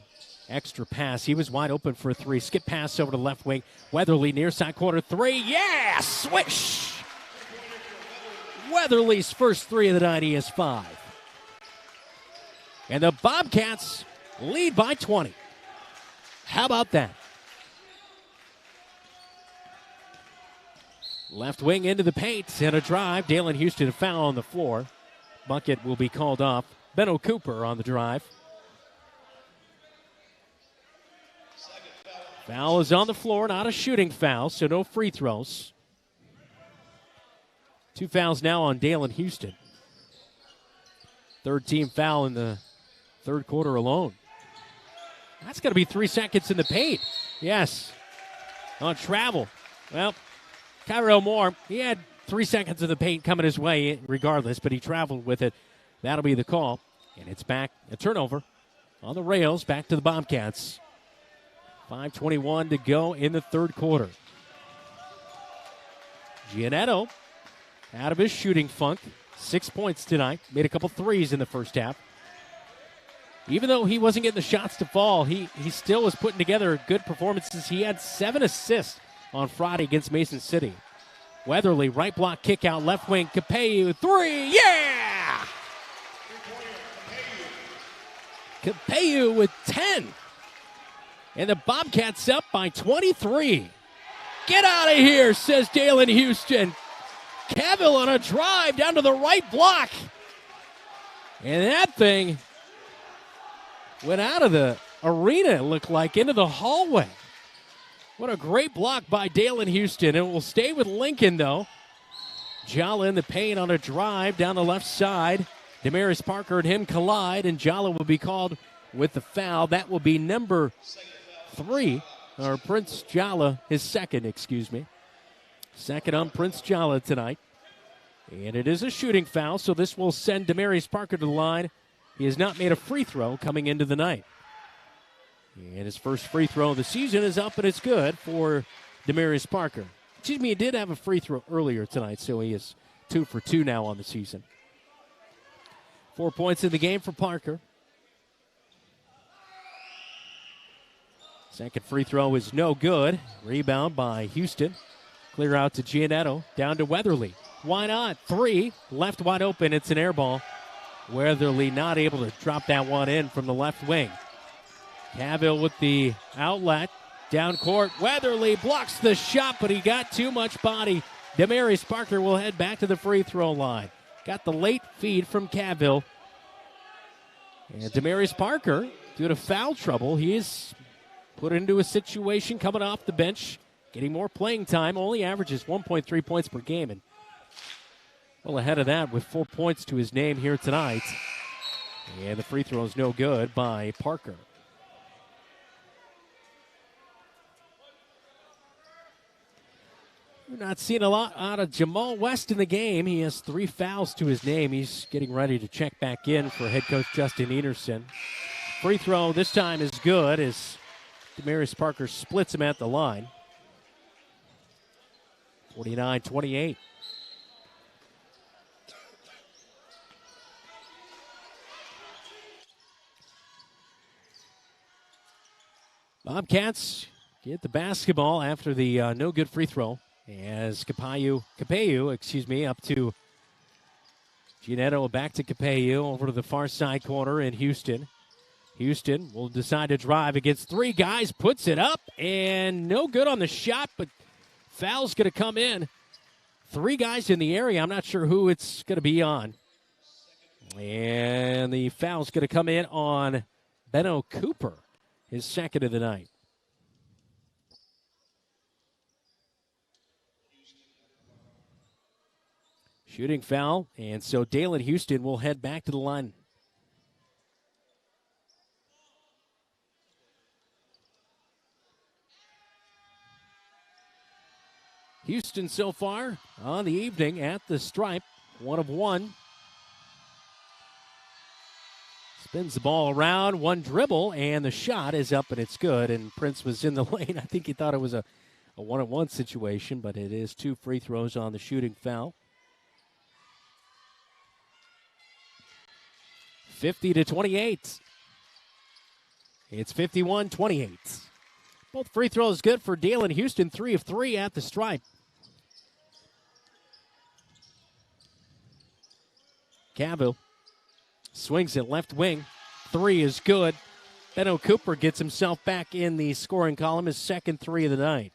S2: Extra pass. He was wide open for a 3. Skip pass over to left wing. Weatherly near side corner 3. Yeah! Swish! Weatherly's first 3 of the night. He has 5. And the Bobcats lead by 20. How about that? Left wing into the paint and a drive. Dalen Houston a foul on the floor. Bucket will be called off. Benno Cooper on the drive. Foul is on the floor, not a shooting foul, so no free throws. 2 fouls now on Dalen Houston. Third team foul in the third quarter alone. That's going to be 3 seconds in the paint. Yes. On travel. Well, Kyrell Moore, he had 3 seconds in the paint coming his way regardless, but he traveled with it. That'll be the call. And it's back, a turnover on the rails, back to the Bobcats. 5:21 to go in the third quarter. Giannetto out of his shooting funk. 6 points tonight. Made a couple threes in the first half. Even though he wasn't getting the shots to fall, he still was putting together good performances. He had 7 assists on Friday against Mason City. Weatherly, right block kick out, left wing, Capello, 3, yeah! Capello with 10. And the Bobcats up by 23. Get out of here, says Dalen Houston. Cavill on a drive down to the right block. And that thing went out of the arena, it looked like, into the hallway. What a great block by Dalen Houston. It will stay with Lincoln, though. Jala in the paint on a drive down the left side. Damaris Parker and him collide, and Jala will be called with the foul. That will be number 3, or Prince Jala, his second, excuse me. Second on Prince Jala tonight. And it is a shooting foul, so this will send Damaris Parker to the line. He has not made a free throw coming into the night. And his first free throw of the season is up, and it's good for Damaris Parker. Excuse me, he did have a free throw earlier tonight, so he is 2 for 2 now on the season. 4 points in the game for Parker. Second free throw is no good. Rebound by Houston. Clear out to Giannetto. Down to Weatherly. Why not? 3. Left wide open. It's an air ball. Weatherly not able to drop that one in from the left wing. Cavill with the outlet. Down court. Weatherly blocks the shot, but he got too much body. Damaris Parker will head back to the free throw line. Got the late feed from Cavill. And Damaris Parker, due to foul trouble, he is put into a situation coming off the bench, getting more playing time, only averages 1.3 points per game. And well ahead of that with 4 points to his name here tonight. And the free throw is no good by Parker. We're not seeing a lot out of Jamal West in the game. He has 3 fouls to his name. He's getting ready to check back in for head coach Justin Enerson. Free throw this time is good as Damaris Parker splits him at the line. 49-28. Bobcats get the basketball after the no good free throw. As Capello, up to Giannetto, back to Capello, over to the far side corner in Houston. Houston will decide to drive against 3 guys, puts it up, and no good on the shot, but foul's going to come in. 3 guys in the area. I'm not sure who it's going to be on. And the foul's going to come in on Benno Cooper, his second of the night. Shooting foul, and so Dalen Houston will head back to the line. Houston so far on the evening at the stripe, 1 of 1. Spins the ball around, 1 dribble, and the shot is up and it's good. And Prince was in the lane. I think he thought it was a 1-on-1 situation, but it is 2 free throws on the shooting foul. 50-28. It's 51-28. Both free throws good for Dalen Houston, 3 of 3 at the stripe. Cavill swings it left wing. 3 is good. Benno Cooper gets himself back in the scoring column, his second 3 of the night.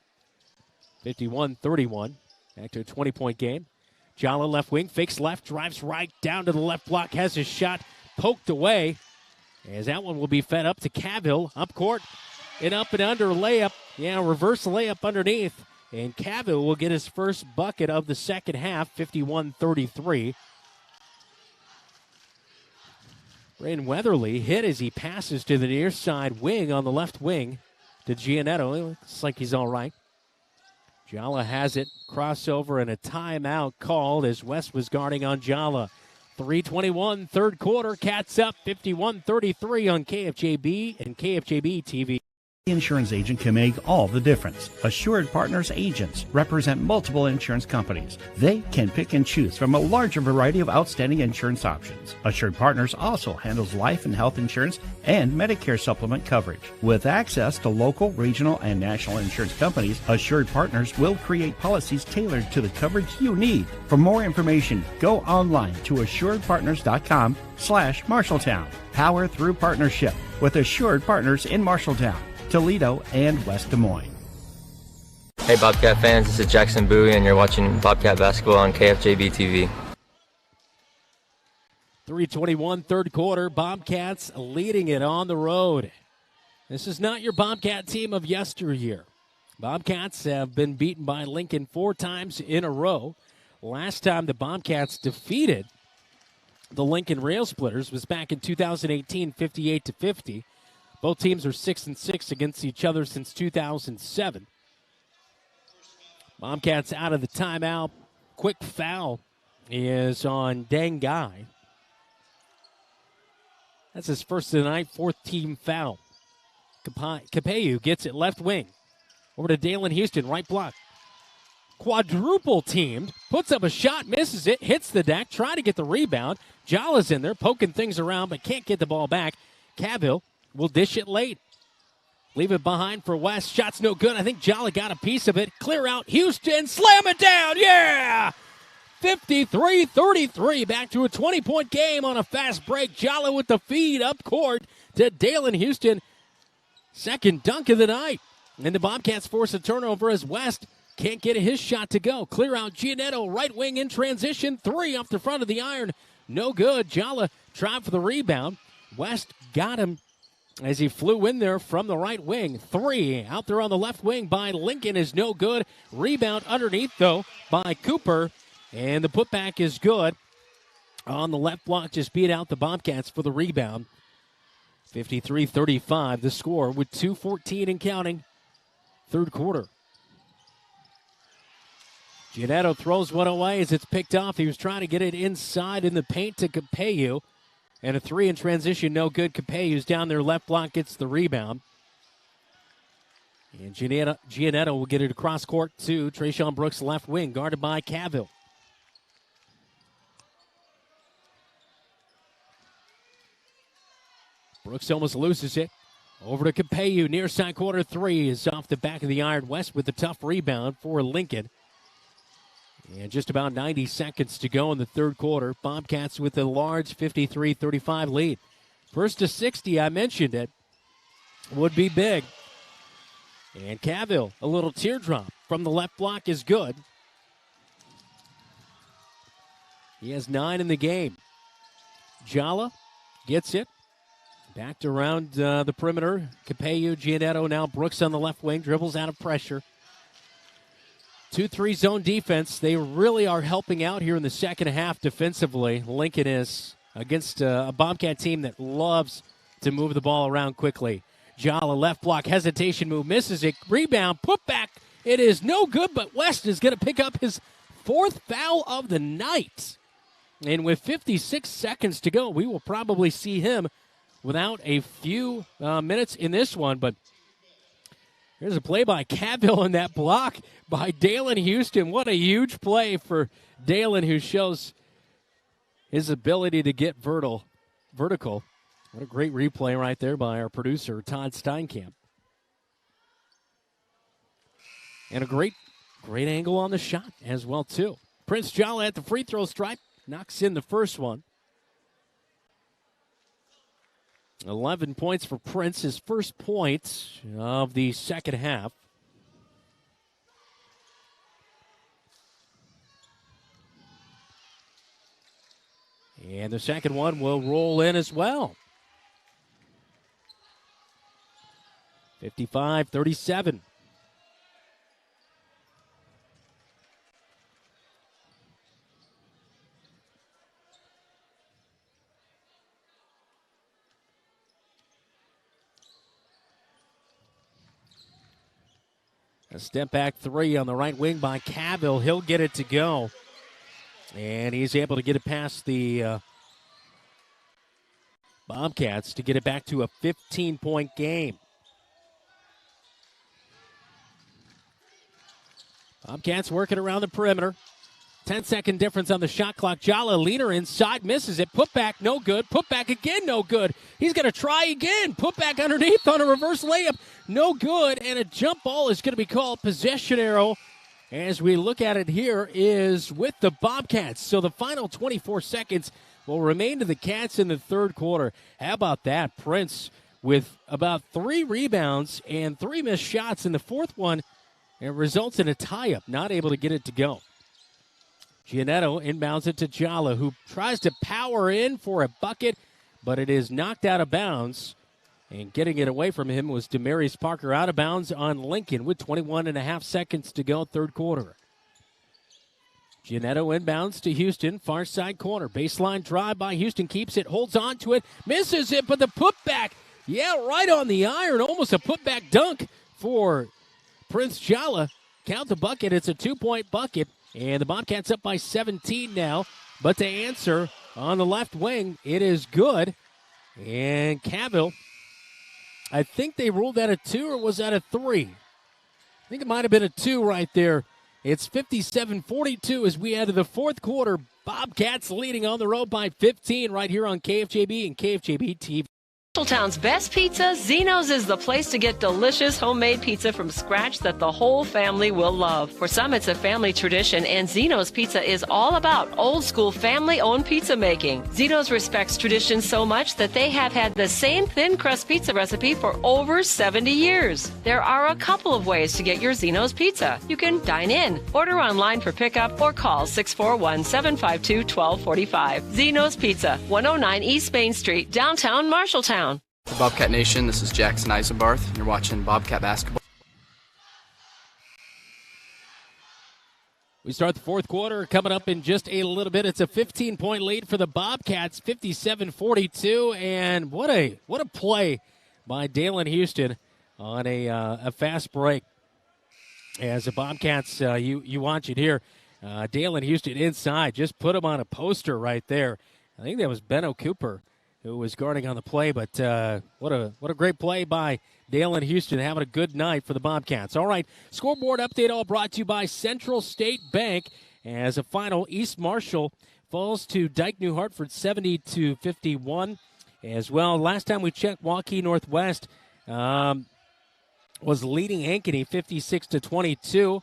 S2: 51-31. Back to a 20-point game. Jala left wing, fakes left, drives right, down to the left block, has his shot poked away. As that one will be fed up to Cavill, up court, and up and under layup. Yeah, reverse layup underneath. And Cavill will get his first bucket of the second half, 51-33. Braden Weatherly hit as he passes to the near side wing on the left wing to Giannetto. It looks like he's all right. Jala has it. Crossover and a timeout called as West was guarding on Jala. 3:21, third quarter. Cats up 51-33 on KFJB and KFJB-TV.
S4: Insurance agent can make all the difference. Assured Partners agents represent multiple insurance companies. They can pick and choose from a larger variety of outstanding insurance options. Assured Partners also handles life and health insurance and Medicare supplement coverage. With access to local, regional, and national insurance companies, Assured Partners will create policies tailored to the coverage you need. For more information, go online to assuredpartners.com/Marshalltown. Power through partnership with Assured Partners in Marshalltown, Toledo, and West Des Moines.
S3: Hey Bobcat fans, this is Jackson Bowie and you're watching Bobcat basketball on KFJB-TV.
S2: 3:21, third quarter. Bobcats leading it on the road. This is not your Bobcat team of yesteryear. Bobcats have been beaten by Lincoln 4 times in a row. Last time the Bobcats defeated the Lincoln Railsplitters was back in 2018, 58-50. Both teams are 6-6 against each other since 2007. Bobcats out of the timeout. Quick foul is on Dengai. That's his first of the night, fourth team foul. Capeyu gets it left wing. Over to Dalen Houston, right block. Quadruple teamed, puts up a shot, misses it, hits the deck, trying to get the rebound. Jala's in there, poking things around, but can't get the ball back. Cavill will dish it late. Leave it behind for West. Shot's no good. I think Jala got a piece of it. Clear out. Houston, slam it down. Yeah! 53-33. Back to a 20-point game on a fast break. Jala with the feed up court to Dalen Houston. Second dunk of the night. And the Bobcats force a turnover as West can't get his shot to go. Clear out. Giannetto, right wing in transition. 3 off the front of the iron. No good. Jala tried for the rebound. West got him as he flew in there from the right wing. 3 out there on the left wing by Lincoln is no good. Rebound underneath, though, by Cooper. And the putback is good. On the left block, just beat out the Bobcats for the rebound. 53-35, the score with 2:14 and counting. Third quarter. Giannetto throws one away as it's picked off. He was trying to get it inside in the paint to Capeyu. And a 3 in transition, no good. Capeyu's down there, left block, gets the rebound. And Giannetto will get it across court to Trayshawn Brooks, left wing, guarded by Cavill. Brooks almost loses it. Over to Capeyu, near side corner 3 is off the back of the iron. West with the tough rebound for Lincoln. And just about 90 seconds to go in the third quarter. Bobcats with a large 53-35 lead. First to 60, I mentioned it, would be big. And Cavill, a little teardrop from the left block is good. He has 9 in the game. Jala gets it. Backed around the perimeter. Capeyu, Giannetto, now Brooks on the left wing. Dribbles out of pressure. 2-3 zone defense. They really are helping out here in the second half defensively. Lincoln is against a Bobcat team that loves to move the ball around quickly. Jala, left block, hesitation move, misses it. Rebound, put back. It is no good, but West is going to pick up his 4th foul of the night. And with 56 seconds to go, we will probably see him without a few minutes in this one. But here's a play by Cavill in that block by Dalen Houston. What a huge play for Dalen, who shows his ability to get vertical. What a great replay right there by our producer, Todd Steinkamp. And a great angle on the shot as well, too. Prince Jala at the free throw stripe. Knocks in the first one. 11 points for Prince, his first point of the second half. And the second one will roll in as well. 55-37. A step back three on the right wing by Cavill. He'll get it to go. And he's able to get it past the Bobcats to get it back to a 15-point game. Bobcats working around the perimeter. 10-second difference on the shot clock. Jala leaner inside, misses it. Put back, no good. Put back again, no good. He's going to try again. Put back underneath on a reverse layup. No good, and a jump ball is going to be called. Possession arrow, as we look at it here, is with the Bobcats. So the final 24 seconds will remain to the Cats in the third quarter. How about that? Prince with about 3 rebounds and 3 missed shots in the fourth one. It results in a tie-up, not able to get it to go. Giannetto inbounds it to Jala, who tries to power in for a bucket, but it is knocked out of bounds. And getting it away from him was Demarius Parker, out of bounds on Lincoln with 21.5 seconds to go, third quarter. Giannetto inbounds to Houston, far side corner. Baseline drive by Houston, keeps it, holds on to it, misses it, but the putback, right on the iron, almost a putback dunk for Prince Jala. Count the bucket, it's a 2-point bucket. And the Bobcats up by 17 now. But to answer on the left wing, it is good. And Cavill, I think they ruled that a 2 or was that a 3? I think it might have been a 2 right there. It's 57-42 as we head to the fourth quarter. Bobcats leading on the road by 15 right here on KFJB and KFJB-TV.
S5: Marshalltown's best pizza, Zeno's is the place to get delicious homemade pizza from scratch that the whole family will love. For some, it's a family tradition, and Zeno's Pizza is all about old-school family-owned pizza making. Zeno's respects tradition so much that they have had the same thin crust pizza recipe for over 70 years. There are a couple of ways to get your Zeno's Pizza. You can dine in, order online for pickup, or call 641-752-1245. Zeno's Pizza, 109 East Main Street, downtown Marshalltown.
S6: Bobcat Nation, this is Jackson Eisenbarth, and you're watching Bobcat Basketball.
S2: We start the fourth quarter coming up in just a little bit. It's a 15-point lead for the Bobcats, 57-42, and what a play by Dalen Houston on a fast break. As the Bobcats, you watch it here, Dalen Houston inside, just put him on a poster right there. I think that was Benno Cooper who was guarding on the play, but what a great play by Dalen Houston, having a good night for the Bobcats. All right, scoreboard update all brought to you by Central State Bank. As a final, East Marshall falls to Dike New Hartford 70-51. As well, last time we checked, Waukee Northwest was leading Ankeny 56-22.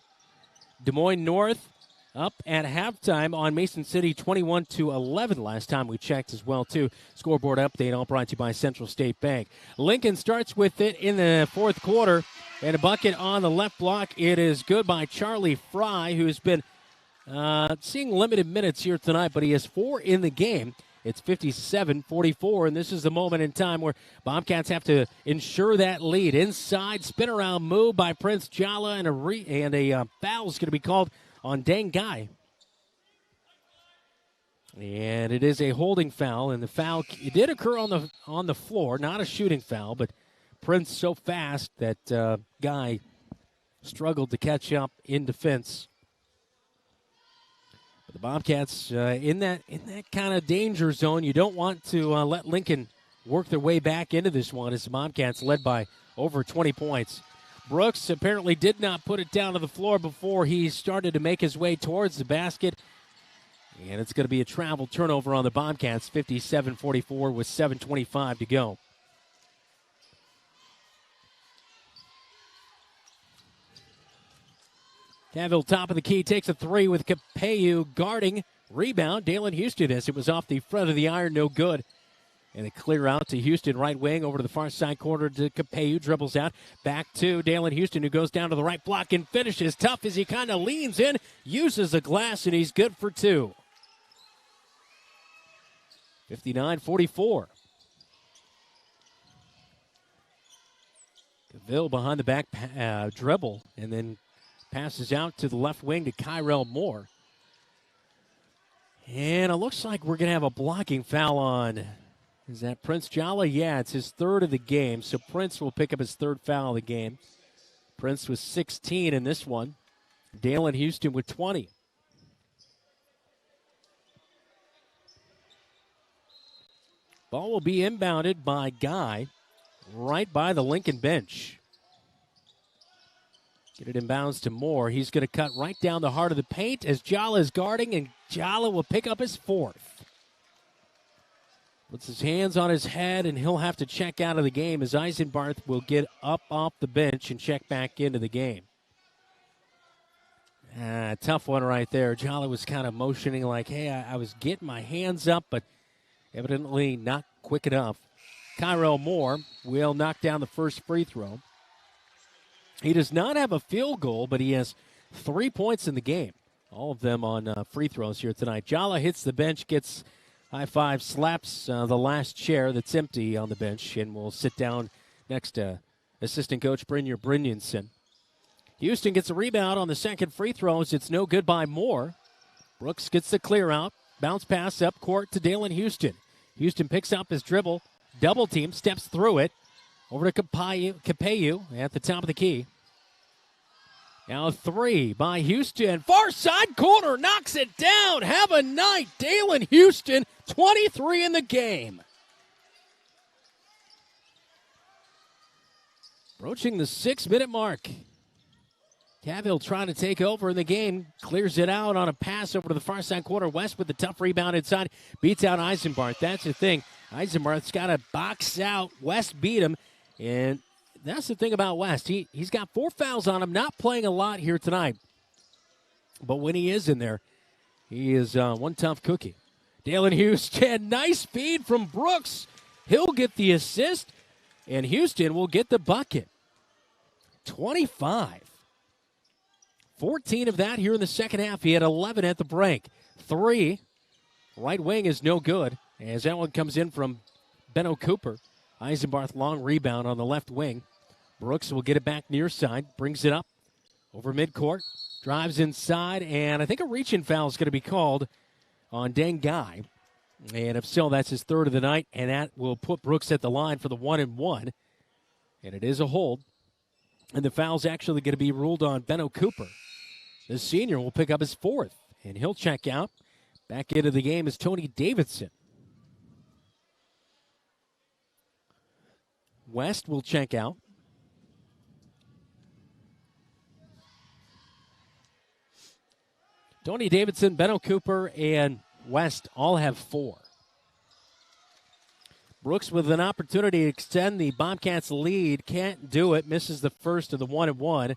S2: Des Moines North up at halftime on Mason City 21-11 last time we checked as well, too. Scoreboard update all brought to you by Central State Bank. Lincoln starts with it in the fourth quarter, and a bucket on the left block. It is good by Charlie Fry, who's been seeing limited minutes here tonight, but he has 4 in the game. It's 57-44, and this is the moment in time where Bobcats have to ensure that lead. Inside, spin-around move by Prince Jala, and a foul is going to be called on Dang Guy. And it is a holding foul, and the foul it did occur on the floor, not a shooting foul, but Prince so fast that Guy struggled to catch up in defense. But the Bobcats in that kind of danger zone. You don't want to let Lincoln work their way back into this one as the Bobcats led by over 20 points. Brooks apparently did not put it down to the floor before he started to make his way towards the basket. And it's going to be a travel turnover on the Bobcats, 57-44 with 7:25 to go. Cavill, top of the key, takes a three with Capeu guarding. Rebound, Dalen Houston as it was off the front of the iron, no good. And a clear out to Houston, right wing, over to the far side corner to Capeu, dribbles out. Back to Dalen Houston, who goes down to the right block and finishes. Tough as he kind of leans in, uses the glass, and he's good for 2. 59-44. Cavill behind the back dribble and then passes out to the left wing to Kyrell Moore. And it looks like we're going to have a blocking foul on. Is that Prince Jala? Yeah, it's his third of the game. So Prince will pick up his third foul of the game. Prince with 16 in this one. Dalen Houston with 20. Ball will be inbounded by Guy right by the Lincoln bench. Get it inbounds to Moore. He's going to cut right down the heart of the paint as Jala is guarding, and Jala will pick up his fourth. Puts his hands on his head, and he'll have to check out of the game as Eisenbarth will get up off the bench and check back into the game. Tough one right there. Jala was kind of motioning like, hey, I was getting my hands up, but evidently not quick enough. Kyrell Moore will knock down the first free throw. He does not have a field goal, but he has 3 points in the game. All of them on free throws here tonight. Jala hits the bench, gets high five, slaps the last chair that's empty on the bench, and will sit down next to assistant coach Brynjar Brynjonsson. Houston gets a rebound on the second free throws. It's no good by Moore. Brooks gets the clear out. Bounce pass up court to Dalen Houston. Houston picks up his dribble. Double team, steps through it. Over to Capeyu at the top of the key. Now 3 by Houston. Far side corner, knocks it down. Have a night. Dalen Houston, 23 in the game. Approaching the 6-minute mark. Cavill trying to take over in the game. Clears it out on a pass over to the far side corner. West with the tough rebound inside. Beats out Eisenbarth. That's the thing. Eisenbarth's got to box out. West beat him. And that's the thing about West. He's got 4 fouls on him. Not playing a lot here tonight. But when he is in there, he is one tough cookie. Dalen Houston, nice feed from Brooks. He'll get the assist. And Houston will get the bucket. 25. 14 of that here in the second half. He had 11 at the break. 3. Right wing is no good. As that one comes in from Benno Cooper. Eisenbarth long rebound on the left wing. Brooks will get it back near side. Brings it up over midcourt. Drives inside. And I think a reach-in foul is going to be called on Deng Guy. And if so, that's his third of the night. And that will put Brooks at the line for the 1-and-1. And it is a hold. And the foul's actually going to be ruled on Benno Cooper. The senior will pick up his fourth. And he'll check out. Back into the game is Tony Davidson. West will check out. Tony Davidson, Benno Cooper, and West all have 4. Brooks with an opportunity to extend the Bobcats' lead. Can't do it. Misses the first of the 1-and-1.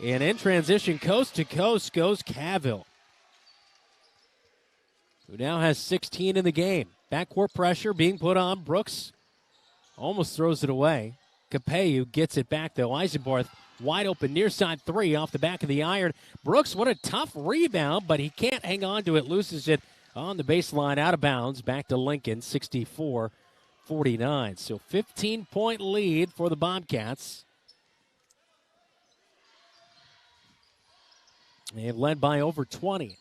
S2: And in transition, coast to coast goes Cavill, who now has 16 in the game. Backcourt pressure being put on. Brooks almost throws it away. Capeyu gets it back, though. Eisenbarth wide open near side 3 off the back of the iron. Brooks, what a tough rebound, but he can't hang on to it. Loses it on the baseline, out of bounds. Back to Lincoln, 64-49. So 15-point lead for the Bobcats. They've led by over 20.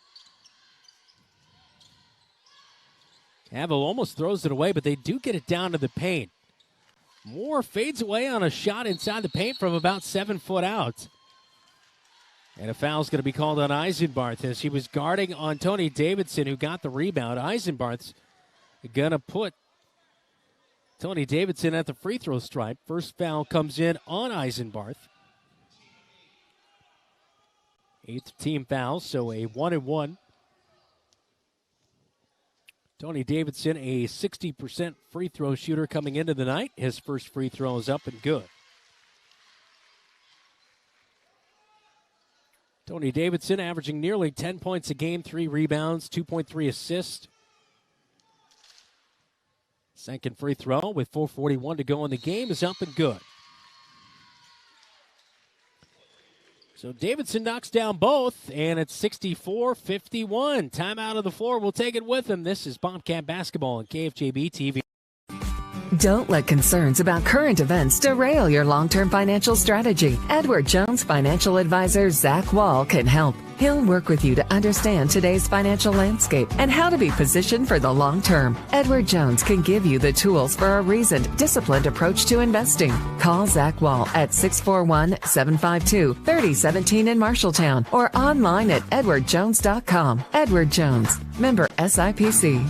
S2: Cavill almost throws it away, but they do get it down to the paint. Moore fades away on a shot inside the paint from about 7 foot out. And a foul's going to be called on Eisenbarth as he was guarding on Tony Davidson, who got the rebound. Eisenbarth's going to put Tony Davidson at the free throw stripe. First foul comes in on Eisenbarth. 8th team foul, so a 1-and-1. Tony Davidson, a 60% free throw shooter coming into the night. His first free throw is up and good. Tony Davidson averaging nearly 10 points a game, 3 rebounds, 2.3 assists. Second free throw with 4:41 to go in the game is up and good. So Davidson knocks down both, and it's 64-51. Timeout of the floor. We'll take it with him. This is Bobcat Basketball on KFJB-TV.
S7: Don't let concerns about current events derail your long-term financial strategy. Edward Jones financial advisor Zach Wall can help. He'll work with you to understand today's financial landscape and how to be positioned for the long term. Edward Jones can give you the tools for a reasoned, disciplined approach to investing. Call Zach Wall at 641-752-3017 in Marshalltown or online at edwardjones.com. Edward Jones, member SIPC.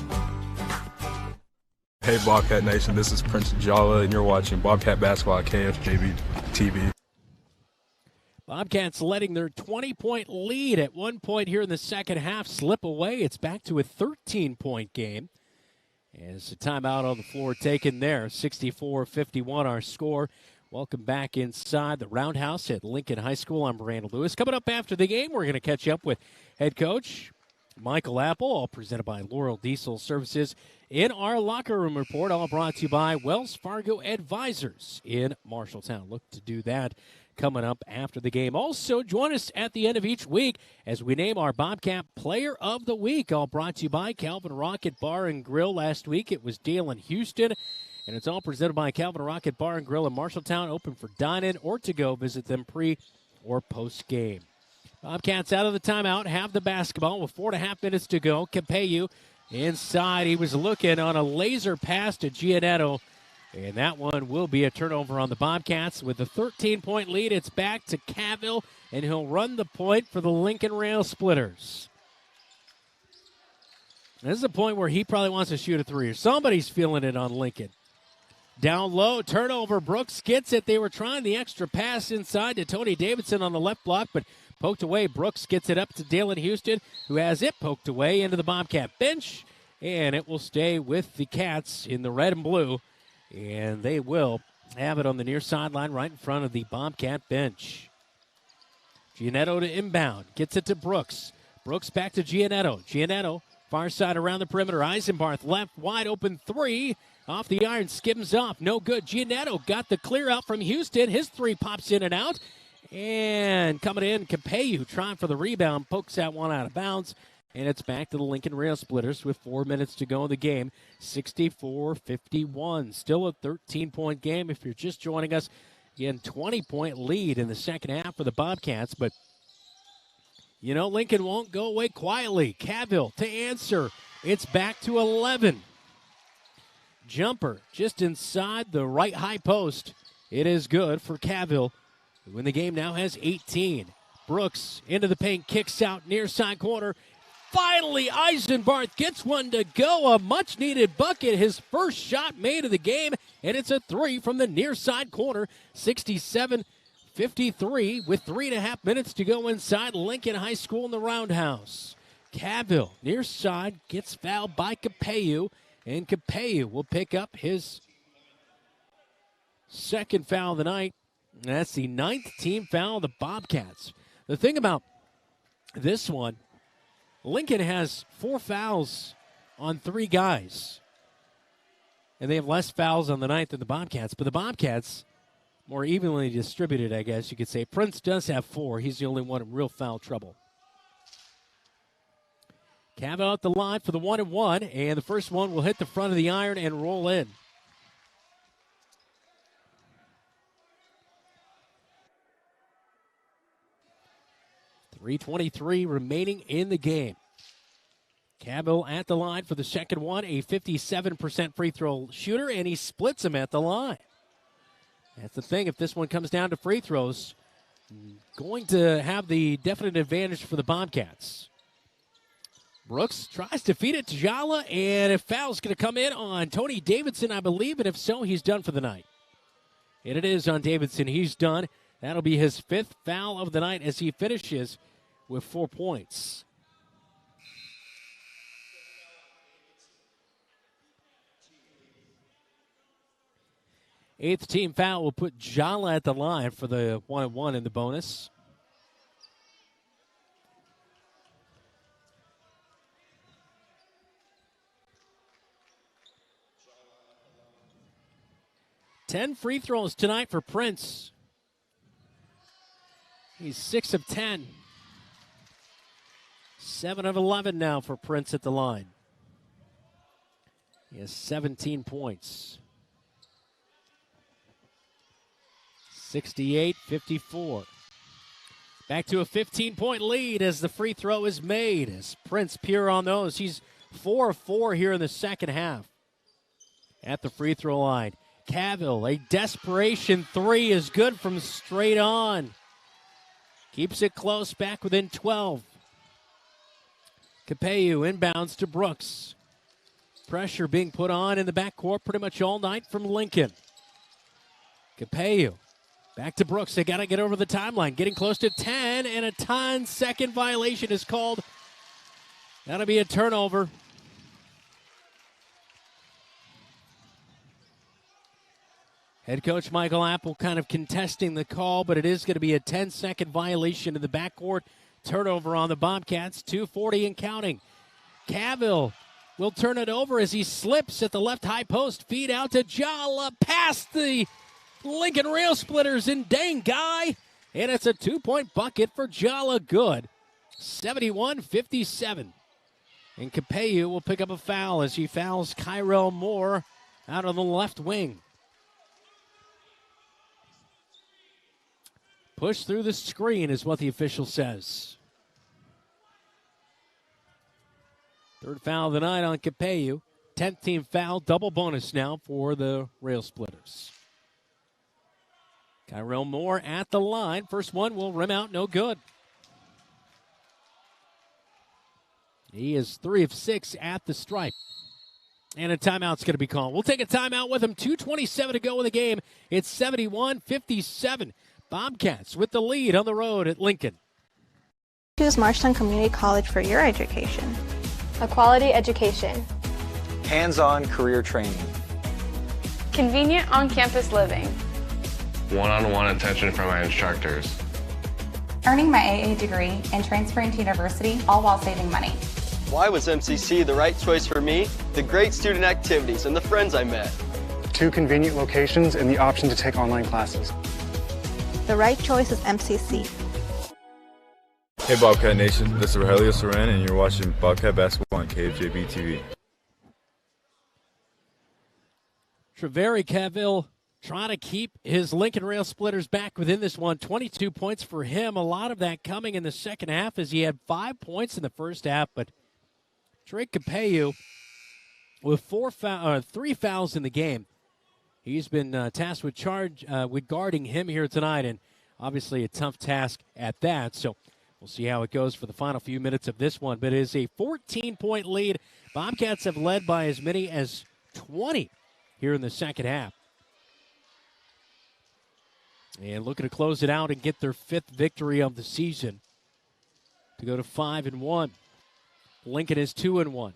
S8: Hey Bobcat Nation, this is Prince Jala, and you're watching Bobcat Basketball at KFJB-TV.
S2: Bobcats letting their 20-point lead at one point here in the second half slip away. It's back to a 13-point game. And it's a timeout on the floor taken there. 64-51 our score. Welcome back inside the Roundhouse at Lincoln High School. I'm Randall Lewis. Coming up after the game, we're going to catch up with head coach Michael Apple, all presented by Laurel Diesel Services. In our locker room report, all brought to you by Wells Fargo Advisors in Marshalltown. Look to do that coming up after the game. Also, join us at the end of each week as we name our Bobcat Player of the Week. All brought to you by Calvin Rocket Bar and Grill. Last week it was Dalen Houston, and it's all presented by Calvin Rocket Bar and Grill in Marshalltown. Open for dine-in or to go. Visit them pre or post-game. Bobcats out of the timeout, have the basketball with 4.5 minutes to go. Capeyu inside. He was looking on a laser pass to Giannetto, and that one will be a turnover on the Bobcats. With a 13-point lead, it's back to Cavill, and he'll run the point for the Lincoln Railsplitters. This is a point where he probably wants to shoot a three, or somebody's feeling it on Lincoln. Down low, turnover. Brooks gets it. They were trying the extra pass inside to Tony Davidson on the left block, but poked away. Brooks gets it up to Dalen Houston, who has it poked away into the Bobcat bench, and it will stay with the Cats in the red and blue, and they will have it on the near sideline right in front of the Bobcat bench. Giannetto to inbound, gets it to Brooks. Brooks back to Giannetto. Giannetto, far side around the perimeter. Eisenbarth left, wide open three. Off the iron, skims off, no good. Giannetto got the clear out from Houston. His three pops in and out. And coming in, Capeyu trying for the rebound, pokes that one out of bounds, and it's back to the Lincoln Railsplitters with 4 minutes to go in the game. 64-51, still a 13-point game if you're just joining us. Again, 20-point lead in the second half for the Bobcats, but you know Lincoln won't go away quietly. Cavill to answer. It's back to 11. Jumper just inside the right high post. It is good for Cavill, who in the game now has 18. Brooks into the paint, kicks out near side corner. Finally, Eisenbarth gets one to go. A much-needed bucket. His first shot made of the game, and it's a three from the near side corner. 67-53 with 3.5 minutes to go inside Lincoln High School in the Roundhouse. Cavill, near side, gets fouled by Capeyu, and Capeyu will pick up his second foul of the night. And that's the 9th team foul of the Bobcats. The thing about this one, Lincoln has 4 fouls on 3 guys. And they have less fouls on the night than the Bobcats. But the Bobcats, more evenly distributed, I guess you could say. Prince does have 4. He's the only one in real foul trouble. Cavill at the line for the 1-and-1. And the first one will hit the front of the iron and roll in. .323 remaining in the game. Cavill at the line for the second one, a 57% free throw shooter, and he splits him at the line. That's the thing, if this one comes down to free throws, going to have the definite advantage for the Bobcats. Brooks tries to feed it to Jala, and a foul's going to come in on Tony Davidson, I believe, and if so, he's done for the night. And it is on Davidson. He's done. That'll be his 5th foul of the night as he finishes with 4 points. Eighth team foul will put Jala at the line for the 1-and-1 in the bonus. Ten free throws tonight for Prince. He's 6 of 10. 7 of 11 now for Prince at the line. He has 17 points. 68-54. Back to a 15-point lead as the free throw is made. As Prince pure on those. He's 4 of 4 here in the second half. At the free throw line. Cavill, a desperation three is good from straight on. Keeps it close, back within 12. Capello inbounds to Brooks. Pressure being put on in the backcourt pretty much all night from Lincoln. Capello back to Brooks. They got to get over the timeline. Getting close to 10, and a 10-second violation is called. That'll be a turnover. Head coach Michael Apple kind of contesting the call, but it is going to be a 10-second violation in the backcourt. Turnover on the Bobcats, 2:40 and counting. Cavill will turn it over as he slips at the left high post. Feed out to Jala past the Lincoln Railsplitters and dang guy. And it's a 2-point bucket for Jala. Good. 71-57. And Capello will pick up a foul as he fouls Kyrell Moore out on the left wing. Push through the screen is what the official says. Third foul of the night on Capello. 10th team foul, double bonus now for the Railsplitters. Kyrell Moore at the line. First one will rim out, no good. He is 3 of 6 at the stripe. And a timeout's going to be called. We'll take a timeout with him. 2:27 to go in the game. It's 71-57. Bobcats with the lead on the road at Lincoln.
S10: Choose Marshalltown Community College for your education.
S11: A quality education.
S12: Hands-on career training.
S11: Convenient on-campus living.
S24: One-on-one attention from my instructors.
S25: Earning my AA degree and transferring to university, all while saving money.
S26: Why was MCC the right choice for me? The great student activities and the friends I met.
S27: 2 convenient locations and the option to take online classes.
S10: The right choice is MCC.
S8: Hey Bobcat Nation, this is Rahelio Saran and you're watching Bobcat Basketball on KFJB-TV.
S2: Treveri Cavill trying to keep his Lincoln Railsplitters back within this one. 22 points for him. A lot of that coming in the second half as he had 5 points in the first half. But Drake Capello with 3 fouls in the game. He's been tasked with with guarding him here tonight, and obviously a tough task at that. So we'll see how it goes for the final few minutes of this one. But it is a 14-point lead. Bobcats have led by as many as 20 here in the second half. And looking to close it out and get their 5th victory of the season to go to 5-1. Lincoln is 2-1.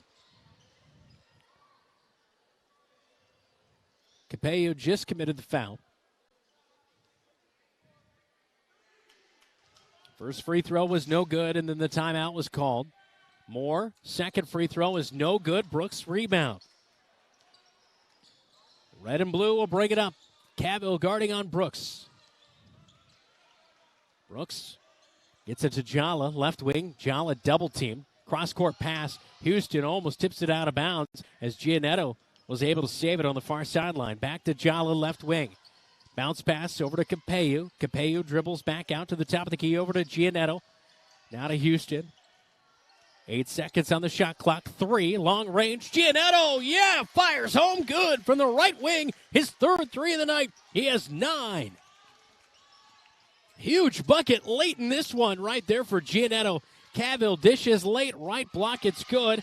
S2: Capello just committed the foul. First free throw was no good, and then the timeout was called. Moore, second free throw is no good. Brooks rebound. Red and blue will bring it up. Cavill guarding on Brooks. Brooks gets it to Jala, left wing. Jala double team. Cross-court pass. Houston almost tips it out of bounds as Giannetto was able to save it on the far sideline. Back to Jala, left wing. Bounce pass over to Capello. Capello dribbles back out to the top of the key over to Giannetto. Now to Houston. 8 seconds on the shot clock. 3, long range. Giannetto, fires home good from the right wing. His 3rd 3 of the night. He has 9. Huge bucket late in this one right there for Giannetto. Cavill dishes late, right block, it's good.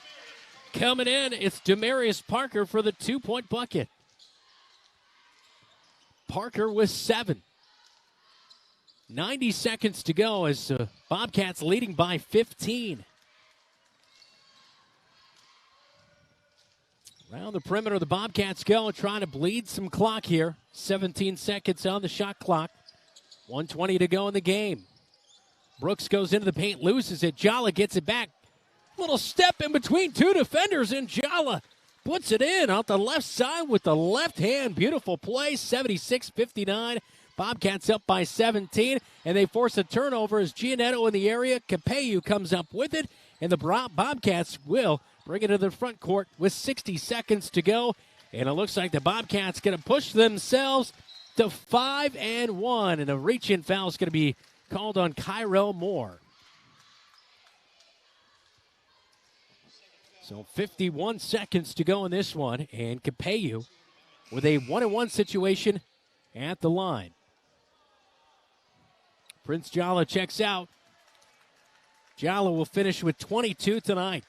S2: Coming in, it's Demarius Parker for the 2-point bucket. Parker with 7. 90 seconds to go as Bobcats leading by 15. Around the perimeter, the Bobcats go, trying to bleed some clock here. 17 seconds on the shot clock. 1:20 to go in the game. Brooks goes into the paint, loses it. Jala gets it back. Little step in between 2 defenders, and Jala puts it in off the left side with the left hand. Beautiful play, 76-59. Bobcats up by 17, and they force a turnover as Giannetto in the area. Capeyu comes up with it, and the Bobcats will bring it to the front court with 60 seconds to go. And it looks like the Bobcats going to push themselves to 5-1, and a reach-in foul is going to be called on Kyrell Moore. So 51 seconds to go in this one, and Capeyu with a 1-1 situation at the line. Prince Jala checks out. Jala will finish with 22 tonight.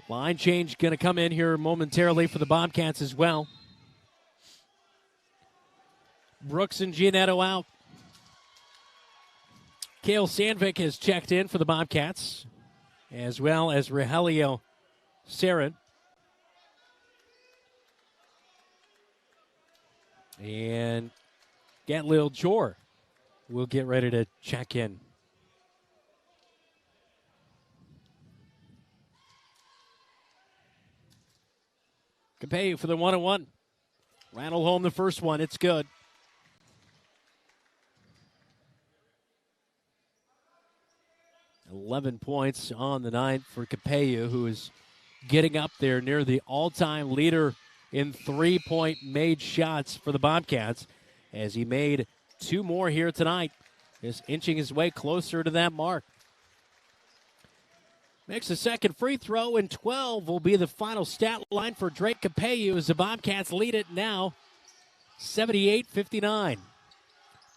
S2: Line change going to come in here momentarily for the Bobcats as well. Brooks and Giannetto out. Cale Sandvik has checked in for the Bobcats, as well as Rogelio Sarin. And Gatlil Jor will get ready to check in. Capeyu for the 1-1. Rattle home the first one. It's good. $11 points on the night for Capeyu, who is getting up there near the all-time leader in three-point made shots for the Bobcats, as he made 2 more here tonight, just inching his way closer to that mark. Makes a second free throw, and 12 will be the final stat line for Drake Capeyu as the Bobcats lead it now 78-59.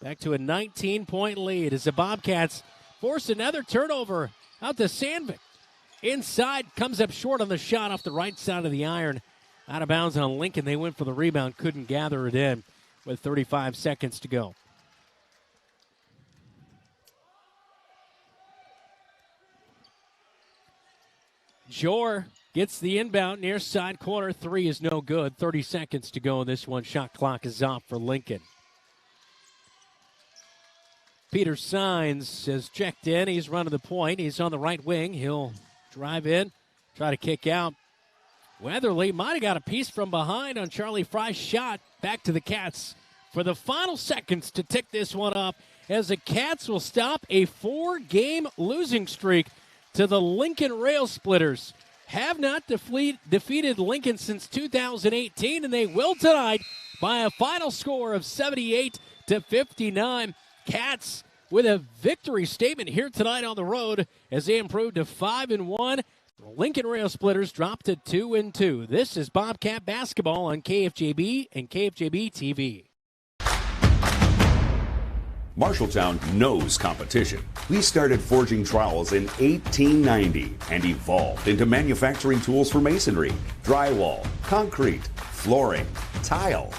S2: Back to a 19-point lead as the Bobcats force another turnover out to Sandvik. Inside, comes up short on the shot off the right side of the iron. Out of bounds on Lincoln. They went for the rebound, couldn't gather it in with 35 seconds to go. Jor gets the inbound near side corner. 3 is no good. 30 seconds to go in this one. Shot clock is off for Lincoln. Peter Sines has checked in. He's running the point. He's on the right wing. He'll drive in, try to kick out. Weatherly might have got a piece from behind on Charlie Fry's shot. Back to the Cats for the final seconds to tick this one up as the Cats will stop a 4-game losing streak to the Lincoln Railsplitters. Have not defeated Lincoln since 2018, and they will tonight by a final score of 78-59. Cats with a victory statement here tonight on the road as they improved to 5-1. The Lincoln Railsplitters dropped to 2-2. This is Bobcat basketball on KFJB and KFJB-TV.
S9: Marshalltown knows competition. We started forging trowels in 1890 and evolved into manufacturing tools for masonry, drywall, concrete, flooring, tile,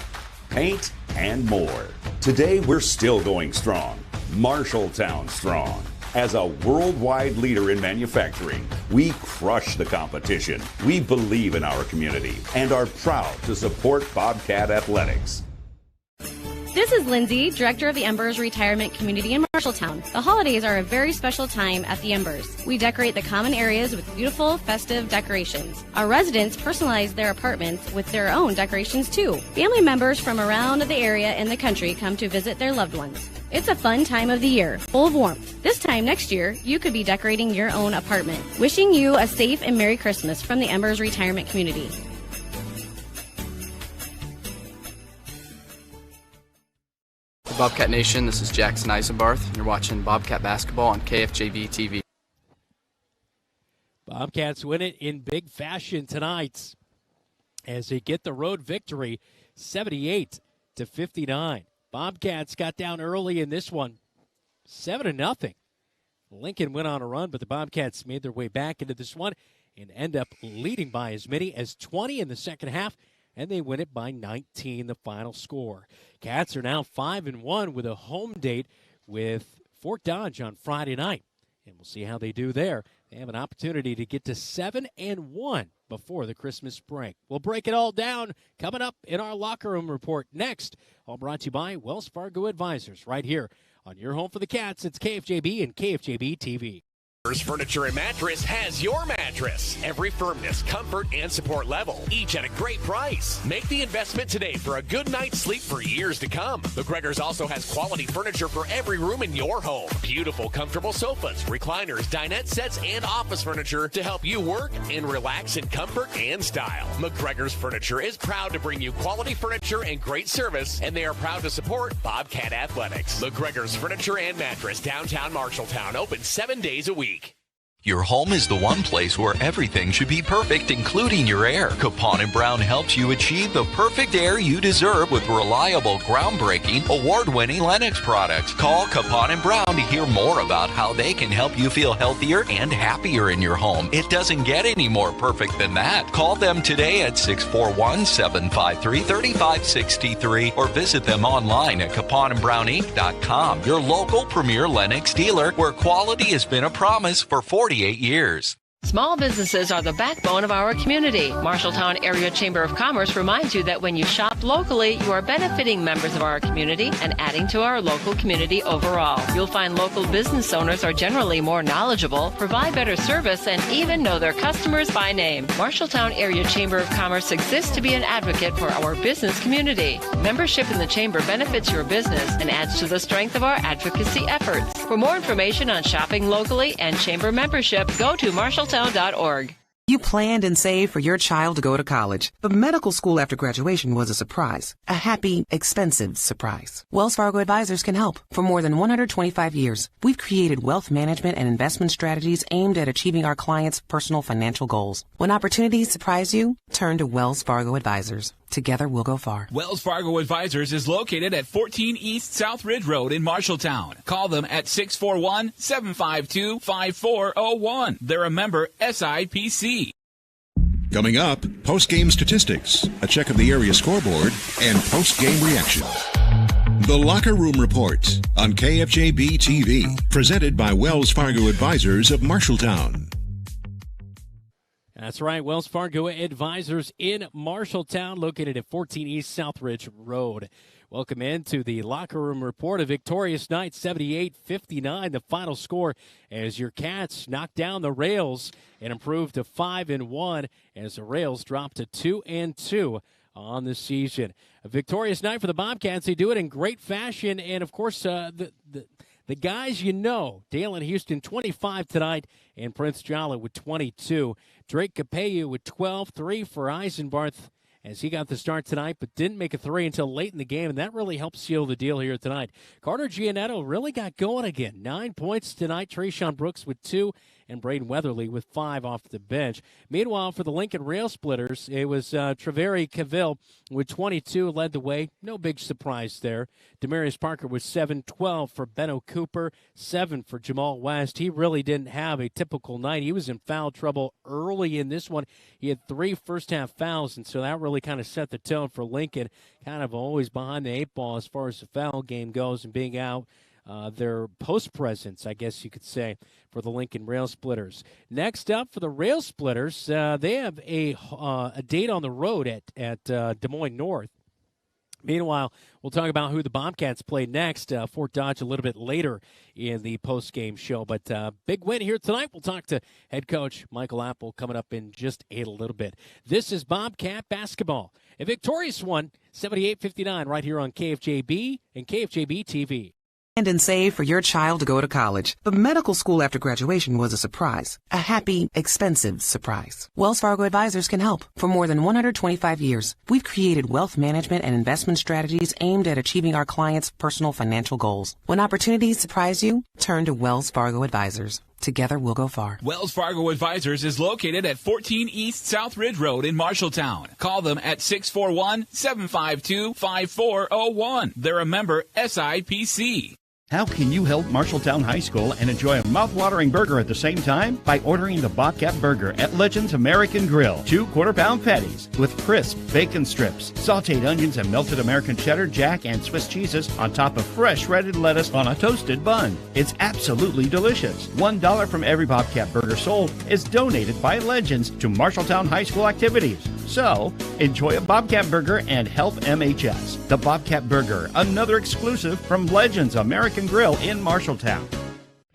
S9: paint, and more. Today, we're still going strong. Marshalltown strong. As a worldwide leader in manufacturing, we crush the competition. We believe in our community and are proud to support Bobcat Athletics.
S13: This is Lindsay, Director of the Embers Retirement Community in Marshalltown. The holidays are a very special time at the Embers. We decorate the common areas with beautiful, festive decorations. Our residents personalize their apartments with their own decorations too. Family members from around the area and the country come to visit their loved ones. It's a fun time of the year, full of warmth. This time next year, you could be decorating your own apartment. Wishing you a safe and Merry Christmas from the Embers Retirement Community.
S6: Bobcat Nation, this is Jackson Eisenbarth, and you're watching Bobcat basketball on KFJB-TV.
S2: Bobcats win it in big fashion tonight as they get the road victory, 78-59. Bobcats got down early in this one, 7-0. Lincoln went on a run, but the Bobcats made their way back into this one and end up leading by as many as 20 in the second half, and they win it by 19, the final score. Cats are now 5-1 with a home date with Fort Dodge on Friday night, and we'll see how they do there. They have an opportunity to get to 7-1 before the Christmas break. We'll break it all down coming up in our locker room report next. All brought to you by Wells Fargo Advisors right here on your home for the Cats. It's KFJB and KFJB-TV.
S14: Furniture and Mattress has your mattress. Every firmness, comfort, and support level, each at a great price. Make the investment today for a good night's sleep for years to come. McGregor's also has quality furniture for every room in your home. Beautiful, comfortable sofas, recliners, dinette sets, and office furniture to help you work and relax in comfort and style. McGregor's Furniture is proud to bring you quality furniture and great service, and they are proud to support Bobcat Athletics. McGregor's Furniture and Mattress, downtown Marshalltown, open 7 days a week.
S15: Your home is the one place where everything should be perfect, including your air. Capon & Brown helps you achieve the perfect air you deserve with reliable, groundbreaking, award-winning Lennox products. Call Capon & Brown to hear more about how they can help you feel healthier and happier in your home. It doesn't get any more perfect than that. Call them today at 641-753-3563 or visit them online at caponandbrowninc.com. Your local premier Lennox dealer, where quality has been a promise for 48 years.
S5: Small businesses are the backbone of our community. Marshalltown Area Chamber of Commerce reminds you that when you shop locally, you are benefiting members of our community and adding to our local community overall. You'll find local business owners are generally more knowledgeable, provide better service, and even know their customers by name. Marshalltown Area Chamber of Commerce exists to be an advocate for our business community. Membership in the Chamber benefits your business and adds to the strength of our advocacy efforts. For more information on shopping locally and Chamber membership, go to marshalltown.org.
S17: You planned and saved for your child to go to college, but medical school after graduation was a surprise. A happy, expensive surprise. Wells Fargo Advisors can help. For more than 125 years, we've created wealth management and investment strategies aimed at achieving our clients' personal financial goals. When opportunities surprise you, turn to Wells Fargo Advisors. Together we'll go far.
S18: Wells Fargo Advisors is located at 14 East South Ridge Road in Marshalltown. Call them at 641-752-5401. They're a member SIPC.
S1: Coming up, post-game statistics, a check of the area scoreboard, and post-game reactions. The Locker Room Report on KFJB-TV, presented by Wells Fargo Advisors of Marshalltown.
S2: That's right, Wells Fargo Advisors in Marshalltown, located at 14 East Southridge Road. Welcome into the Locker Room Report. A victorious night, 78-59, the final score, as your Cats knocked down the Rails and improved to 5-1, as the Rails dropped to 2-2 on the season. A victorious night for the Bobcats. They do it in great fashion, and of course, the guys you know, Dalen Houston 25 tonight, and Prince Jolly with 22. Drake Capello with 12, 3 for Eisenbarth as he got the start tonight, but didn't make a three until late in the game, and that really helped seal the deal here tonight. Carter Giannetto really got going again. 9 points tonight. Trayshawn Brooks with 2, and Braden Weatherly with 5 off the bench. Meanwhile, for the Lincoln Railsplitters, it was Treveri Cavill with 22 led the way. No big surprise there. Demarius Parker with 7, 12 for Benno Cooper, 7 for Jamal West. He really didn't have a typical night. He was in foul trouble early in this one. He had 3 first-half fouls, and so that really kind of set the tone for Lincoln. Kind of always behind the 8 ball as far as the foul game goes and being out. Their post presence, I guess you could say, for the Lincoln Railsplitters. Next up for the Railsplitters, they have a date on the road at Des Moines North. Meanwhile, we'll talk about who the Bobcats play next, Fort Dodge, a little bit later in the post-game show. But big win here tonight. We'll talk to head coach Michael Apple coming up in just a little bit. This is Bobcat basketball. A victorious one, 78-59, right here on KFJB and KFJB-TV.
S17: And save for your child to go to college. But medical school after graduation was a surprise. A happy, expensive surprise. Wells Fargo Advisors can help. For more than 125 years, we've created wealth management and investment strategies aimed at achieving our clients' personal financial goals. When opportunities surprise you, turn to Wells Fargo Advisors. Together we'll go far.
S18: Wells Fargo Advisors is located at 14 East South Ridge Road in Marshalltown. Call them at 641-752-5401. They're a member SIPC.
S4: How can you help Marshalltown High School and enjoy a mouth-watering burger at the same time? By ordering the Bobcat Burger at Legends American Grill. 2 quarter-pound patties with crisp bacon strips, sauteed onions, and melted American cheddar, jack, and Swiss cheeses on top of fresh shredded lettuce on a toasted bun. It's absolutely delicious. $1 from every Bobcat Burger sold is donated by Legends to Marshalltown High School activities. So, enjoy a Bobcat Burger and help MHS. The Bobcat Burger, another exclusive from Legends American Grill in Marshalltown.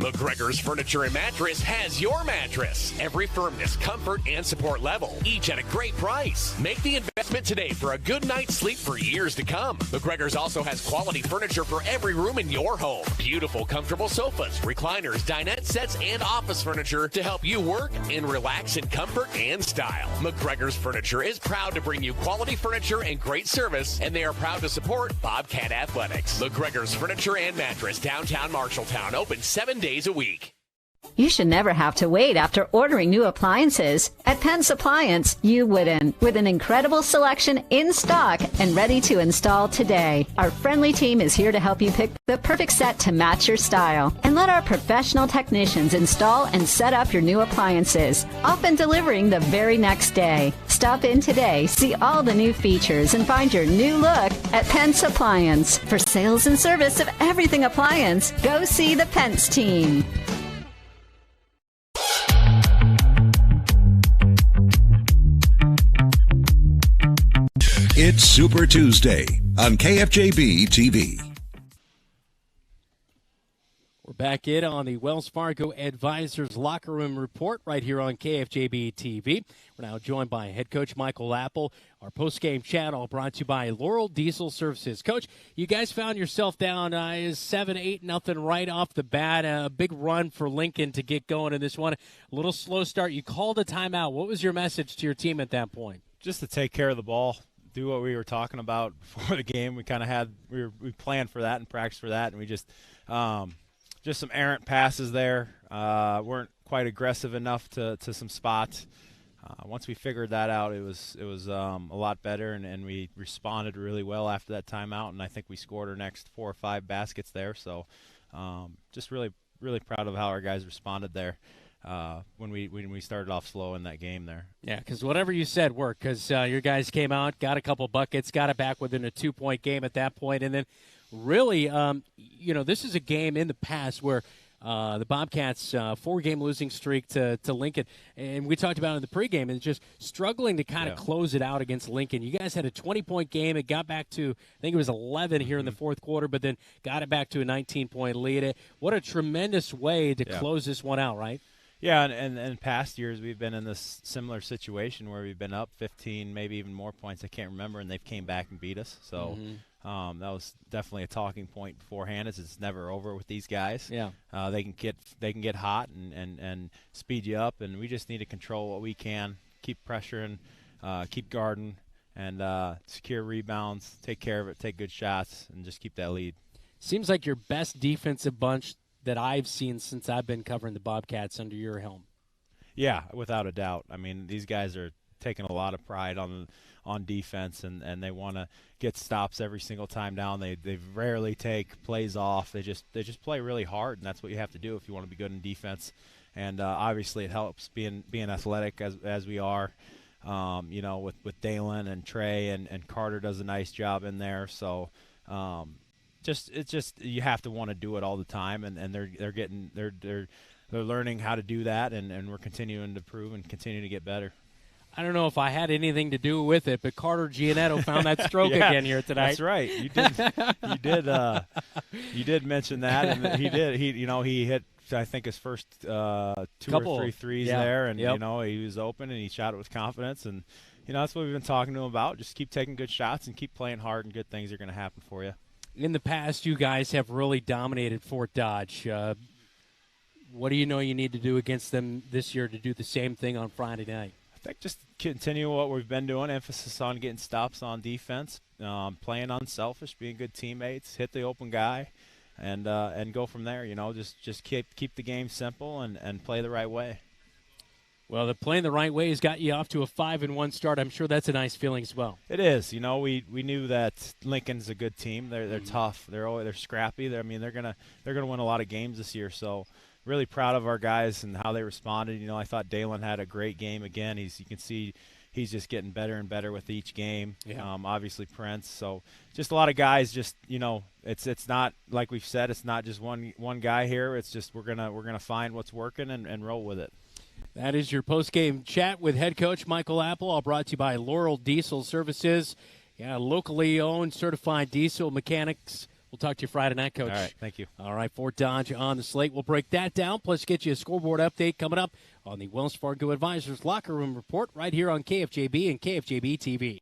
S14: McGregor's Furniture and Mattress has your mattress. Every firmness, comfort, and support level, each at a great price. Make the investment today for a good night's sleep for years to come. McGregor's also has quality furniture for every room in your home. Beautiful, comfortable sofas, recliners, dinette sets, and office furniture to help you work and relax in comfort and style. McGregor's Furniture is proud to bring you quality furniture and great service, and they are proud to support Bobcat Athletics. McGregor's Furniture and Mattress, downtown Marshalltown, open 7 days a week.
S3: You should never have to wait after ordering new appliances. At Penn's Appliance, you wouldn't. With an incredible selection in stock and ready to install today. Our friendly team is here to help you pick the perfect set to match your style. And let our professional technicians install and set up your new appliances, often delivering the very next day. Stop in today, see all the new features, and find your new look at Penn's Appliance. For sales and service of everything appliance, go see the Pence team.
S1: It's Super Tuesday on KFJB-TV.
S2: We're back in on the Wells Fargo Advisors Locker Room Report right here on KFJB-TV. We're now joined by head coach Michael Apple. Our post-game chat all brought to you by Laurel Diesel Services. Coach, you guys found yourself down 7-8-0 right off the bat. A big run for Lincoln to get going in this one. A little slow start. You called a timeout. What was your message to your team at that point?
S16: Just to take care of the ball. Do what we were talking about before the game. We kind of we planned for that and practiced for that, and we just some errant passes there. Weren't quite aggressive enough to some spots. Once we figured that out, it was a lot better, and we responded really well after that timeout. And I think we scored our next 4 or 5 baskets there. So just really proud of how our guys responded there. When we started off slow in that game there.
S2: Yeah, because whatever you said worked, because your guys came out, got a couple buckets, got it back within a 2-point game at that point, and then really, this is a game in the past where the Bobcats' 4-game losing streak to Lincoln, and we talked about it in the pregame, and just struggling to kind of close it out against Lincoln. You guys had a 20-point game. It got back to, I think it was 11 here in the fourth quarter, but then got it back to a 19-point lead. What a tremendous way to close this one out, right?
S16: Yeah, and in past years we've been in this similar situation where we've been up 15, maybe even more points. I can't remember, and they've came back and beat us. So that was definitely a talking point beforehand. It's never over with these guys.
S2: Yeah,
S16: they can get hot and speed you up, and we just need to control what we can, keep pressuring, keep guarding, and secure rebounds, take care of it, take good shots, and just keep that lead.
S2: Seems like your best defensive bunch that I've seen since I've been covering the Bobcats under your helm.
S16: Yeah, without a doubt. I mean, these guys are taking a lot of pride on defense, and they want to get stops every single time down. They rarely take plays off. They just play really hard, and that's what you have to do if you want to be good in defense. And obviously it helps being athletic as we are. With Dalen and Trey and Carter does a nice job in there. So it's just you have to want to do it all the time, and they're learning how to do that, and we're continuing to improve and continue to get better.
S2: I don't know if I had anything to do with it, but Carter Giannetto found that stroke again here tonight.
S16: That's right. You did mention that, and he did. He hit, I think, his first 2 or 3 threes there, and he was open and he shot it with confidence, and that's what we've been talking to him about. Just keep taking good shots and keep playing hard, and good things are going to happen for you.
S2: In the past, you guys have really dominated Fort Dodge. What do you know you need to do against them this year to do the same thing on Friday night?
S16: I think just continue what we've been doing, emphasis on getting stops on defense, playing unselfish, being good teammates, hit the open guy, and go from there. Just keep the game simple and play the right way.
S2: Well, playing the right way has got you off to a 5-1 start. I'm sure that's a nice feeling as well.
S16: It is. We knew that Lincoln's a good team. They're tough. They're scrappy. They're gonna win a lot of games this year. So really proud of our guys and how they responded. I thought Dalen had a great game again. You can see he's just getting better and better with each game.
S2: Yeah.
S16: Obviously Prince. So just a lot of guys. Just it's not like we've said. It's not just one guy here. It's just we're gonna find what's working and roll with it.
S2: That is your post-game chat with head coach Michael Apple, all brought to you by Laurel Diesel Services. Yeah, locally owned, certified diesel mechanics We'll talk to you Friday night, Coach.
S16: All right, thank you.
S2: All right, Fort Dodge on the slate. We'll break that down, plus get you a scoreboard update coming up on the Wells Fargo Advisors Locker Room Report right here on KFJB and KFJB-TV.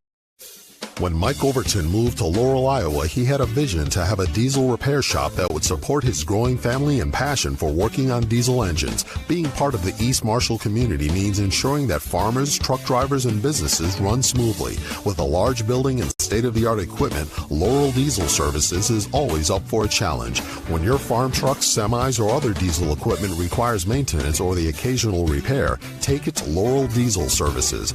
S7: When Mike Overton moved to Laurel, Iowa, he had a vision to have a diesel repair shop that would support his growing family and passion for working on diesel engines. Being part of the East Marshall community means ensuring that farmers, truck drivers, and businesses run smoothly. With a large building and state-of-the-art equipment, Laurel Diesel Services is always up for a challenge. When your farm trucks, semis, or other diesel equipment requires maintenance or the occasional repair, take it to Laurel Diesel Services.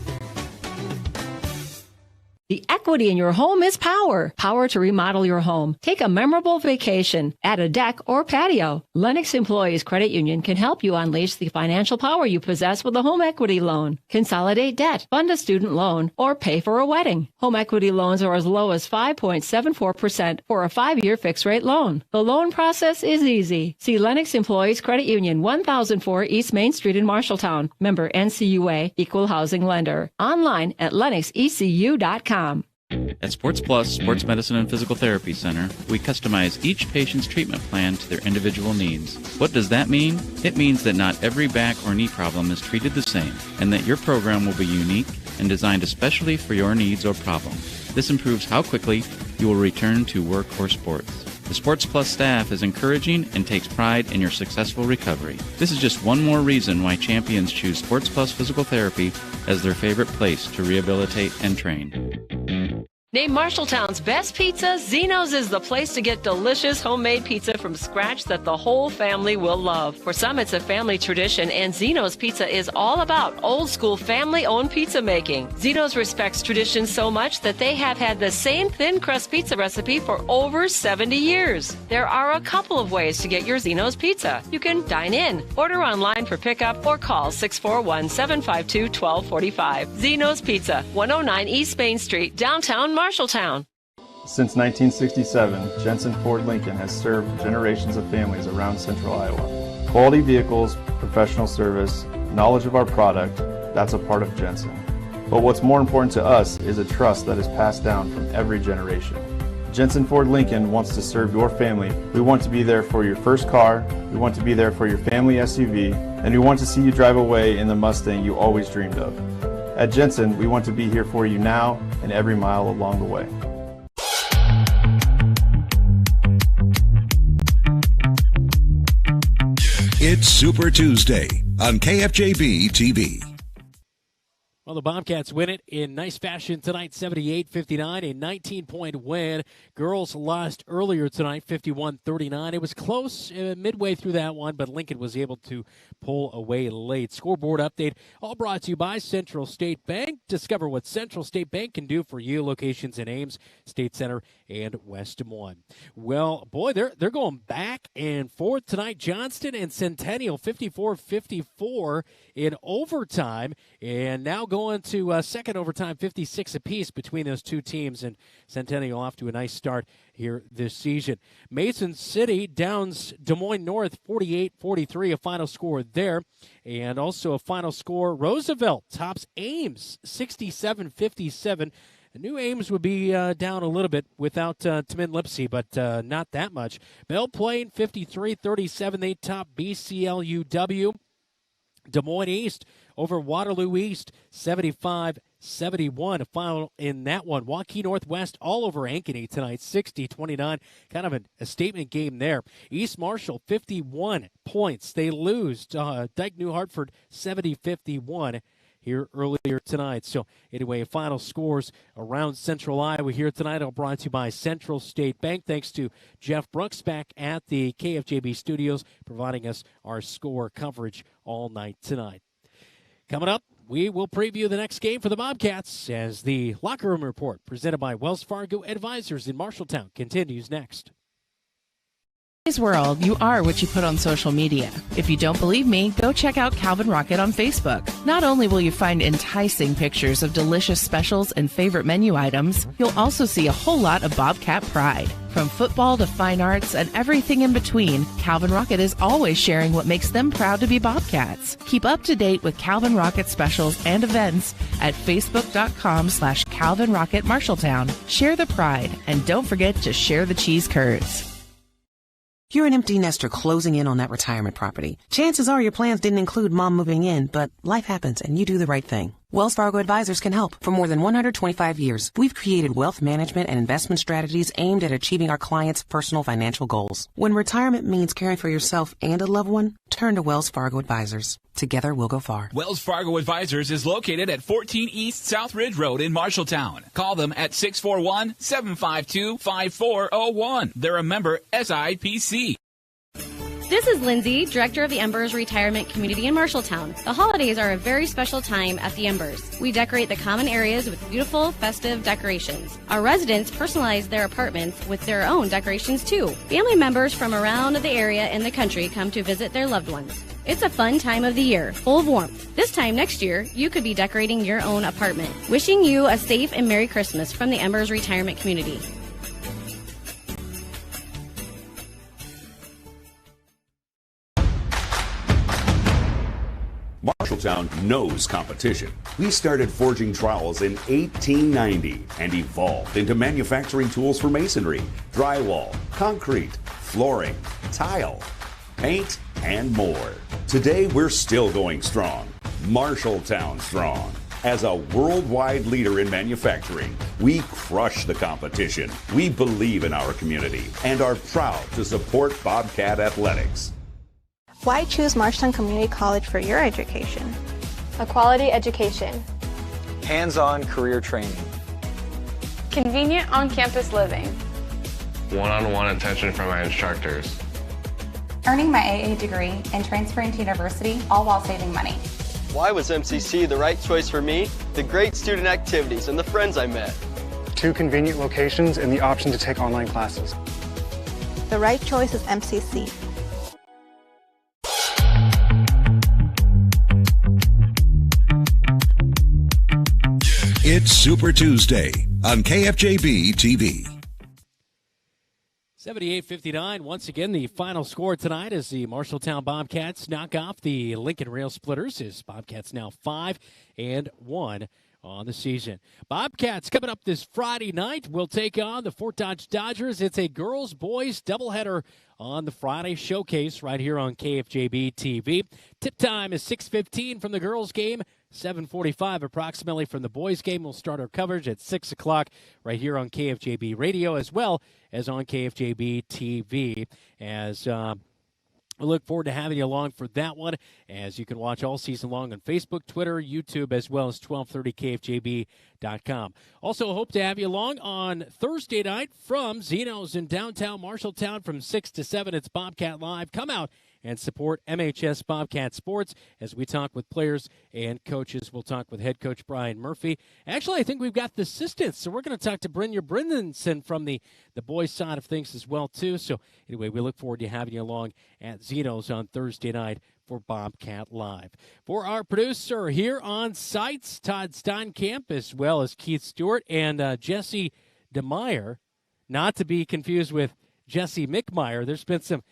S12: The equity in your home is power. Power to remodel your home. Take a memorable vacation. Add a deck or patio. Lennox Employees Credit Union can help you unleash the financial power you possess with a home equity loan. Consolidate debt, fund a student loan, or pay for a wedding. Home equity loans are as low as 5.74% for a 5-year fixed-rate loan. The loan process is easy. See Lennox Employees Credit Union, 1004 East Main Street in Marshalltown. Member NCUA, Equal Housing Lender. Online at lennoxecu.com.
S19: At Sports Plus, Sports Medicine and Physical Therapy Center, we customize each patient's treatment plan to their individual needs. What does that mean? It means that not every back or knee problem is treated the same, and that your program will be unique and designed especially for your needs or problem. This improves how quickly you will return to work or sports. The Sports Plus staff is encouraging and takes pride in your successful recovery. This is just one more reason why champions choose Sports Plus Physical Therapy as their favorite place to rehabilitate and train.
S5: Named Marshalltown's best pizza, Zeno's is the place to get delicious homemade pizza from scratch that the whole family will love. For some, it's a family tradition, and Zeno's Pizza is all about old-school family-owned pizza making. Zeno's respects tradition so much that they have had the same thin crust pizza recipe for over 70 years. There are a couple of ways to get your Zeno's Pizza. You can dine in, order online for pickup, or call 641-752-1245. Zeno's Pizza, 109 East Main Street, downtown Marshalltown.
S20: Since 1967, Jensen Ford Lincoln has served generations of families around central Iowa. Quality vehicles, professional service, knowledge of our product, that's a part of Jensen. But what's more important to us is a trust that is passed down from every generation. Jensen Ford Lincoln wants to serve your family. We want to be there for your first car, we want to be there for your family SUV, and we want to see you drive away in the Mustang you always dreamed of. At Jensen, we want to be here for you now and every mile along the way.
S1: It's Super Tuesday on KFJB-TV.
S2: Well, the Bobcats win it in nice fashion tonight, 78-59, a 19-point win. Girls lost earlier tonight, 51-39. It was close midway through that one, but Lincoln was able to pull away late. Scoreboard update, all brought to you by Central State Bank. Discover what Central State Bank can do for you. Locations in Ames, State Center, and West Des Moines. Well, boy, they're going back and forth tonight. Johnston and Centennial, 54-54 in overtime, and now going to second overtime, 56 apiece between those two teams, and Centennial off to a nice start here this season. Mason City downs Des Moines North 48-43, a final score there, and also a final score. Roosevelt tops Ames 67-57. New Ames would be down a little bit without Tamin Lipsey, but not that much. Belle Plaine 53-37, they top BCLUW. Des Moines East over Waterloo East, 75-71. A final in that one. Waukee Northwest all over Ankeny tonight, 60-29. Kind of a statement game there. East Marshall, 51 points. They lose. Dyke New Hartford, 70-51 here earlier tonight. So anyway, final scores around Central Iowa here tonight are brought to you by Central State Bank. Thanks to Jeff Brooks back at the KFJB studios, providing us our score coverage all night tonight. Coming up, we will preview the next game for the Bobcats as the Locker Room Report presented by Wells Fargo Advisors in Marshalltown continues next.
S21: In today's world, you are what you put on social media. If you don't believe me, go check out Calvin Rocket on Facebook. Not only will you find enticing pictures of delicious specials and favorite menu items, you'll also see a whole lot of Bobcat pride. From football to fine arts and everything in between, Calvin Rocket is always sharing what makes them proud to be Bobcats. Keep up to date with Calvin Rocket specials and events at facebook.com/Calvin Rocket Marshalltown. Share the pride and don't forget to share the cheese curds.
S17: You're an empty nester closing in on that retirement property. Chances are your plans didn't include mom moving in, but life happens and you do the right thing. Wells Fargo Advisors can help. For more than 125 years, we've created wealth management and investment strategies aimed at achieving our clients' personal financial goals. When retirement means caring for yourself and a loved one, turn to Wells Fargo Advisors. Together, we'll go far.
S18: Wells Fargo Advisors is located at 14 East South Ridge Road in Marshalltown. Call them at 641-752-5401. They're a member SIPC.
S13: This is Lindsay, Director of the Embers Retirement Community in Marshalltown. The holidays are a very special time at the Embers. We decorate the common areas with beautiful, festive decorations. Our residents personalize their apartments with their own decorations too. Family members from around the area and the country come to visit their loved ones. It's a fun time of the year, full of warmth. This time next year, you could be decorating your own apartment. Wishing you a safe and Merry Christmas from the Embers Retirement Community.
S9: Marshalltown knows competition. We started forging trowels in 1890 and evolved into manufacturing tools for masonry, drywall, concrete, flooring, tile, paint, and more. Today, we're still going strong. Marshalltown strong. As a worldwide leader in manufacturing, we crush the competition. We believe in our community and are proud to support Bobcat Athletics.
S10: Why choose Marshalltown Community College for your education?
S11: A quality education.
S22: Hands-on career training.
S11: Convenient on-campus living.
S23: One-on-one attention from my instructors.
S24: Earning my AA degree and transferring to university, all while saving money.
S25: Why was MCC the right choice for me? The great student activities and the friends I met.
S26: 2 convenient locations and the option to take online classes.
S10: The right choice is MCC.
S1: It's Super Tuesday on KFJB-TV.
S2: 78-59. Once again, the final score tonight is the Marshalltown Bobcats knock off the Lincoln Railsplitters. As Bobcats now 5-1 on the season. Bobcats coming up this Friday night will take on the Fort Dodge Dodgers. It's a girls-boys doubleheader on the Friday showcase right here on KFJB-TV. Tip time is 6:15 from the girls' game. 7:45 approximately from the boys' game. We'll start our coverage at 6 o'clock right here on KFJB Radio as well as on KFJB-TV. As we look forward to having you along for that one, as you can watch all season long on Facebook, Twitter, YouTube, as well as 1230kfjb.com. Also hope to have you along on Thursday night from Zeno's in downtown Marshalltown from 6 to 7. It's Bobcat Live. Come out and support MHS Bobcat Sports as we talk with players and coaches. We'll talk with head coach Brian Murphy. Actually, I think we've got the assistants, so we're going to talk to Brynja Brindenson from the boys' side of things as well, too. So anyway, we look forward to having you along at Zeno's on Thursday night for Bobcat Live. For our producer here on sites, Todd Steinkamp, as well as Keith Stewart and Jesse DeMeyer, not to be confused with Jesse McMeyer. There's been some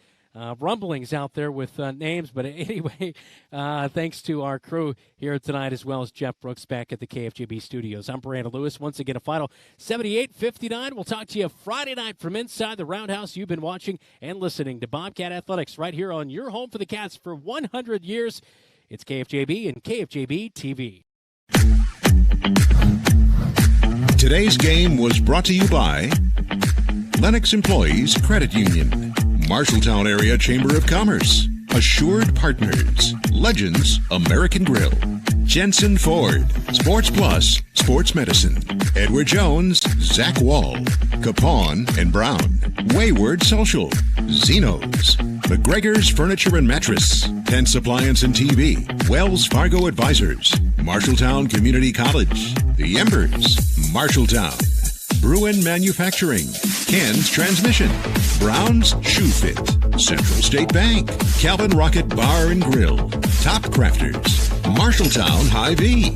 S2: rumblings out there with names, but anyway, thanks to our crew here tonight, as well as Jeff Brooks back at the KFJB studios. I'm Brandon Lewis. Once again, a final 78-59. We'll talk to you Friday night from inside the Roundhouse. You've been watching and listening to Bobcat Athletics right here on your home for the Cats for 100 years. It's KFJB and KFJB-TV.
S1: Today's game was brought to you by Lennox Employees Credit Union, Marshalltown Area Chamber of Commerce, Assured Partners, Legends American Grill, Jensen Ford, Sports Plus, Sports Medicine, Edward Jones, Zach Wall, Capone and Brown, Wayward Social, Zeno's, McGregor's Furniture and Mattress, Pence Appliance and TV, Wells Fargo Advisors, Marshalltown Community College, The Embers, Marshalltown, Bruin Manufacturing, Ken's Transmission, Brown's Shoe Fit, Central State Bank, Calvin Rocket Bar and Grill, Top Crafters, Marshalltown Hy-Vee.